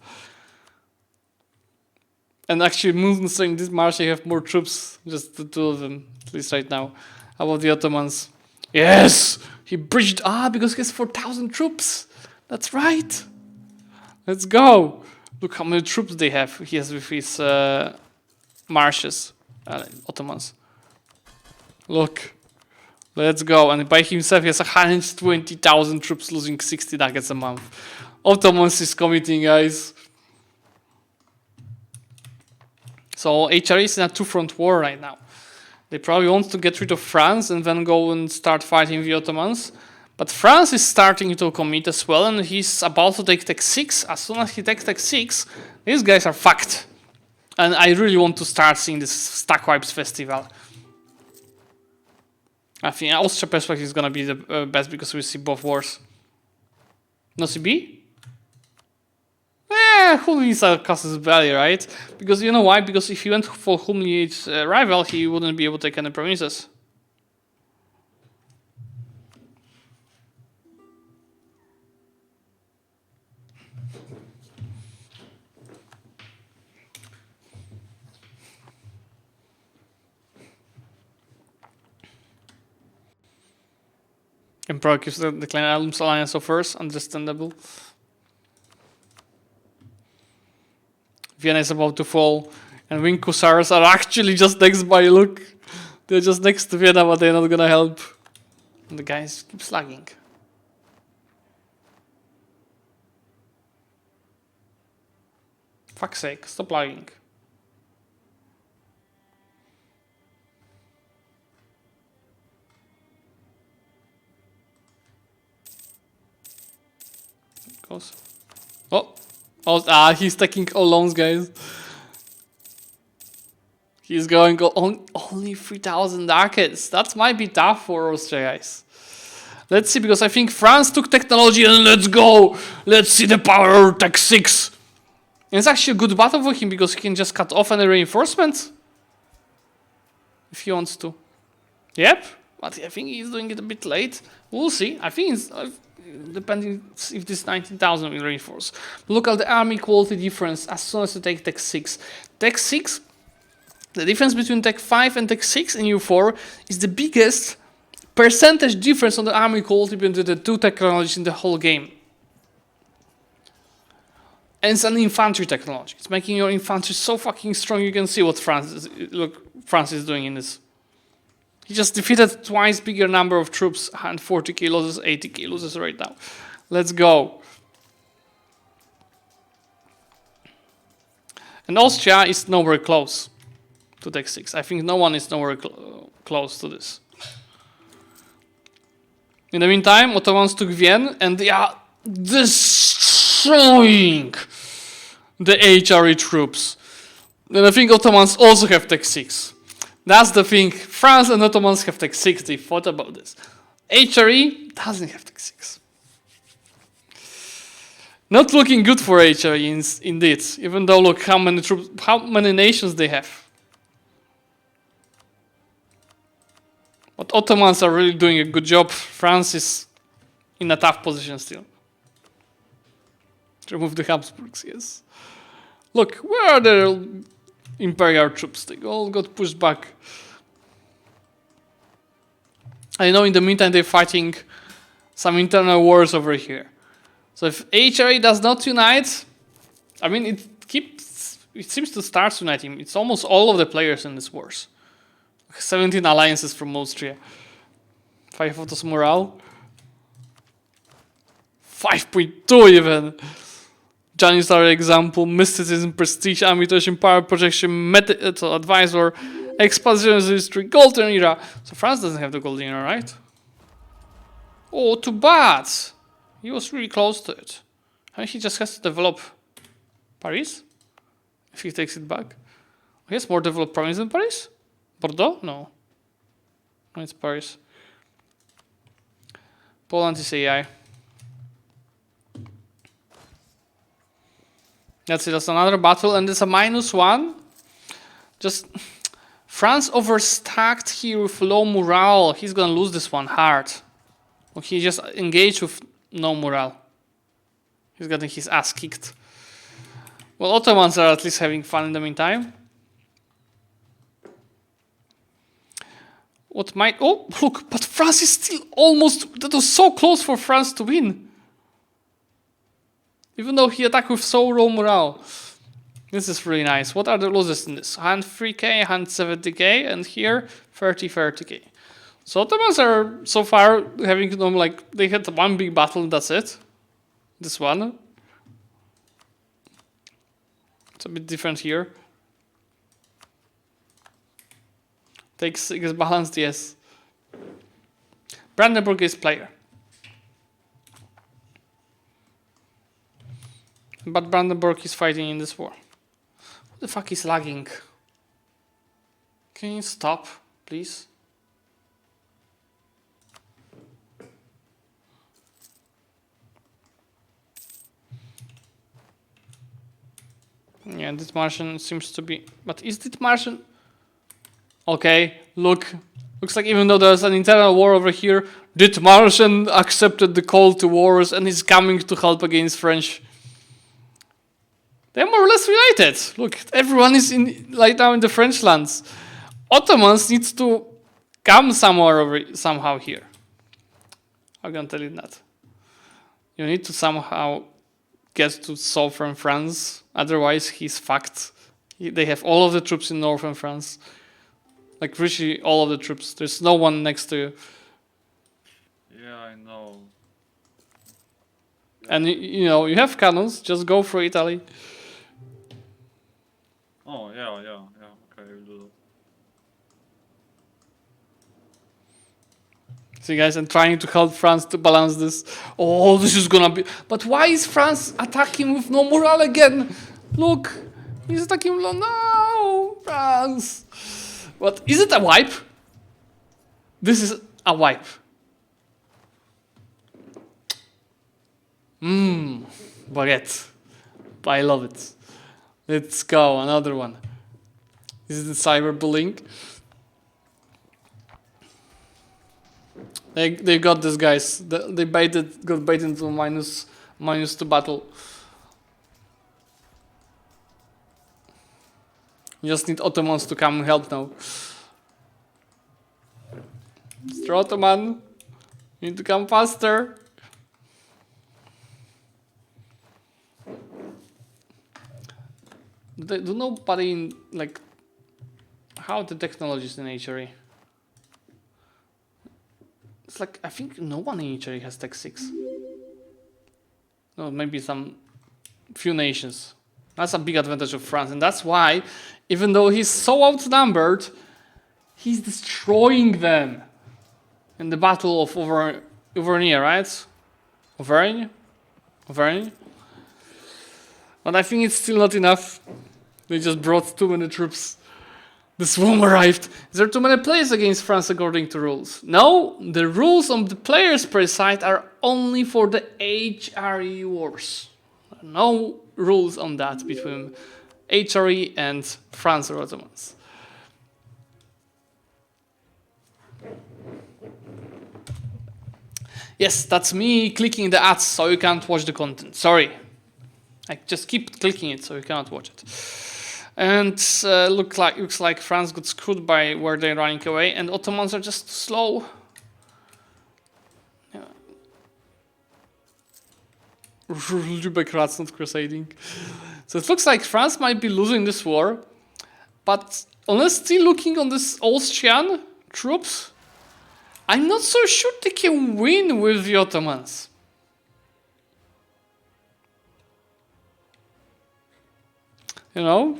And actually, Münster and this Martian have more troops, just the 2 of them, at least right now. How about the Ottomans? Yes! He bridged, because he has 4,000 troops. That's right. Let's go. Look how many troops they have. He has with his marshes, Ottomans. Look. Let's go. And by himself, he has 120,000 troops, losing 60 nuggets a month. Ottomans is committing, guys. So HRE is in a 2-front war right now. They probably want to get rid of France and then go and start fighting the Ottomans. But France is starting to commit as well, and he's about to take Tech 6. As soon as he takes Tech 6, these guys are fucked. And I really want to start seeing this Stack Wipes festival. I think Austria perspective is gonna be the best because we see both wars. No CB? Who needs a Casus Belli, right? Because you know why? Because if he went for humiliate rival, he wouldn't be able to take any provinces. Emperor gives the Clan Albums Alliance offers, understandable. Vienna is about to fall, and Wing Hussars are actually just next by. Look, they're just next to Vienna, but they're not gonna help. And the guys keep slugging. Fuck's sake, stop lagging. Goes. He's taking all loans, guys. He's going on only 3,000 ducats. That might be tough for Austria, guys. Let's see, because I think France took technology and let's go. Let's see the power of Tech 6. And it's actually a good battle for him because he can just cut off any reinforcement if he wants to. Yep, but I think he's doing it a bit late. We'll see. I think it's depending if this 19,000 will reinforce. But look at the army quality difference as soon as you take Tech 6. Tech 6, the difference between Tech 5 and Tech 6 in EU4 is the biggest percentage difference on the army quality between the 2 technologies in the whole game. And it's an infantry technology. It's making your infantry so fucking strong. You can see what France is doing in this. He just defeated twice bigger number of troops, 140 kilos, 80 kilos right now. Let's go. And Austria is nowhere close to Tech 6. I think no one is nowhere close to this. In the meantime, Ottomans took Vienna and they are destroying the HRE troops. And I think Ottomans also have Tech 6. That's the thing. France and Ottomans have Tech 6. They thought about this. HRE doesn't have Tech 6. Not looking good for HRE indeed. Even though look how many troops, how many nations they have. But Ottomans are really doing a good job. France is in a tough position still. Remove the Habsburgs, yes. Look, where are the Imperial troops? They all got pushed back. I know in the meantime they're fighting some internal wars over here. So if HRE does not unite, I mean, it seems to start uniting. It's almost all of the players in this wars. 17 alliances from Austria. 5 autos morale. 5.2 even. Janissary example, mysticism, prestige, ambition, power projection, advisor, expansion history, golden era. So France doesn't have the golden era, right? Oh, too bad. He was really close to it. I mean, he just has to develop Paris. If he takes it back. He has more developed province than Paris? Bordeaux? No. No, it's Paris. Poland is AI. That's it, that's another battle, and it's a -1. Just France overstacked here with low morale. He's gonna lose this one hard. Well, he just engaged with no morale. He's getting his ass kicked. Well, Ottomans are at least having fun in the meantime. What might... Oh, look, but France is still almost... That was so close for France to win. Even though he attacked with so low morale. This is really nice. What are the losses in this? 103k, 170k, and here 30k. So Ottomans are so far having them like they had one big battle and that's it. This one. It's a bit different here. Takes 6 balanced, yes. Brandenburg is player. But Brandenburg is fighting in this war. What the fuck is lagging? Can you stop, please? Yeah, this Martian seems to be... But is this Martian... Okay, look. Looks like even though there's an internal war over here, this Martian accepted the call to wars and is coming to help against French. They're more or less related. Look, everyone is in right now in the French lands. Ottomans needs to come somehow here. I'm gonna tell you that. You need to somehow get to southern France. Otherwise, he's fucked. They have all of the troops in northern France. Like, literally all of the troops. There's no one next to you. Yeah, I know. And, you know, you have cannons. Just go through Italy. Oh, yeah, okay, I'll do that. See, guys, I'm trying to help France to balance this. Oh, this is gonna be... But why is France attacking with no morale again? Look, he's attacking with no, France. But is it a wipe? This is a wipe. Baguette. I love it. Let's go, another one. This is the cyberbullying. They got this, guys. They got baited into -2 battle. You just need Ottomans to come and help now. Mr. Ottoman, you need to come faster. Do nobody in, like, how the technologies in HRE? It's like, I think no one in HRE has Tech 6. No, maybe some few nations. That's a big advantage of France, and that's why, even though he's so outnumbered, he's destroying them in the Battle of Auvergne, right? Auvergne? But I think it's still not enough. They just brought too many troops. The swarm arrived. Is there too many players against France according to rules? No, the rules on the players per side are only for the HRE wars. No rules on that between HRE and France or Ottomans. Yes, that's me clicking the ads so you can't watch the content. Sorry. I just keep clicking it so you cannot watch it. And looks like France got screwed by where they're running away, and Ottomans are just slow. Yeah. Zlewikk rats not crusading. So it looks like France might be losing this war, but honestly, looking on this Austrian troops, I'm not so sure they can win with the Ottomans. You know,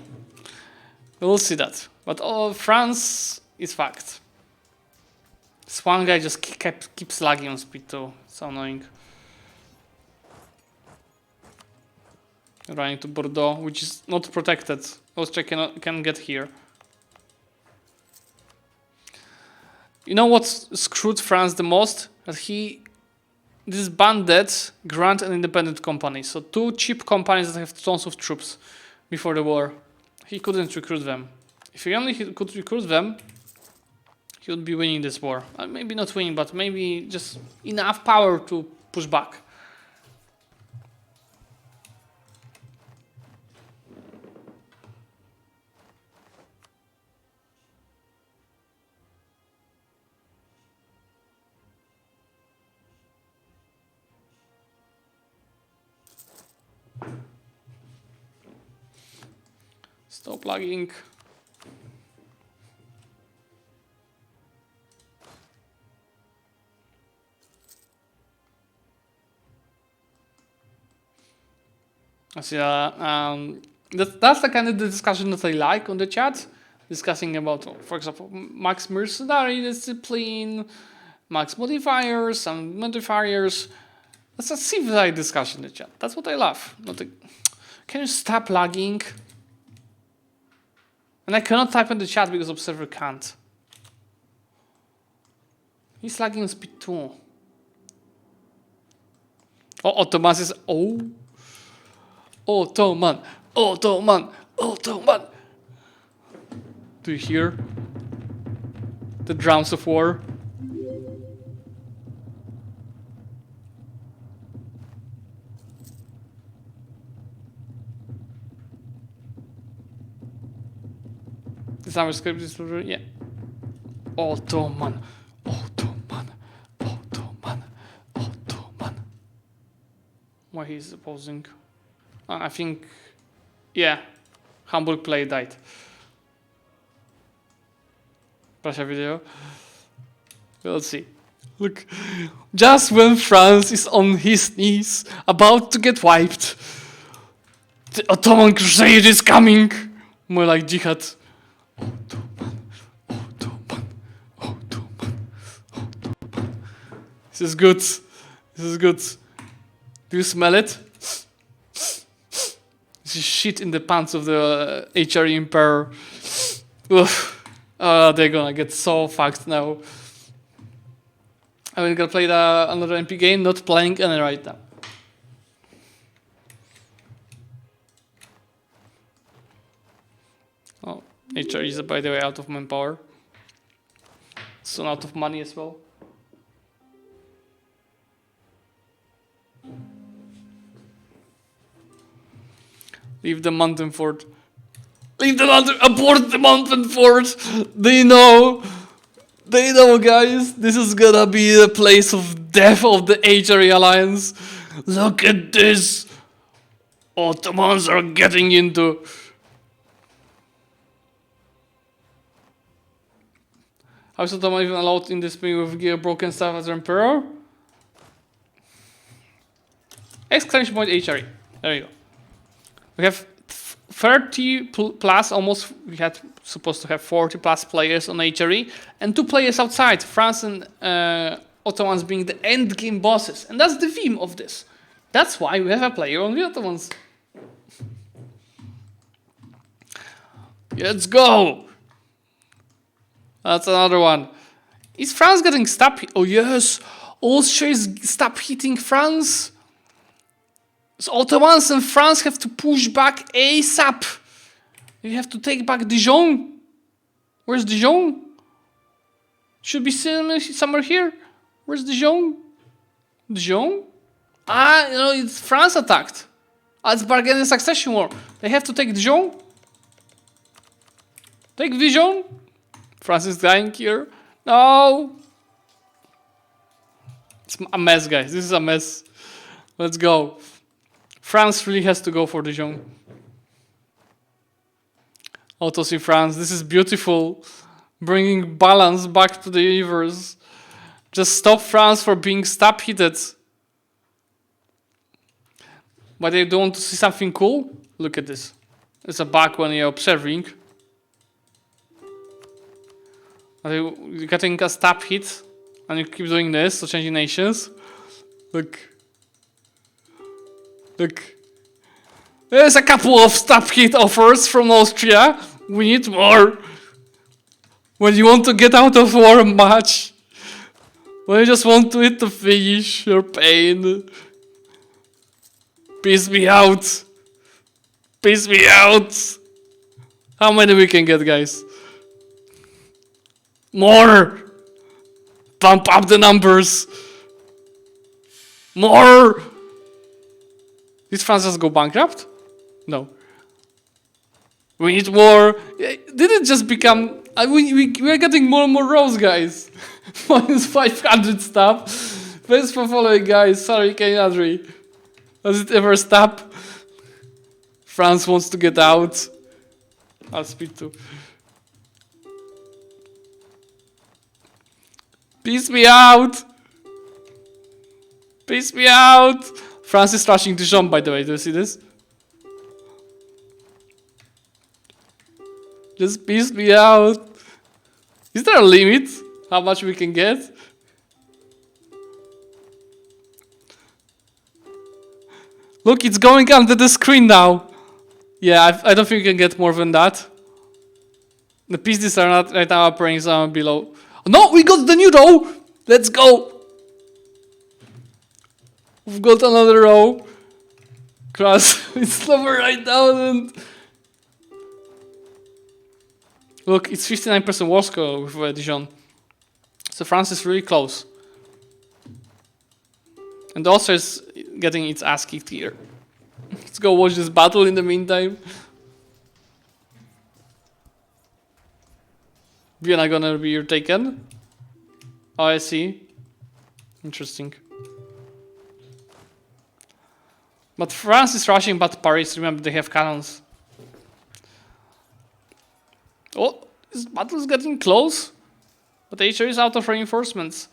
we'll see that. But France is fact. This one guy just keeps lagging on speed 2. It's annoying. Running to Bordeaux, which is not protected. Austria can get here. You know what screwed France the most? That these bandits grant an independent company. So 2 cheap companies that have tons of troops before the war. He couldn't recruit them. If he only could recruit them, he would be winning this war. Maybe not winning, but maybe just enough power to push back. Stop lagging. So, that's the kind of discussion that I like on the chat. Discussing about, for example, max mercenary discipline, max modifiers, and modifiers. That's a civilized discussion in the chat. That's what I love. Can you stop lagging? And I cannot type in the chat because Observer can't. He's lagging on speed 2. Oh, Ottoman is... Oh. Ottoman. Ottoman. Ottoman. Do you hear? The drums of war. The summer script is yeah. Ottoman. Ottoman. Ottoman. Ottoman. Why he's opposing? I think, yeah, Hamburg play died. Pressure video. We'll see. Look, just when France is on his knees, about to get wiped, the Ottoman crusade is coming. More like jihad. Ottoman, Ottoman, Ottoman, Ottoman. This is good. This is good. Do you smell it? This is shit in the pants of the HRE Emperor. They're gonna get so fucked now. I'm gonna play another MP game, not playing any right now. Oh, HRE is by the way out of manpower. Soon out of money as well. Leave the mountain fort. Leave the mountain. Abort the mountain fort. They know. They know, guys. This is gonna be the place of death of the HRE alliance. Look at this. Ottomans are getting into. How is Ottoman even allowed in this thing with gear broken stuff as emperor? Exclamation point HRE. There you go. We have 30 plus, almost, we had supposed to have 40 plus players on HRE, and 2 players outside, France and Ottomans being the end game bosses. And that's the theme of this. That's why we have a player on the Ottomans. Let's go! That's another one. Is France getting stop? Oh yes! Austria is stop hitting France. So Ottomans and France have to push back ASAP. You have to take back Dijon. Where's Dijon? Should be somewhere here. Where's Dijon? Dijon? Ah, you know, it's France attacked. It's Bargain and Succession War. They have to take Dijon. Take Dijon. France is dying here. No. It's a mess, guys. This is a mess. Let's go. France really has to go for Dijon. Autos in France, this is beautiful. Bringing balance back to the universe. Just stop France for being stab-hitted. But they don't want to see something cool? Look at this. It's a bug when you're observing. You're getting a stab hit, and you keep doing this to changing nations. Look. Look. There's a couple of stab hit offers from Austria. We need more. When you want to get out of war match. When you just want it to finish your pain. Peace me out. Peace me out. How many we can get, guys? More. Pump up the numbers. More. Did France just go bankrupt? No. We need more. Did it just become... we are getting more and more rows, guys. Minus 500 stuff. Thanks for following, guys. Sorry, Adri. Does it ever stop? France wants to get out. I'll speed too. Peace me out. Peace me out. France is trashing Dijon, by the way. Do you see this? Just peace me out. Is there a limit? How much we can get? Look, it's going under the screen now. Yeah, I don't think we can get more than that. The pieces are not right now appearing somewhere below. No, we got the new row. Let's go. We've got another row. Cross. It's slower right now. And look, it's 59% war score with Dijon. So France is really close. And also is getting its ass kicked here. Let's go watch this battle in the meantime. Vienna gonna be taken. Oh, I see. Interesting. But France is rushing, but Paris, remember, they have cannons. Oh, this battle is getting close. But HRE is out of reinforcements.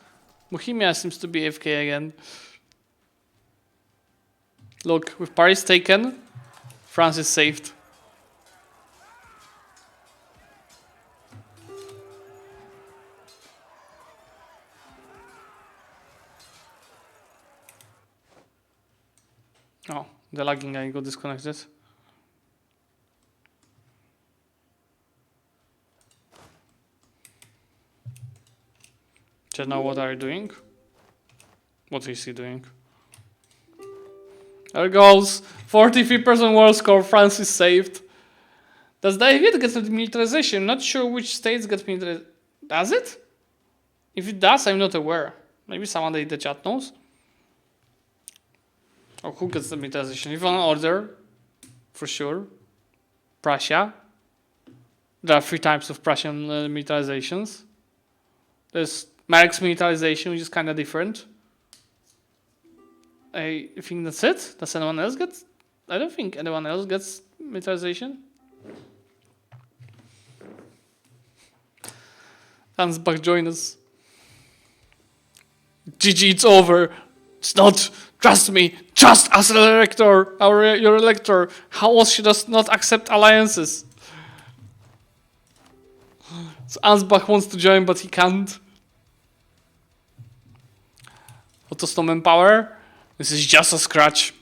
Bohemia seems to be AFK again. Look, with Paris taken, France is saved. Oh, the lagging guy got disconnected. Just now, what are you doing? What is he doing? There goes 43% war score. France is saved. Does David get militarization? Not sure which states get militarization. Does it? If it does, I'm not aware. Maybe someone in the chat knows. Or who gets the militarization? If on order, for sure. Prussia. There are 3 types of Prussian militarizations. There's Merck's militarization, which is kind of different. I think that's it. Does anyone else get? I don't think anyone else gets militarization. Hansbach, join us. GG, it's over. It's not. Trust me. Trust us, elector. Your elector. How else she does not accept alliances? So Ansbach wants to join, but he can't. Autostom power. This is just a scratch.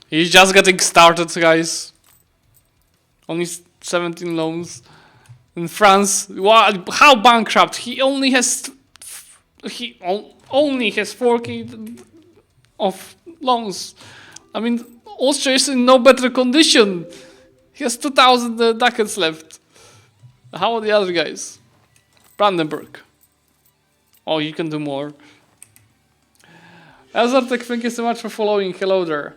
He's just getting started, guys. Only 17 loans. In France, how bankrupt? He only has 4k of loans. I mean, Austria is in no better condition. He has 2,000 ducats left. How are the other guys? Brandenburg. Oh, you can do more. Azartek, thank you so much for following. Hello there.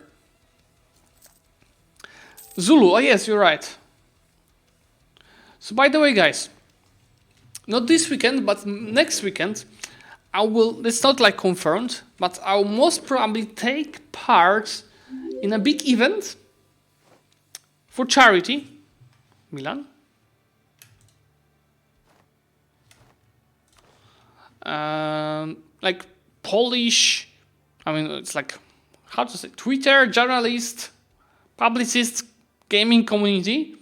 Zulu, oh yes, you're right. So by the way, guys, not this weekend, but next weekend, I will, it's not like confirmed, but I will most probably take part in a big event for charity. Milan. Like Polish, I mean, it's like, how to say, Twitter journalist, publicist, gaming community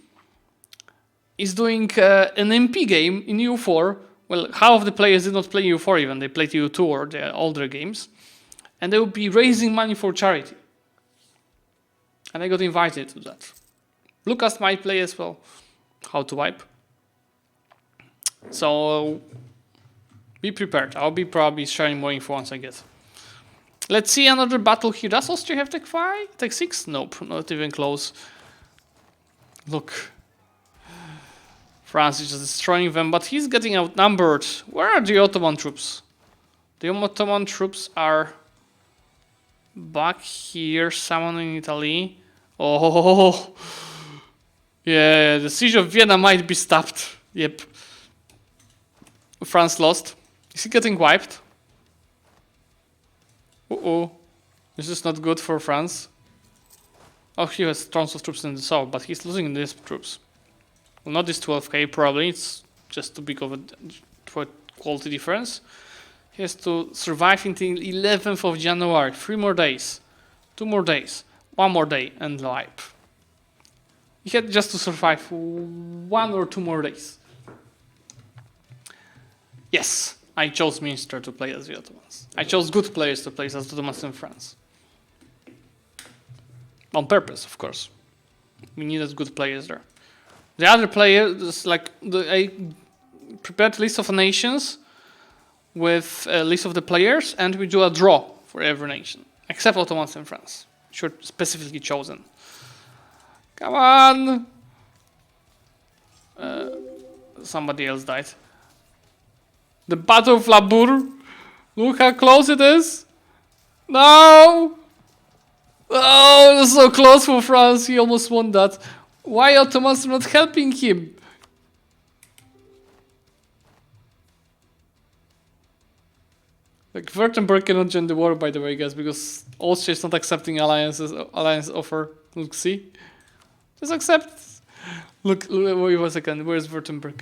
is doing an MP game in EU4. Well, half of the players did not play EU4 even, they played EU2 or the older games. And they will be raising money for charity. And I got invited to that. Lucas might play as well. How to wipe. So be prepared. I'll be probably sharing more info once I get. Let's see another battle here. Does Austria have Tech 5? Tech 6? Nope, not even close. Look. France is just destroying them, but he's getting outnumbered. Where are the Ottoman troops? The Ottoman troops are back here, someone in Italy. Oh, yeah, the siege of Vienna might be stopped. Yep. France lost. Is he getting wiped? Uh-oh. This is not good for France. Oh, he has tons of troops in the south, but he's losing these troops. Well, not this 12k probably, it's just too big of a quality difference. He has to survive until 11th of January. 3 more days. 2 more days. 1 more day and wipe. He had just to survive 1 or 2 more days. Yes, I chose Minster to play as the Ottomans. I chose good players to play as the Ottomans in France. On purpose, of course. We needed good players there. The other players, like I prepared a list of nations with a list of the players, and we do a draw for every nation, except Ottomans in France, which were specifically chosen. Come on! Somebody else died. The Battle of Labour. Look how close it is. No! Oh, it was so close for France. He almost won that. Why Ottomans are not helping him? Like Württemberg cannot join the war, by the way, guys, because Austria is not accepting alliance offer. Look, see? Just accept. Look, wait 1 second. Where's Württemberg?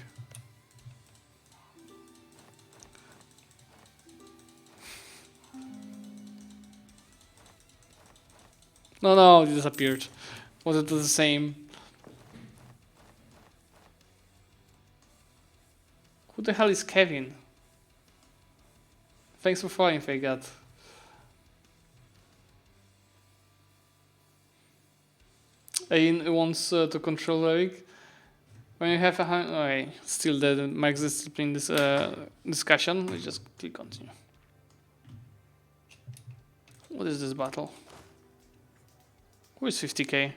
No, it disappeared. Was it the same? Who the hell is Kevin? Thanks for following, Fagat. Ain wants to control Zlewikk. When you have a okay, still the Marx discipline this discussion, let's just click continue. What is this battle? Who is 50k?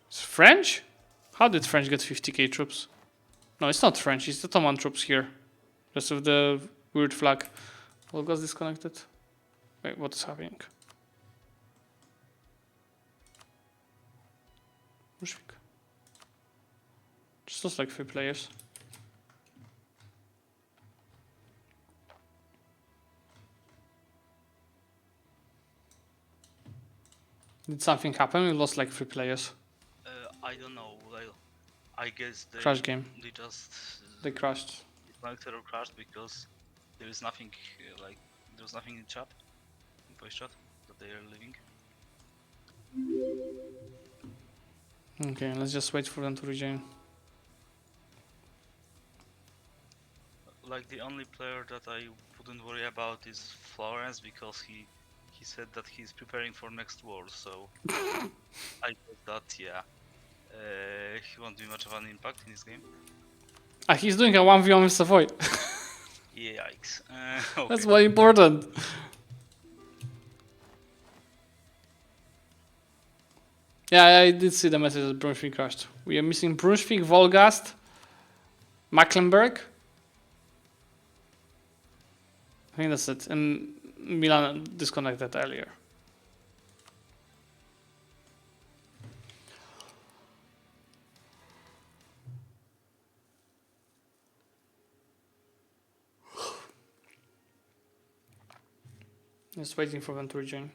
It's French? How did French get 50k troops? No, it's not French, it's the Ottoman troops here. Just with the weird flag. Volga's disconnected. Wait, what is happening? Brunswick. Just looks like 3 players. Did something happen? We lost like 3 players. I don't know. I guess they Crash game. They just They crashed. disconnected or crashed because there is nothing there's nothing in chat, in voice chat, that they are leaving. Okay, let's just wait for them to rejoin. Like the only player that I wouldn't worry about is Florence because he said that he's preparing for next war, so I guess that he won't be much of an impact in this game. He's doing a 1v1 with Savoy. Yikes. Okay. That's more important. Yeah, I did see the message that Brunswick crashed. We are missing Brunswick, Volgast, Mecklenburg. I think that's it. And Milan disconnected earlier. Just waiting for them to rejoin.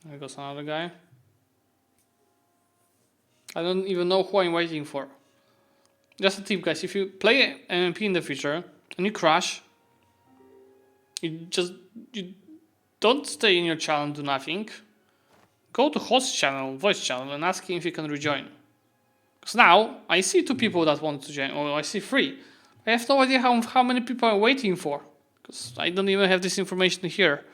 There goes another guy. I don't even know who I'm waiting for. Just a tip, guys. If you play an MP in the future and you crash, you don't stay in your channel and do nothing. Go to host channel, voice channel, and ask him if he can rejoin. Because now I see 2 people that want to join, or I see 3. I have no idea how many people I'm waiting for, because I don't even have this information here.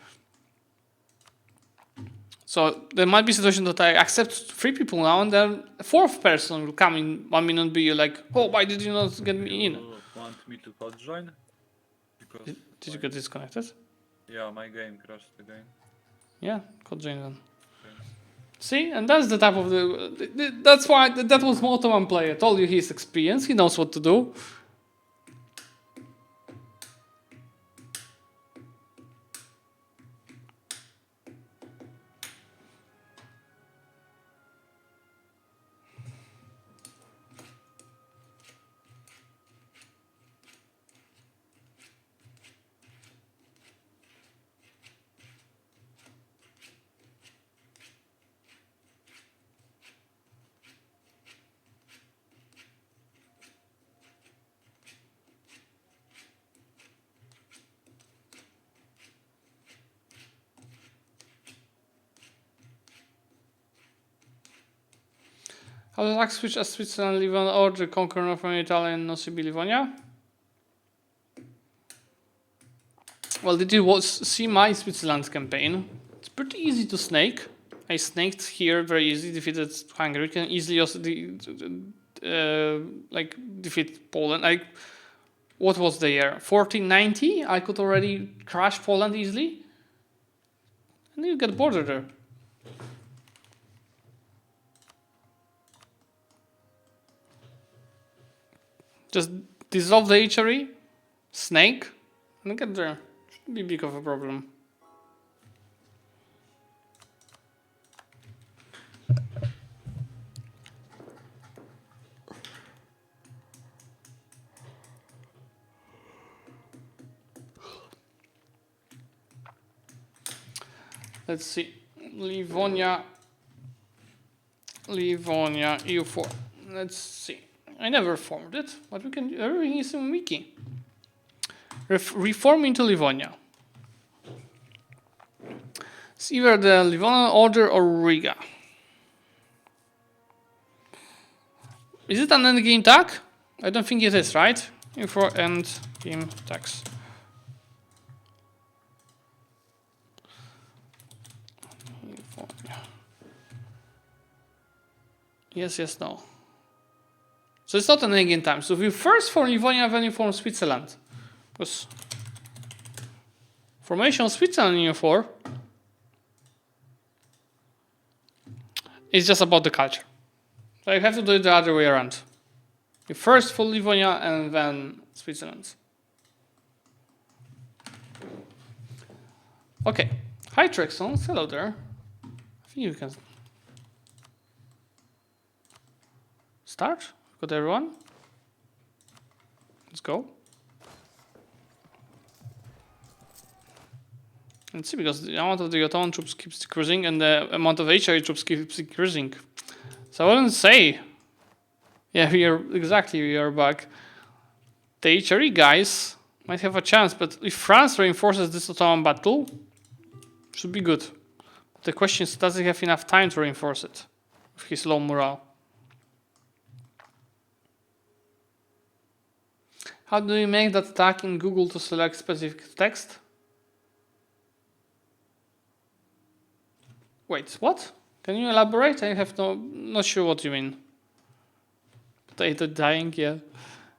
So there might be a situation that I accept 3 people now, and then a 4th person will come in 1 minute and be like, "Oh, why did you not get me in?" You want me to code join? Because Did you get disconnected? yeah, my game crashed again. Yeah, code join then. See, and that's the type of that's why that was Moto One player. I told you he's experienced. He knows what to do. How does Axe switch as Switzerland, Livonia, or the conqueror from Italian Nocibi Livonia? Well, did you see my Switzerland campaign? It's pretty easy to snake. I snaked here very easy, defeated Hungary. You can easily also defeat Poland. What was the year? 1490? I could already crash Poland easily. And you get border there. Just dissolve the HRE, snake, and get there. Shouldn't be big of a problem. Let's see. Livonia EU4. Let's see. I never formed it, but we can do everything is in wiki. Reform into Livonia. It's either the Livonian Order or Riga. Is it an endgame tag? I don't think it is, right? EU4 end game tags. Yes, no. So it's not an endgame time. So we first form Livonia, then you form Switzerland. Because formation of Switzerland in EU4 is just about the culture. So you have to do it the other way around. You first form Livonia and then Switzerland. Okay. Hi Trexon, hello there. I think you can start. Got everyone? Let's go. Let's see, because the amount of the Ottoman troops keeps decreasing and the amount of HRE troops keeps decreasing. So I wouldn't say... Yeah, we are back. The HRE guys might have a chance, but if France reinforces this Ottoman battle, should be good. But the question is, does he have enough time to reinforce it with his low morale? How do you make that tag in Google to select specific text? Wait, what? Can you elaborate? I have not sure what you mean. Potato dying, yeah.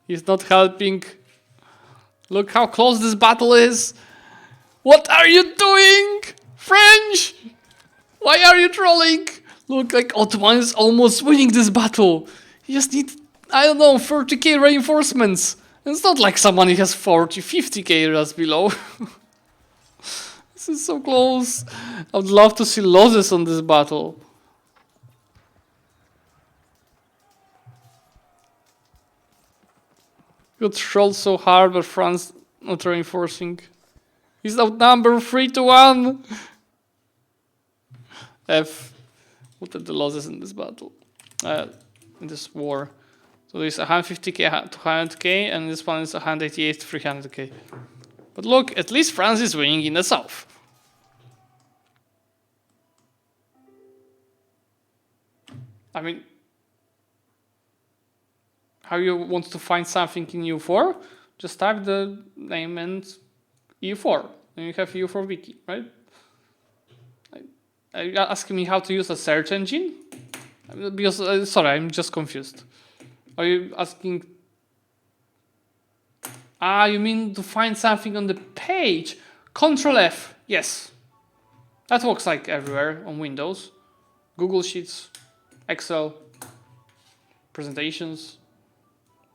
He's not helping. Look how close this battle is. What are you doing? French! Why are you trolling? Look, like Ottoman is almost winning this battle. You just need, I don't know, 30k reinforcements. It's not like somebody has 40, 50k just below. This is so close. I would love to see losses on this battle. Got trolled so hard, but France not reinforcing. He's outnumbered 3-1. What are the losses in this battle? In this war. So there's 150k to 100k, and this one is 188 to 300k. But look, at least France is winning in the south. I mean, how you want to find something in EU4? Just type the name and EU4, and you have EU4 wiki, right? Are you asking me how to use a search engine? Because sorry, I'm just confused. Are you asking? You mean to find something on the page? Control F, yes. That works like everywhere on Windows. Google Sheets, Excel, presentations,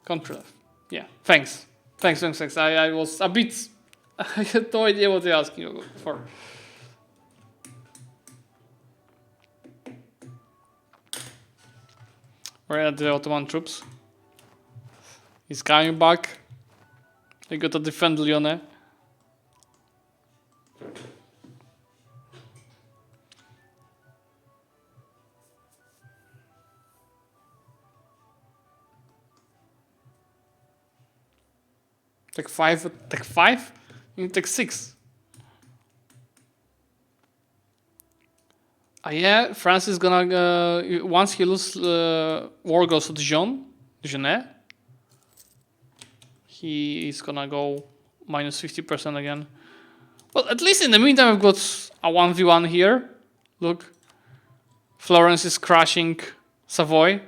Control F. Yeah, thanks. I was a bit, I had no idea what you're asking for. Where are the Ottoman troops? He's coming back. They got to defend Lyonnais. Take 5? Take 5? You take 6. Yeah, France is gonna once he loses war goes to Dijon, he is gonna go minus 50% again. Well, at least in the meantime, I've got a 1v1 here. Look, Florence is crushing Savoy.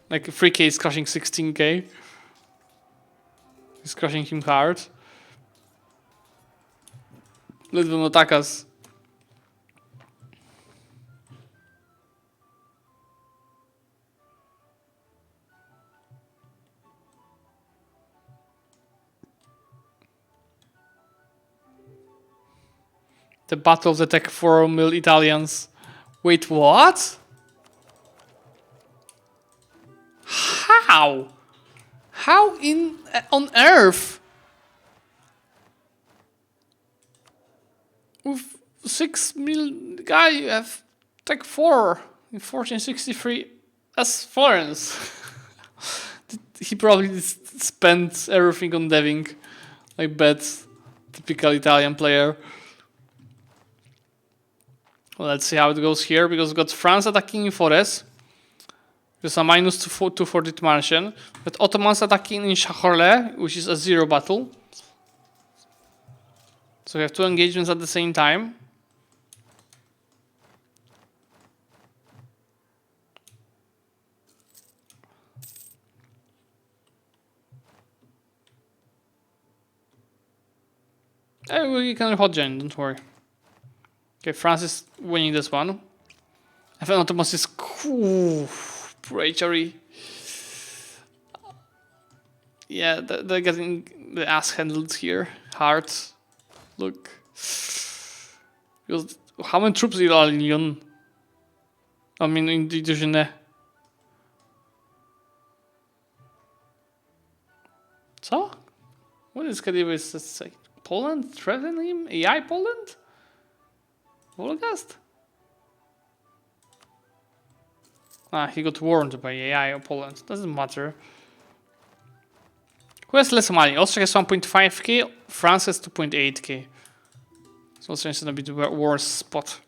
Like 3k is crushing 16k. He's crushing him hard. Let them attack us. The battle of the Tech 4 mil Italians. Wait, what? How? How on earth? With 6 mil guy, you have Tech 4 in 1463 as Florence. He probably spent everything on deving. I bet. Typical Italian player. Well, let's see how it goes here, because we've got France attacking in Forest. There's a minus 240 Martian. But Ottomans attacking in Chahorle, which is a 0 battle. So we have 2 engagements at the same time. We can hot join, don't worry. Okay, France is winning this one. And then Ottomans is cool. Poor HRE. Yeah, they're getting the ass handled here. Hard. Look. Because how many troops are in Lyon? I mean, in Dijon. So? What is Kadybus say? Poland threatening him? AI Poland? Holocaust? He got warned by AI of Poland. Doesn't matter. Who has less money? Austria has 1.5k, France has 2.8k. So Austria is in a bit worse spot.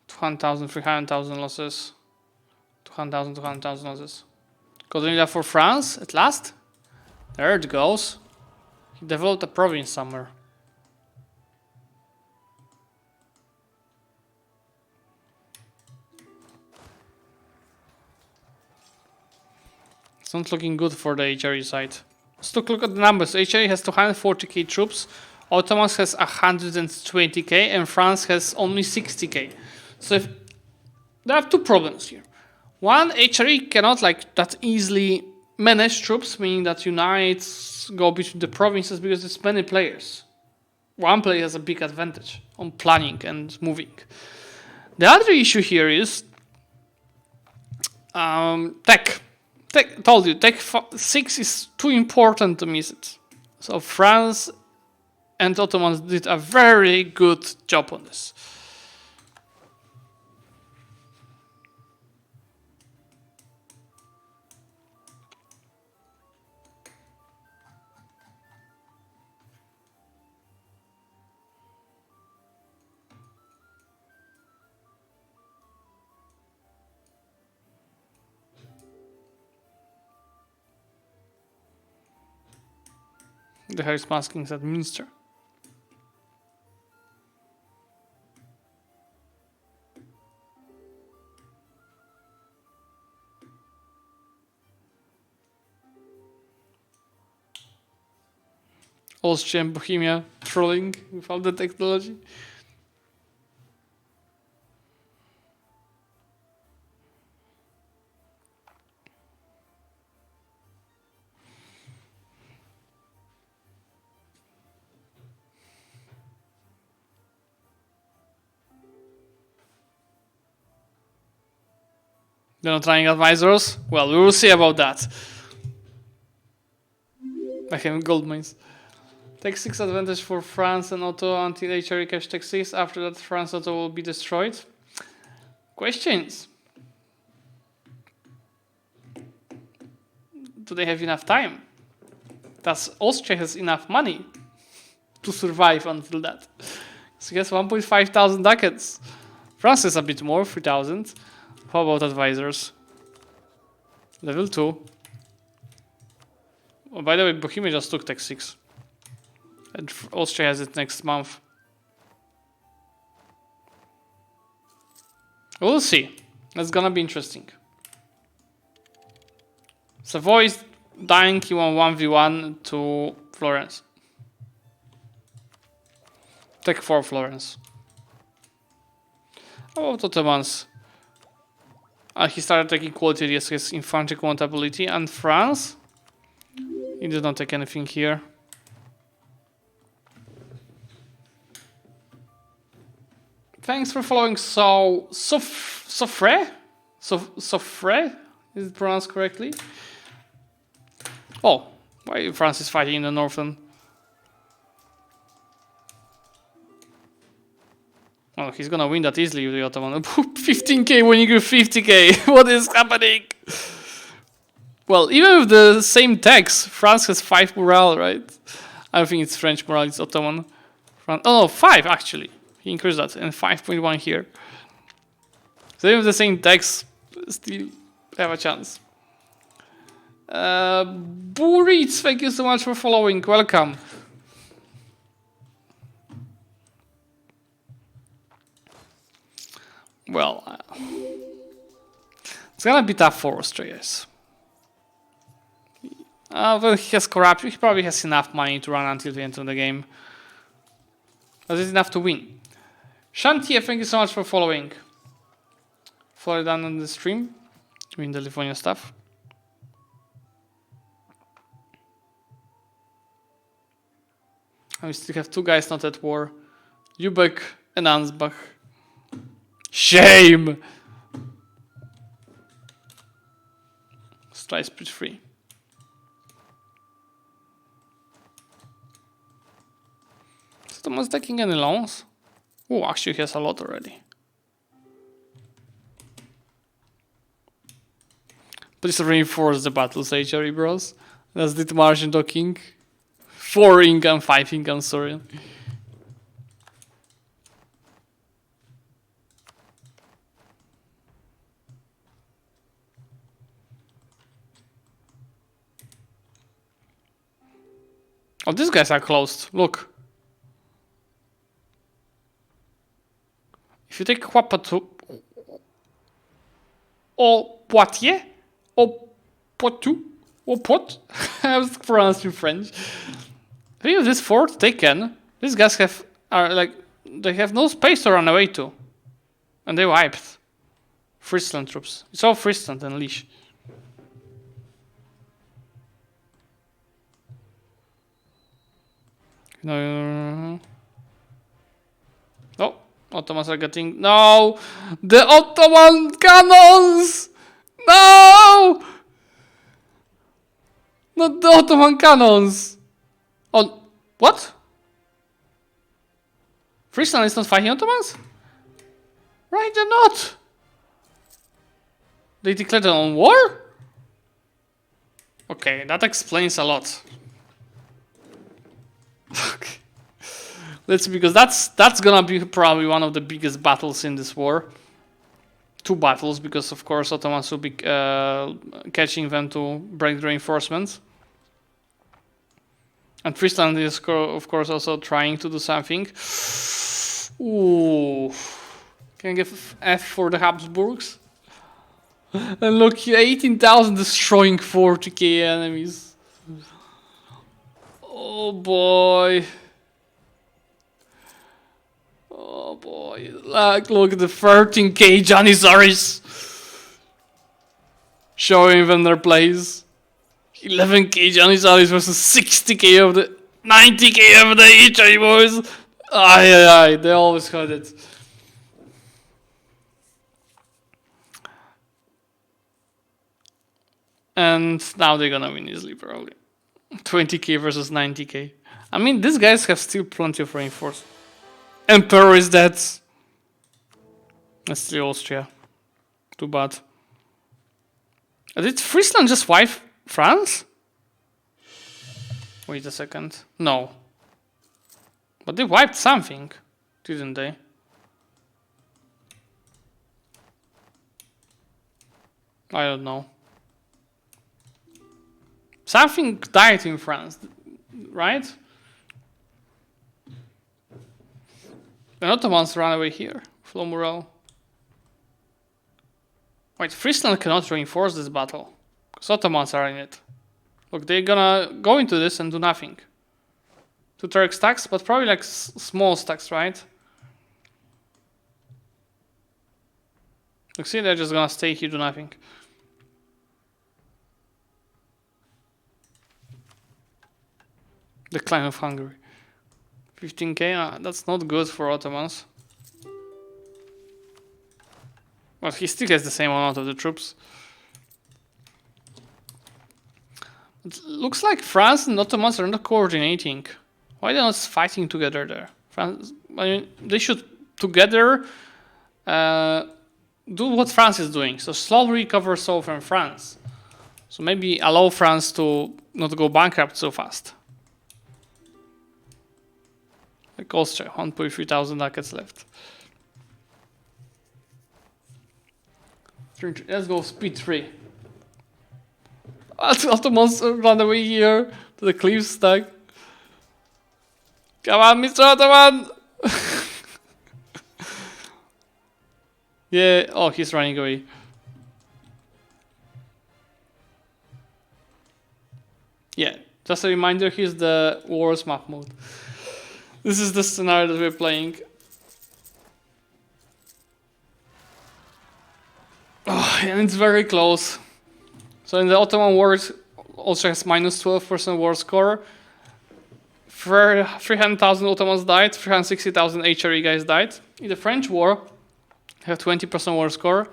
$200,000, $300,000 losses. $200,000, $200,000 losses. Colonia for France at last. There it goes. He developed a province somewhere. It's not looking good for the HRE side. Let's look at the numbers. HRE has 240k troops, Ottomans has 120k, and France has only 60k. So there are 2 problems here. One, HRE cannot that easily manage troops, meaning that unites go between the provinces because there's many players. One player has a big advantage on planning and moving. The other issue here is tech. Told you, tech 6 is too important to miss it. So France and Ottomans did a very good job on this. The Harris maskings at Minster. Austria and Bohemia trolling without the technology. They're not trying advisors? Well, we will see about that. I have gold mines. Take 6 advantage for France and Otto until HRE cash take 6. After that, France and Otto will be destroyed. Questions? Do they have enough time? Does Austria has enough money to survive until that? So yes, 1.5 thousand ducats. France is a bit more, 3,000. How about advisors? Level 2. Oh, by the way, Bohemia just took tech 6. And Austria has it next month. We'll see. That's gonna be interesting. Savoy is dying, he won 1v1 to Florence. Tech 4 Florence. How about Ottomans? He started taking quality risks, his infantry compatibility. And France? He did not take anything here. Thanks for following Sofre? Sofre? Is it pronounced correctly? Oh, why France is fighting in the northern? Oh, he's gonna win that easily with the Ottoman. 15k winning with 50k. What is happening? Well, even with the same tax, France has 5 morale, right? I don't think it's French morale, it's Ottoman. Oh no, 5 actually. He increased that, and 5.1 here. So even with the same tax, still have a chance. Burits, thank you so much for following. Welcome. Well, it's gonna be tough for Austria, yes. Well, he has corruption. He probably has enough money to run until the end of the game. But it's enough to win. Shantia, thank you so much for following. Follow down on the stream. Doing the Livonia stuff. And we still have 2 guys not at war. Lübeck and Ansbach. Shame! Let's try split 3. Is Thomas taking any loans? Oh, actually he has a lot already. Please reinforce the battles, HRE bros. That's the margin docking. 4 income, 5 income, sorry. Oh, these guys are closed. Look. If you take Poitou or Poitiers or Poitou or Pot, I was pronounced in French. If you have this fort taken, these guys they have no space to run away to, and they wiped. Friesland troops. It's all Friesland and Liege. No. Oh, Ottomans are getting... No! The Ottoman cannons! No! Not the Ottoman cannons! Oh, what? Friesland is not fighting Ottomans? Right, they're not. They declared their own war? Okay, that explains a lot. Okay. Let's see, because that's gonna be probably one of the biggest battles in this war. 2 battles, because of course Ottomans will be catching them to break the reinforcements. And Friesland is of course also trying to do something. Ooh. Can I give F for the Habsburgs? And look here, 18,000 destroying 40k enemies. Oh boy. Oh boy. Like, look at the 13k Janissaries. Showing them their place. 11k Janissaries versus 60k of the 90k of the HRE boys. Aye, they always got it. And now they're gonna win easily, probably. 20k versus 90k. I mean, these guys have still plenty of reinforcements. Emperor is dead. That's still Austria. Too bad. Did Friesland just wipe France? Wait a second. No. But they wiped something, didn't they? I don't know. Something died in France, right? The Ottomans ran away here. Flow morale. Wait, Friesland cannot reinforce this battle. Because Ottomans are in it. Look, they're gonna go into this and do nothing. 2 Turk stacks, but probably like small stacks, right? Look, see, they're just gonna stay here, do nothing. Decline of Hungary. 15k, that's not good for Ottomans. Well, he still has the same amount of the troops. It looks like France and Ottomans are not coordinating. Why are they not fighting together there? France, I mean, they should together do what France is doing. So slowly recover southern France. So maybe allow France to not go bankrupt so fast. Like Austria, 1.3 thousand ducats left. Let's go speed 3. Ottomans run away here to the cliff stack. Come on, Mr. Ottoman! Yeah, oh, he's running away. Yeah, just a reminder, he's the Wars Mahmud. This is the scenario that we're playing. Oh, and it's very close. So in the Ottoman Wars, Austria has minus 12% war score. 300,000 Ottomans died, 360,000 HRE guys died. In the French War, have 20% war score.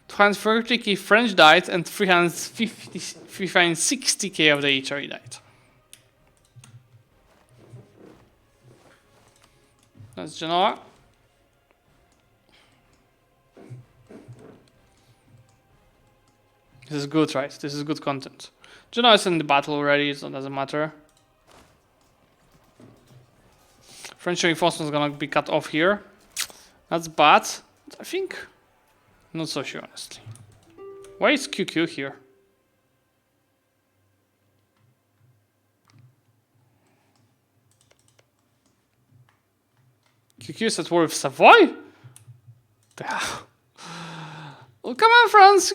230k French died, and 360k of the HRE died. That's Genoa. This is good, right? This is good content. Genoa is in the battle already, so it doesn't matter. French reinforcement is gonna be cut off here. That's bad. I think. Not so sure, honestly. Why is QQ here? QQ is at war with Savoy? Well, come on, France.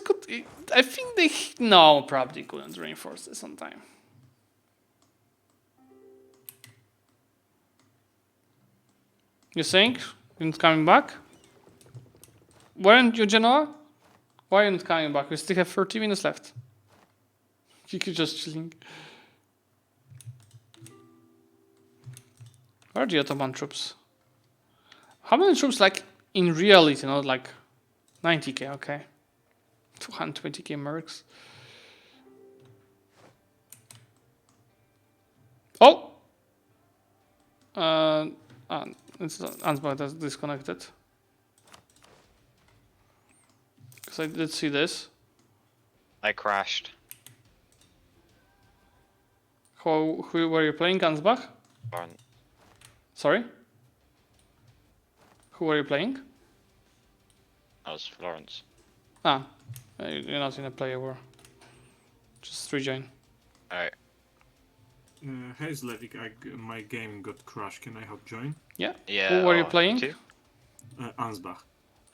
I think they... No, probably couldn't reinforce this on time. You think? You're not coming back? Weren't you, Genoa? Why are you not coming back? We still have 30 minutes left. QQ just chilling. Where are the Ottoman troops? How many troops, like, in reality, not like 90k, okay. 220k mercs. Oh! It's Ansbach that's disconnected. Because I did see this. I crashed. Who were you playing, Ansbach? Florence. Sorry? Who were you playing? I was Florence. You're not in a player war. Just rejoin. Alright. Hey Zlewikk, my game got crashed. Can I help join? Yeah. Yeah. Who were you playing? Too? Ansbach.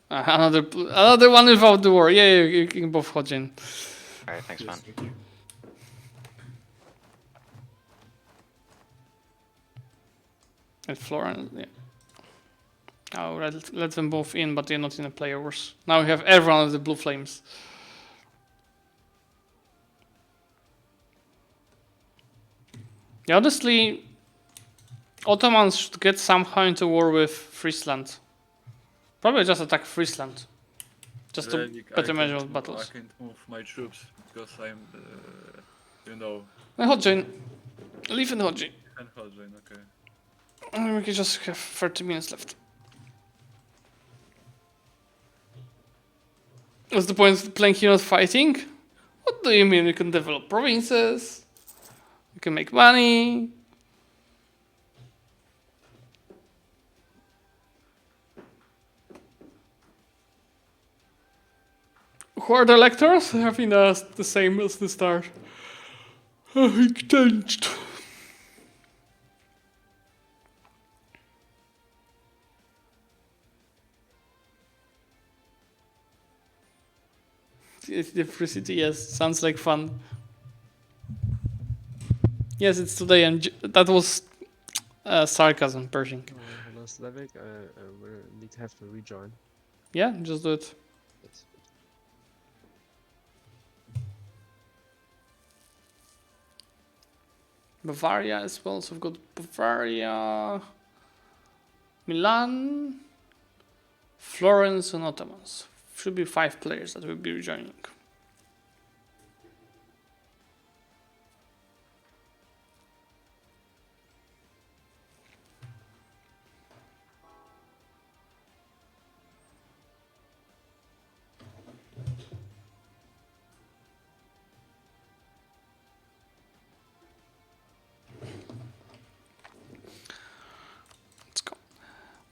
Another one without the war. Yeah, you can both hodge in. Alright, thanks, man. Thank you. And Florence, yeah. Now let them both in, but they're not in a player wars. Now we have everyone with the blue flames. Yeah, honestly, Ottomans should get somehow into war with Friesland. Probably just attack Friesland. Just to Zlewikk, better I measure can't battles. I can't move my troops because I'm, you know, Hodgin. Leave in Hodgin. and Hodgin, okay. We can just have 30 minutes left. What's the point of playing here not fighting? What do you mean you can develop provinces? You can make money. Who are the electors? I think that's the same as the start. It changed. Diversity, yes, sounds like fun. Yes, it's today, and that was sarcasm, Pershing. Hello, Zlewikk. We have to rejoin. Yeah, just do it. Yes. Bavaria as well, so we've got Bavaria, Milan, Florence, and Ottomans. Should be 5 players that will be rejoining.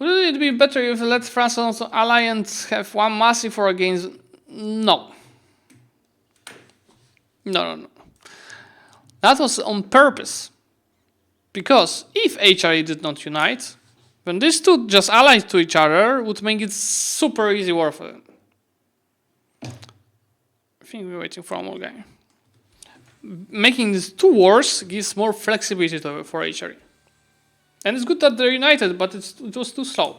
Would it be better if let France also ally and have one massive war against? No. No. That was on purpose. Because if HRE did not unite, then these two just allied to each other would make it super easy war for them. I think we're waiting for one more guy. Making these 2 wars gives more flexibility for HRE. And it's good that they're united, but it was too slow.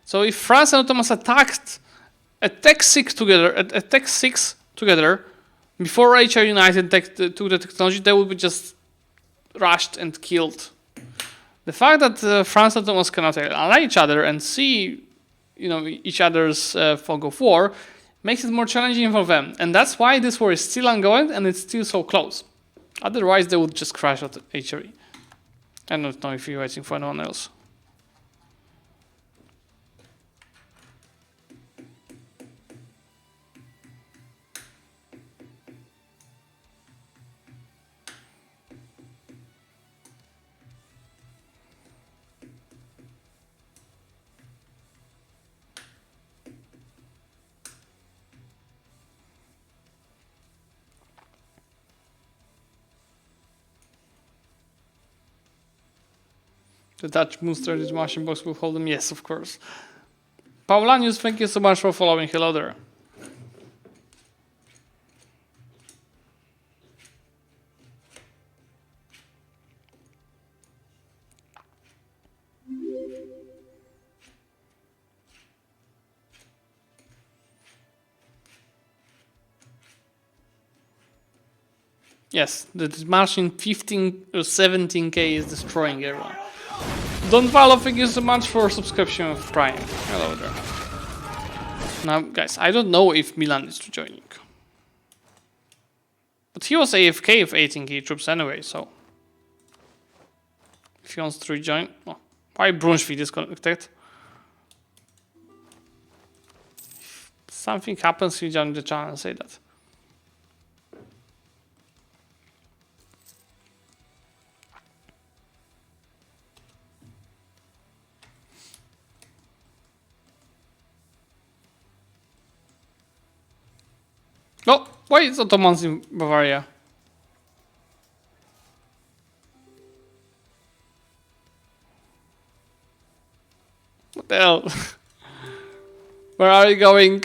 So if France and Ottomans attacked Tech 6 together, before HR united to the technology, they would be just rushed and killed. The fact that France and Ottomans cannot ally each other and see, each other's fog of war makes it more challenging for them. And that's why this war is still ongoing and it's still so close. Otherwise, they would just crash at HRE. I don't know if you're waiting for anyone else. The Dutch Moonster is machine box will hold them. Yes, of course. Paulanius, thank you so much for following. Hello there. Yes, the Martian 15 or 17k is destroying everyone. Don't follow, thank you so much for subscription with Prime. Hello there. Now, guys, I don't know if Milan is rejoining. But he was AFK with 18k troops anyway, so... If he wants to rejoin... Oh, Why Brunswick disconnected? If something happens, you join the channel and say that. Oh, why is Ottomans in Bavaria? What the hell? Where are you going?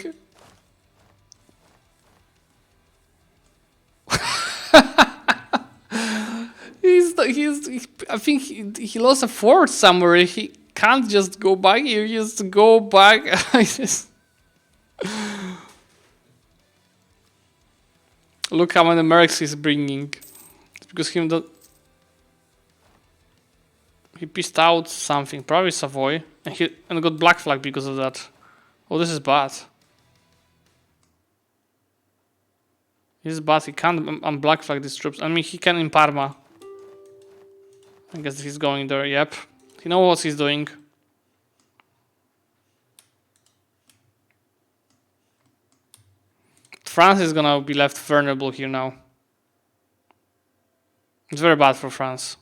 I think he lost a fort somewhere. He can't just go back. He just go back. Look how many mercs he's bringing. It's because he pissed out something, probably Savoy, and got black flag because of that. Oh, this is bad. This is bad. He can't unblack flag these troops. I mean, he can in Parma. I guess he's going there. Yep, he knows what he's doing. France is gonna be left vulnerable here now. It's very bad for France.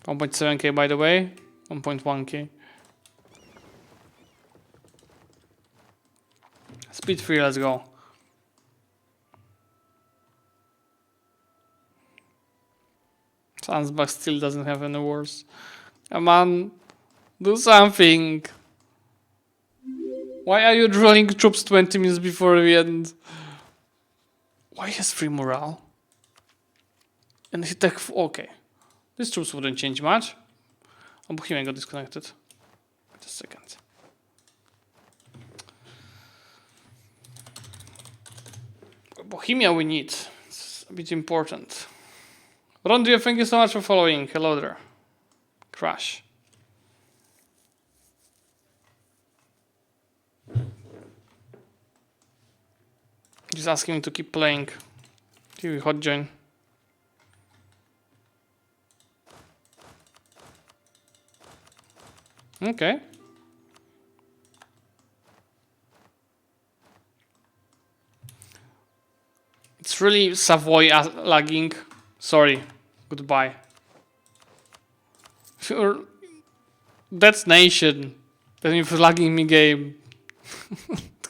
$1.7k by the way, 1.1k. Speed 3, let's go. Sandsbach still doesn't have any wars. Come on, do something. Why are you drawing troops 20 minutes before the end? Why has free morale? And he took... Okay. These troops wouldn't change much. Oh, Bohemian got disconnected. Wait a second. Bohemia we need. It's a bit important. Rondio, thank you so much for following. Hello there. Crash. Just asking me to keep playing. TV hot join. Okay. It's really Savoy lagging. Sorry. Goodbye. Sure. That's nation. Then you're lagging me game.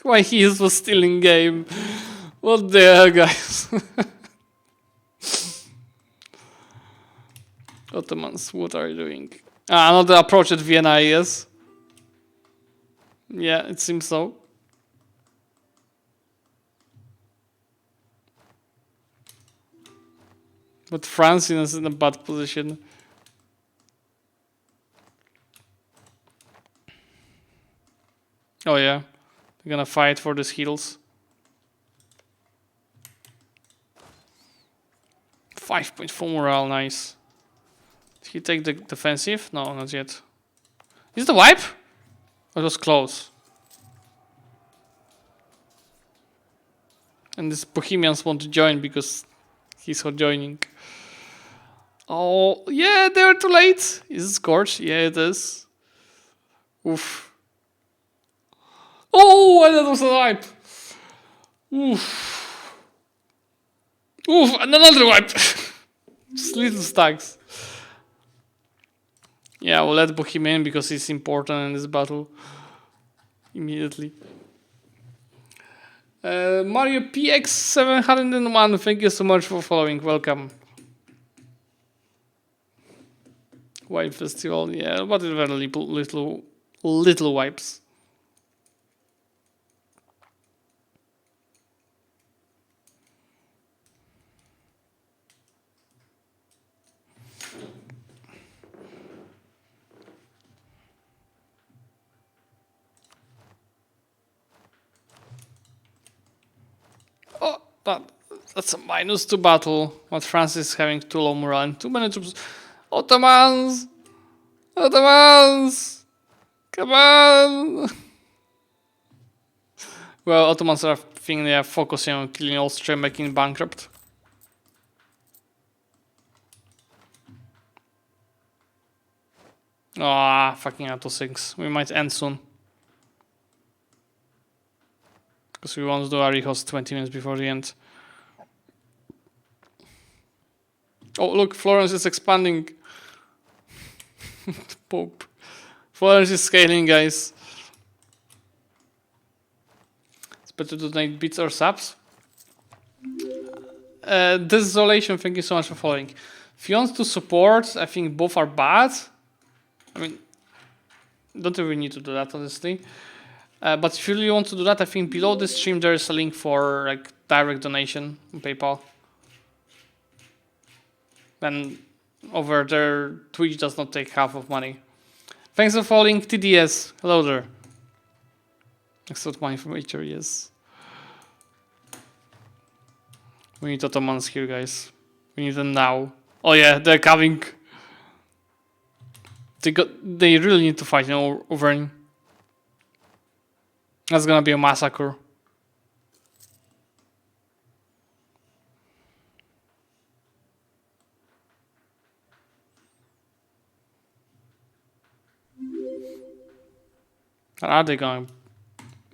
Why he was still in game? What the hell, guys? Ottomans, what are you doing? Another approach at Vienna, yes. Yeah, it seems so. But France is in a bad position. Oh yeah, they're gonna fight for these hills. 5.4 morale, nice. Did he take the defensive? No, not yet. Is the wipe? It was close. And these Bohemians want to join because he's not joining. Oh, yeah, they're too late. Is it Scorch? Yeah, it is. Oof. Oh, and that was a wipe. Oof. Oof, and another wipe. Just little stacks. Yeah, we'll let Bohemian because he's important in this battle. Immediately. Mario PX701, thank you so much for following. Welcome. Wipe Festival, yeah, but it were little wipes. Oh, that's a -2 battle. But France is having too low morale and too many troops. Ottomans! Ottomans! Come on! Well, Ottomans are thinking they are focusing on killing Austria, making bankrupt. Ah, fucking auto sinks. We might end soon. Because we want to do our rehost 20 minutes before the end. Oh, look, Florence is expanding. Pope. Florence is scaling, guys. It's better to donate bits or subs. Desolation, thank you so much for following. If you want to support, I think both are bad. I mean, don't really need to do that, honestly. But if you really want to do that, I think below the stream there is a link for like direct donation on PayPal. And over there, Twitch does not take half of money. Thanks for following, TDS. Hello there. Extra money from HRE, yes. We need Ottomans here, guys. We need them now. Oh yeah, they're coming. They really need to fight in Auvergne. That's gonna be a massacre. Or are they going to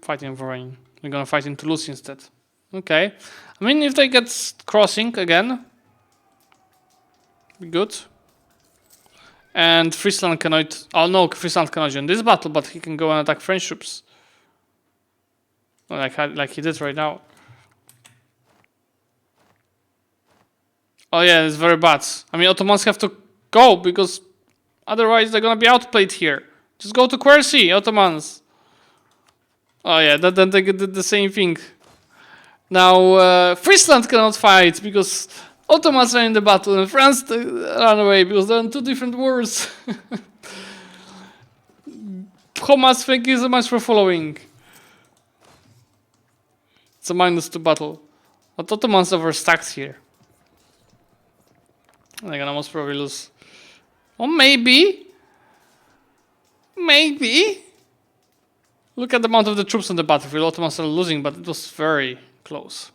fight in Auvergne? They're gonna fight in Toulouse instead. Okay. I mean, if they get crossing again, be good. And Friesland cannot. Oh no, Friesland cannot join this battle, but he can go and attack French troops. Like he did right now. Oh yeah, it's very bad. I mean, Ottomans have to go because otherwise they're gonna be outplayed here. Just go to Quercy, Ottomans. Oh yeah, then they did the same thing. Now Friesland cannot fight because Ottomans are in the battle and France run away because they're in two different wars. Thomas, thank you so much for following. It's a -2 battle. But Ottomans are overstacked here. They're gonna most probably lose. Or maybe. Maybe. Look at the amount of the troops on the battlefield. Ottomans are losing, but it was very close.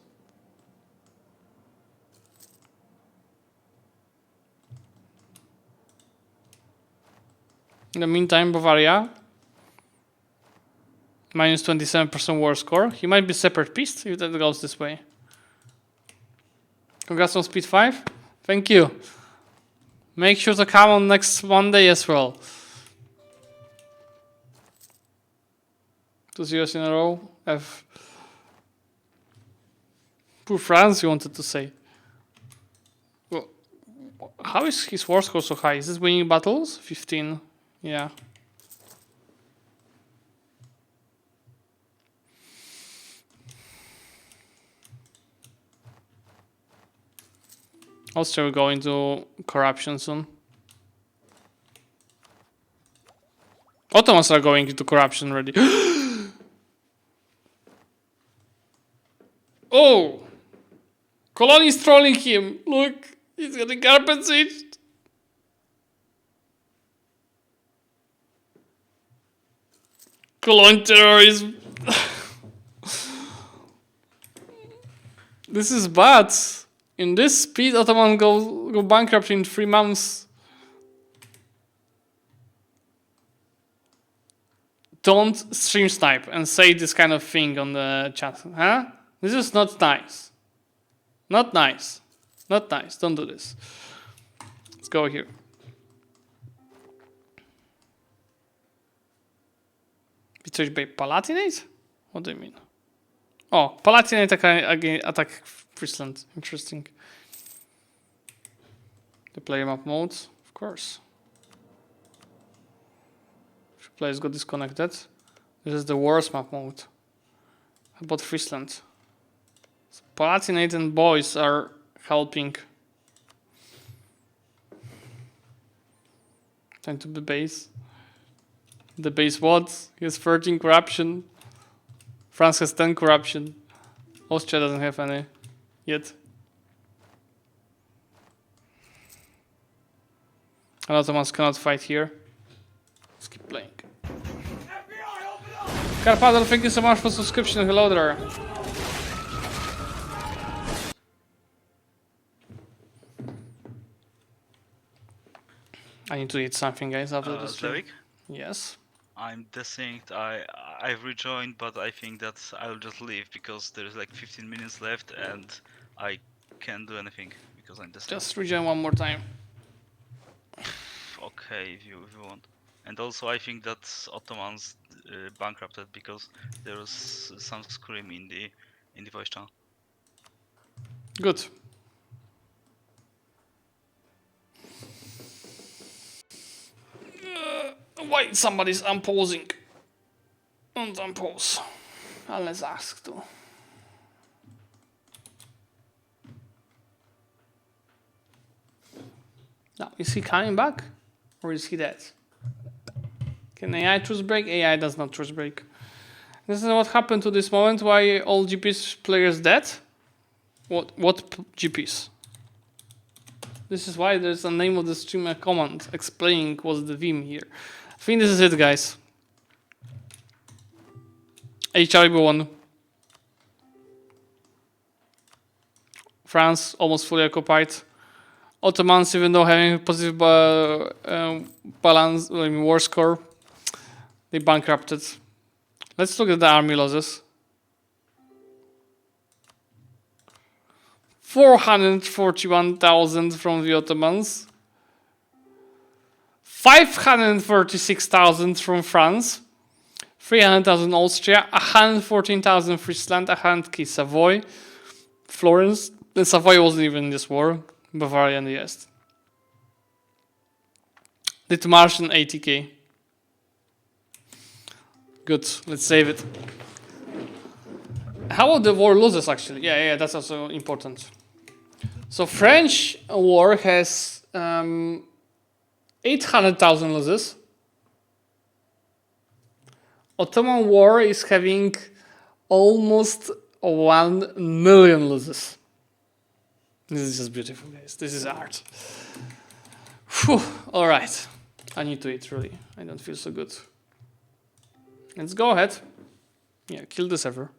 In the meantime, Bavaria. Minus 27% war score. He might be separate pissed if that goes this way. Congrats on speed 5. Thank you. Make sure to come on next Monday as well. 2 zeros in a row. F. Poor France, you wanted to say. Well, how is his war score so high? Is this winning battles? 15. Yeah. Austria will go into corruption soon. Ottomans are going into corruption already. Oh! Cologne is trolling him. Look, he's getting carpet sieged. Cologne terrorism. This is bad. In this speed, Ottoman go bankrupt in 3 months. Don't stream snipe and say this kind of thing on the chat, huh? This is not nice. Not nice. Not nice. Don't do this. Let's go here. Betrayed by Palatinate? What do you mean? Oh, Palatinate attack Friesland. Interesting. The player map mode, of course. Players got disconnected. This is the worst map mode. How about Friesland? So Palatinate and boys are helping. Time to the base. The base what? He has 13 corruption. France has 10 corruption. Austria doesn't have any yet. And Ottomans cannot fight here. Let's keep playing. Carpador, thank you so much for subscription. Hello there. I need to eat something, guys, after this stream. Zlewikk, Yes. I'm distinct. I've rejoined, but I think that I'll just leave because there's like 15 minutes left and I can't do anything because I'm distinct. Just rejoin one more time. Okay, if you want. And also, I think that Ottoman's bankrupted because there was some scream in the voice channel. Good. Wait, somebody's unpausing. Don't unpause. Unless asked to. Now, is he coming back? Or is he dead? Can AI truce break? AI does not truce break. This is what happened to this moment. Why all GPs players dead? What GPs? This is why there's a name of the streamer comment explaining what's the theme here. I think this is it, guys. HRE won. France almost fully occupied. Ottomans, even though having a positive balance, war score, they bankrupted. Let's look at the army losses. 441,000 from the Ottomans. 536,000 from France. 300,000 Austria. 114,000 Friesland. 100k Savoy. Florence. And Savoy wasn't even in this war. Bavaria and the Est. Ditmarschen 80k. Good, let's save it. How about the war losses actually? Yeah, that's also important. So French war has 800,000 losses. Ottoman war is having almost 1 million losses. This is just beautiful, guys. This is art. Whew. All right. I need to eat, really. I don't feel so good. Let's go ahead. Yeah, kill the server.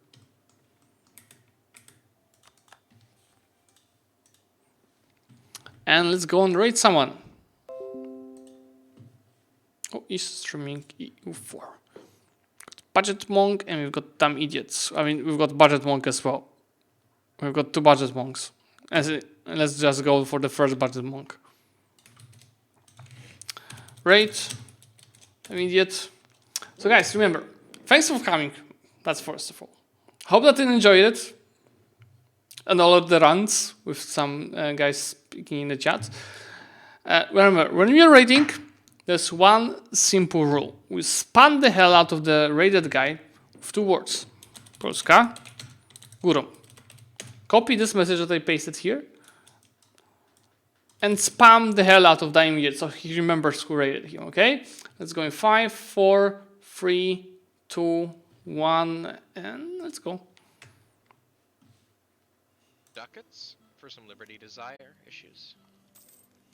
And let's go and raid someone. Oh, he's streaming EU4. Budget monk, and we've got dumb idiots. I mean, we've got budget monk as well. We've got 2 budget monks. Let's just go for the first budget monk. Raid. Immediate. So guys, remember, thanks for coming. That's first of all. Hope that you enjoyed it. And all of the runs with some guys speaking in the chat. Remember, when you're raiding, there's one simple rule. We spam the hell out of the raided guy with 2 words. Polska, górą. Copy this message that I pasted here. And spam the hell out of the immediate so he remembers who raided him, okay? Let's go in 5, 4, 3, 2, 1, and let's go. Ducats for some Liberty Desire issues.